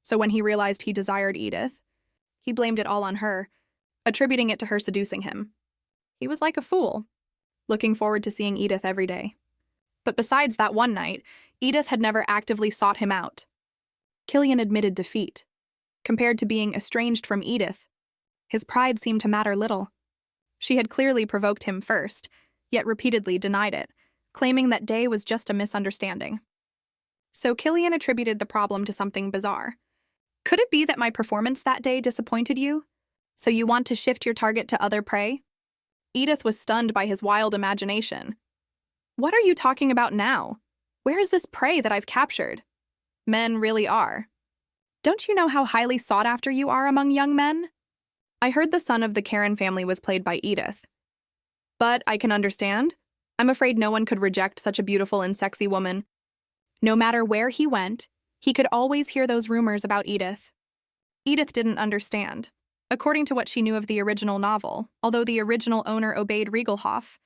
So when he realized he desired Edith, he blamed it all on her, attributing it to her seducing him. He was like a fool, looking forward to seeing Edith every day. But besides that one night, Edith had never actively sought him out. Killian admitted defeat. Compared to being estranged from Edith, his pride seemed to matter little. She had clearly provoked him first, yet repeatedly denied it, claiming that day was just a misunderstanding. So Killian attributed the problem to something bizarre. Could it be that my performance that day disappointed you? So you want to shift your target to other prey? Edith was stunned by his wild imagination. What are you talking about now? Where is this prey that I've captured? Men really are. Don't you know how highly sought after you are among young men? I heard the son of the Karen family was played by Edith. But I can understand. I'm afraid no one could reject such a beautiful and sexy woman. No matter where he went, he could always hear those rumors about Edith. Edith didn't understand. According to what she knew of the original novel, although the original owner obeyed Riegelhoff,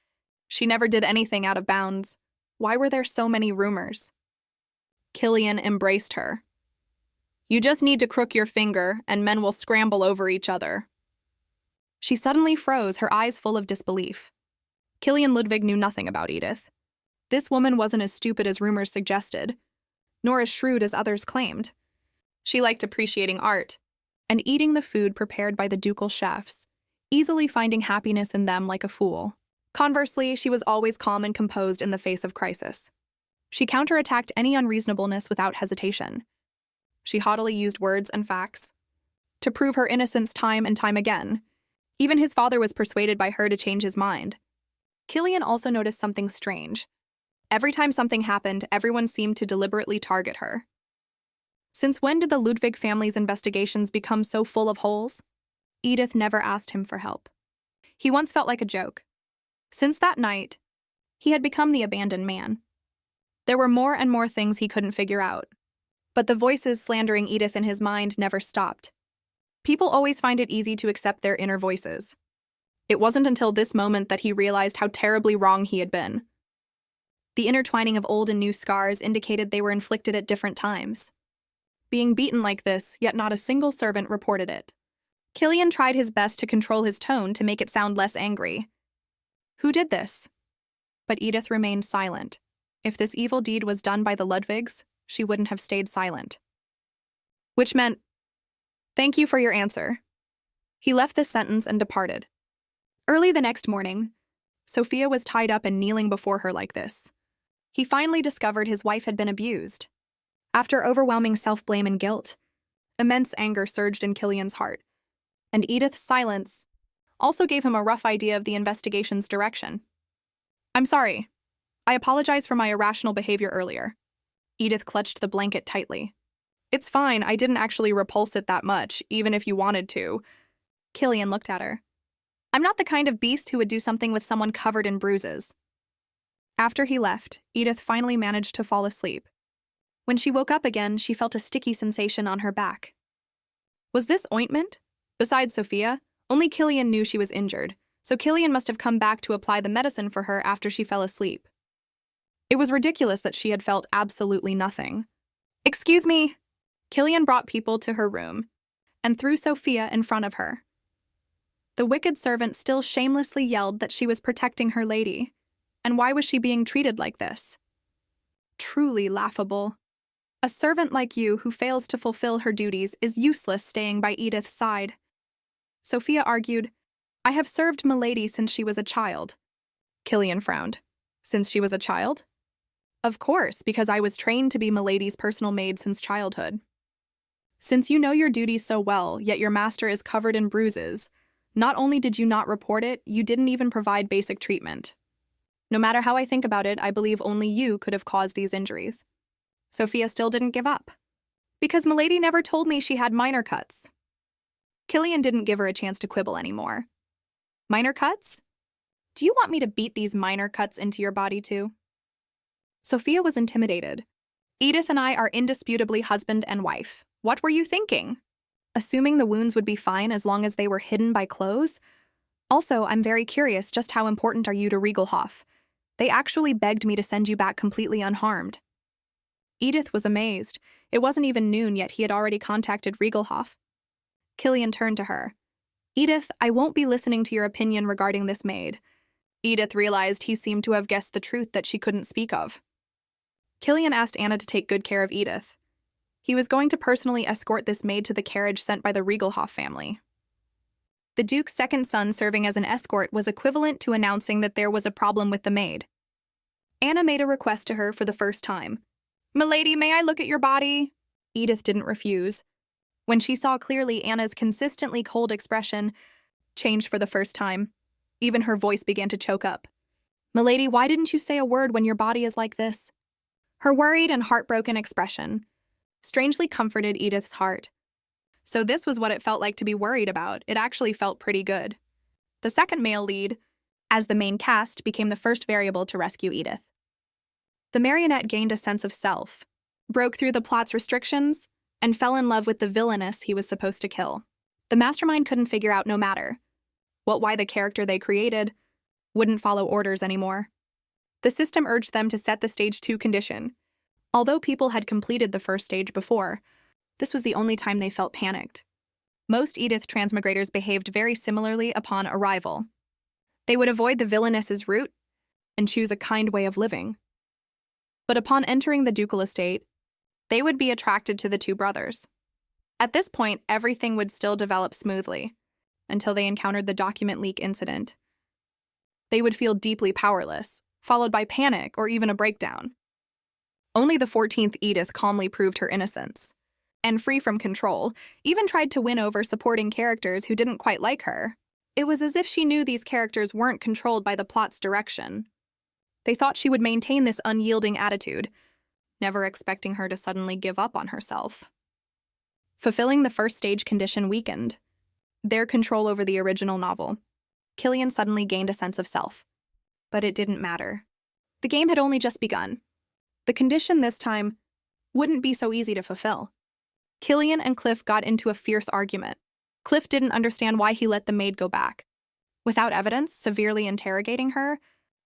she never did anything out of bounds. Why were there so many rumors? Killian embraced her. You just need to crook your finger, and men will scramble over each other. She suddenly froze, her eyes full of disbelief. Killian Ludwig knew nothing about Edith. This woman wasn't as stupid as rumors suggested, nor as shrewd as others claimed. She liked appreciating art and eating the food prepared by the ducal chefs, easily finding happiness in them like a fool. Conversely, she was always calm and composed in the face of crisis. She counterattacked any unreasonableness without hesitation. She haughtily used words and facts to prove her innocence time and time again. Even his father was persuaded by her to change his mind. Killian also noticed something strange. Every time something happened, everyone seemed to deliberately target her. Since when did the Ludwig family's investigations become so full of holes? Edith never asked him for help. He once felt like a joke. Since that night, he had become the abandoned man. There were more and more things he couldn't figure out. But the voices slandering Edith in his mind never stopped. People always find it easy to accept their inner voices. It wasn't until this moment that he realized how terribly wrong he had been. The intertwining of old and new scars indicated they were inflicted at different times. Being beaten like this, yet not a single servant reported it. Killian tried his best to control his tone to make it sound less angry. Who did this? But Edith remained silent. If this evil deed was done by the Ludwigs, she wouldn't have stayed silent. Which meant, "Thank you for your answer." He left this sentence and departed. Early the next morning, Sophia was tied up and kneeling before her like this. He finally discovered his wife had been abused. After overwhelming self-blame and guilt, immense anger surged in Killian's heart, and Edith's silence also gave him a rough idea of the investigation's direction. "I'm sorry. I apologize for my irrational behavior earlier." Edith clutched the blanket tightly. "It's fine, I didn't actually repulse it that much, even if you wanted to." Killian looked at her. "I'm not the kind of beast who would do something with someone covered in bruises." After he left, Edith finally managed to fall asleep. When she woke up again, she felt a sticky sensation on her back. Was this ointment? Besides Sophia, only Killian knew she was injured, so Killian must have come back to apply the medicine for her after she fell asleep. It was ridiculous that she had felt absolutely nothing. "Excuse me." Killian brought people to her room and threw Sophia in front of her. The wicked servant still shamelessly yelled that she was protecting her lady, and why was she being treated like this? Truly laughable. A servant like you who fails to fulfill her duties is useless staying by Edith's side. Sophia argued, "I have served Milady since she was a child." Killian frowned. "Since she was a child?" "Of course, because I was trained to be Milady's personal maid since childhood." "Since you know your duties so well, yet your master is covered in bruises, not only did you not report it, you didn't even provide basic treatment. No matter how I think about it, I believe only you could have caused these injuries." Sophia still didn't give up. "Because Milady never told me she had minor cuts." Killian didn't give her a chance to quibble anymore. "Minor cuts? Do you want me to beat these minor cuts into your body too?" Sophia was intimidated. "Edith and I are indisputably husband and wife. What were you thinking? Assuming the wounds would be fine as long as they were hidden by clothes? Also, I'm very curious, just how important are you to Riegelhof? They actually begged me to send you back completely unharmed." Edith was amazed. It wasn't even noon, yet he had already contacted Riegelhof. Killian turned to her. "Edith, I won't be listening to your opinion regarding this maid." Edith realized he seemed to have guessed the truth that she couldn't speak of. Killian asked Anna to take good care of Edith. He was going to personally escort this maid to the carriage sent by the Riegelhof family. The Duke's second son serving as an escort was equivalent to announcing that there was a problem with the maid. Anna made a request to her for the first time. "Milady, may I look at your body?" Edith didn't refuse. When she saw clearly Anna's consistently cold expression changed for the first time. Even her voice began to choke up. "Milady, why didn't you say a word when your body is like this?" Her worried and heartbroken expression strangely comforted Edith's heart. So this was what it felt like to be worried about. It actually felt pretty good. The second male lead, as the main cast, became the first variable to rescue Edith. The marionette gained a sense of self, broke through the plot's restrictions, and fell in love with the villainess he was supposed to kill. The mastermind couldn't figure out, no matter why the character they created wouldn't follow orders anymore. The system urged them to set the stage 2 condition. Although people had completed the first stage before, this was the only time they felt panicked. Most Edith transmigrators behaved very similarly upon arrival. They would avoid the villainess's route and choose a kind way of living. But upon entering the ducal estate, they would be attracted to the two brothers. At this point, everything would still develop smoothly, until they encountered the document leak incident. They would feel deeply powerless, followed by panic or even a breakdown. Only the 14th Edith calmly proved her innocence, and free from control, even tried to win over supporting characters who didn't quite like her. It was as if she knew these characters weren't controlled by the plot's direction. They thought she would maintain this unyielding attitude, never expecting her to suddenly give up on herself. Fulfilling the first stage condition weakened their control over the original novel. Killian suddenly gained a sense of self. But it didn't matter. The game had only just begun. The condition this time wouldn't be so easy to fulfill. Killian and Cliff got into a fierce argument. Cliff didn't understand why he let the maid go back. Without evidence, severely interrogating her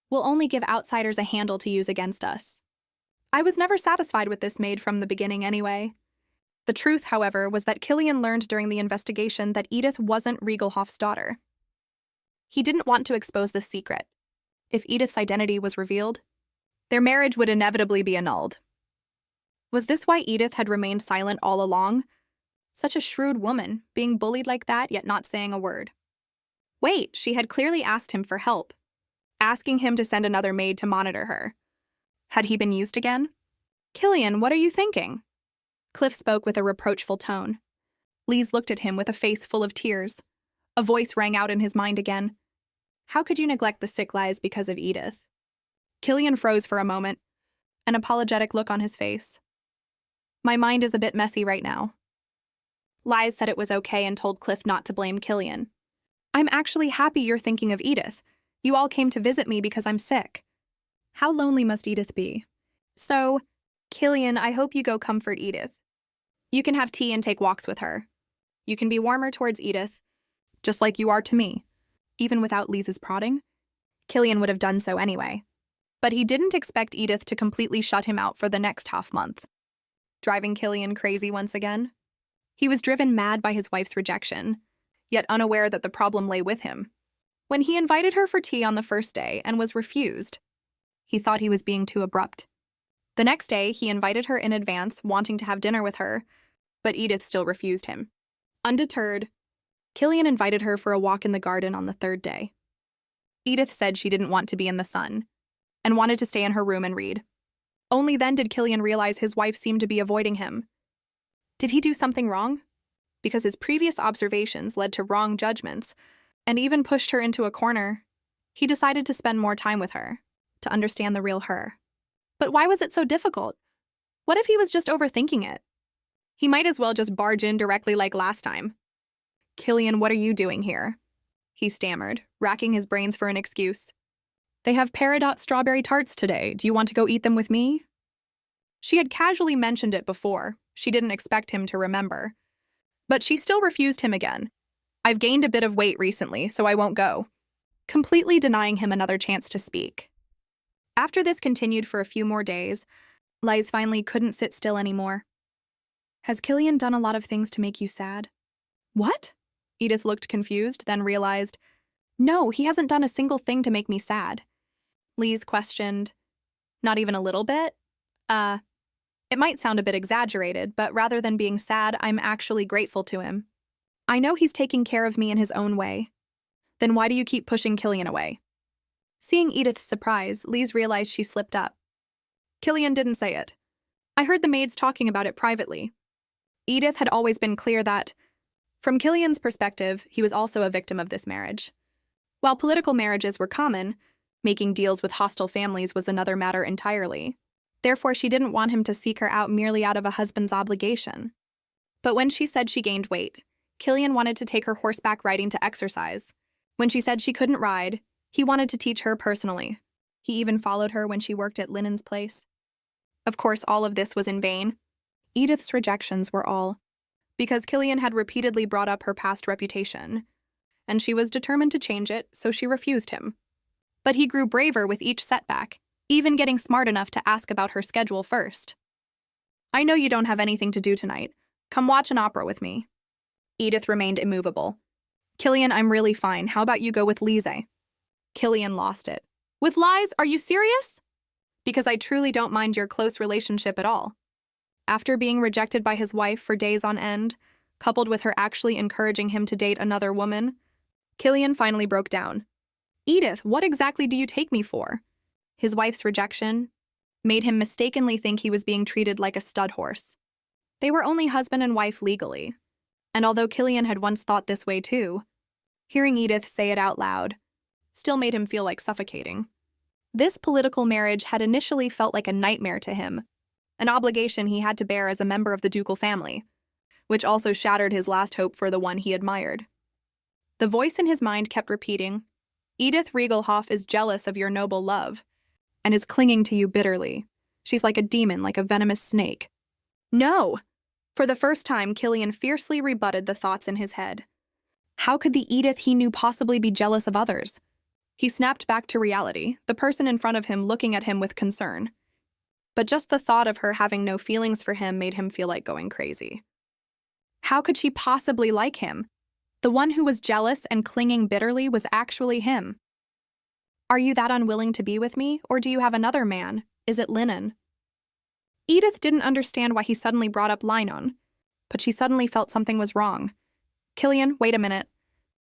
will only give outsiders a handle to use against us. I was never satisfied with this maid from the beginning anyway. The truth, however, was that Killian learned during the investigation that Edith wasn't Riegelhof's daughter. He didn't want to expose this secret, If Edith's identity was revealed, their marriage would inevitably be annulled. Was this why Edith had remained silent all along? Such a shrewd woman, being bullied like that yet not saying a word. Wait, she had clearly asked him for help, asking him to send another maid to monitor her. Had he been used again? Killian, what are you thinking? Cliff spoke with a reproachful tone. Lise looked at him with a face full of tears. A voice rang out in his mind again. How could you neglect the sick lies because of Edith? Killian froze for a moment, an apologetic look on his face. My mind is a bit messy right now. Lise said it was okay and told Cliff not to blame Killian. I'm actually happy you're thinking of Edith. You all came to visit me because I'm sick. How lonely must Edith be? So, Killian, I hope you go comfort Edith. You can have tea and take walks with her. You can be warmer towards Edith, just like you are to me. Even without Lise's prodding, Killian would have done so anyway. But he didn't expect Edith to completely shut him out for the next half-month. Driving Killian crazy once again. He was driven mad by his wife's rejection, yet unaware that the problem lay with him. When he invited her for tea on the first day and was refused, he thought he was being too abrupt. The next day, he invited her in advance, wanting to have dinner with her, but Edith still refused him. Undeterred, Killian invited her for a walk in the garden on the third day. Edith said she didn't want to be in the sun and wanted to stay in her room and read. Only then did Killian realize his wife seemed to be avoiding him. Did he do something wrong? Because his previous observations led to wrong judgments and even pushed her into a corner. He decided to spend more time with her, to understand the real her. But why was it so difficult? What if he was just overthinking it? He might as well just barge in directly like last time. Killian, what are you doing here? He stammered, racking his brains for an excuse. They have peridot strawberry tarts today. Do you want to go eat them with me? She had casually mentioned it before. She didn't expect him to remember. But she still refused him again. I've gained a bit of weight recently, so I won't go. Completely denying him another chance to speak. After this continued for a few more days, Lise finally couldn't sit still anymore. Has Killian done a lot of things to make you sad? What? Edith looked confused, then realized, no, he hasn't done a single thing to make me sad. Lise questioned, not even a little bit? It might sound a bit exaggerated, but rather than being sad, I'm actually grateful to him. I know he's taking care of me in his own way. Then why do you keep pushing Killian away? Seeing Edith's surprise, Lise realized she slipped up. Killian didn't say it. I heard the maids talking about it privately. Edith had always been clear that, from Killian's perspective, he was also a victim of this marriage. While political marriages were common, making deals with hostile families was another matter entirely. Therefore, she didn't want him to seek her out merely out of a husband's obligation. But when she said she gained weight, Killian wanted to take her horseback riding to exercise. When she said she couldn't ride, he wanted to teach her personally. He even followed her when she worked at Linen's place. Of course, all of this was in vain. Edith's rejections were all because Killian had repeatedly brought up her past reputation, and she was determined to change it, so she refused him. But he grew braver with each setback, even getting smart enough to ask about her schedule first. I know you don't have anything to do tonight. Come watch an opera with me. Edith remained immovable. Killian, I'm really fine. How about you go with Lise? Killian lost it. With Lise, are you serious? Because I truly don't mind your close relationship at all. After being rejected by his wife for days on end, coupled with her actually encouraging him to date another woman, Killian finally broke down. Edith, what exactly do you take me for? His wife's rejection made him mistakenly think he was being treated like a stud horse. They were only husband and wife legally, and although Killian had once thought this way too, hearing Edith say it out loud still made him feel like suffocating. This political marriage had initially felt like a nightmare to him, an obligation he had to bear as a member of the ducal family, which also shattered his last hope for the one he admired. The voice in his mind kept repeating, Edith Riegelhoff is jealous of your noble love, and is clinging to you bitterly. She's like a demon, like a venomous snake. No! For the first time, Killian fiercely rebutted the thoughts in his head. How could the Edith he knew possibly be jealous of others? He snapped back to reality, the person in front of him looking at him with concern. But just the thought of her having no feelings for him made him feel like going crazy. How could she possibly like him? The one who was jealous and clinging bitterly was actually him. Are you that unwilling to be with me, or do you have another man? Is it Linen? Edith didn't understand why he suddenly brought up Linon, but she suddenly felt something was wrong. Killian, wait a minute.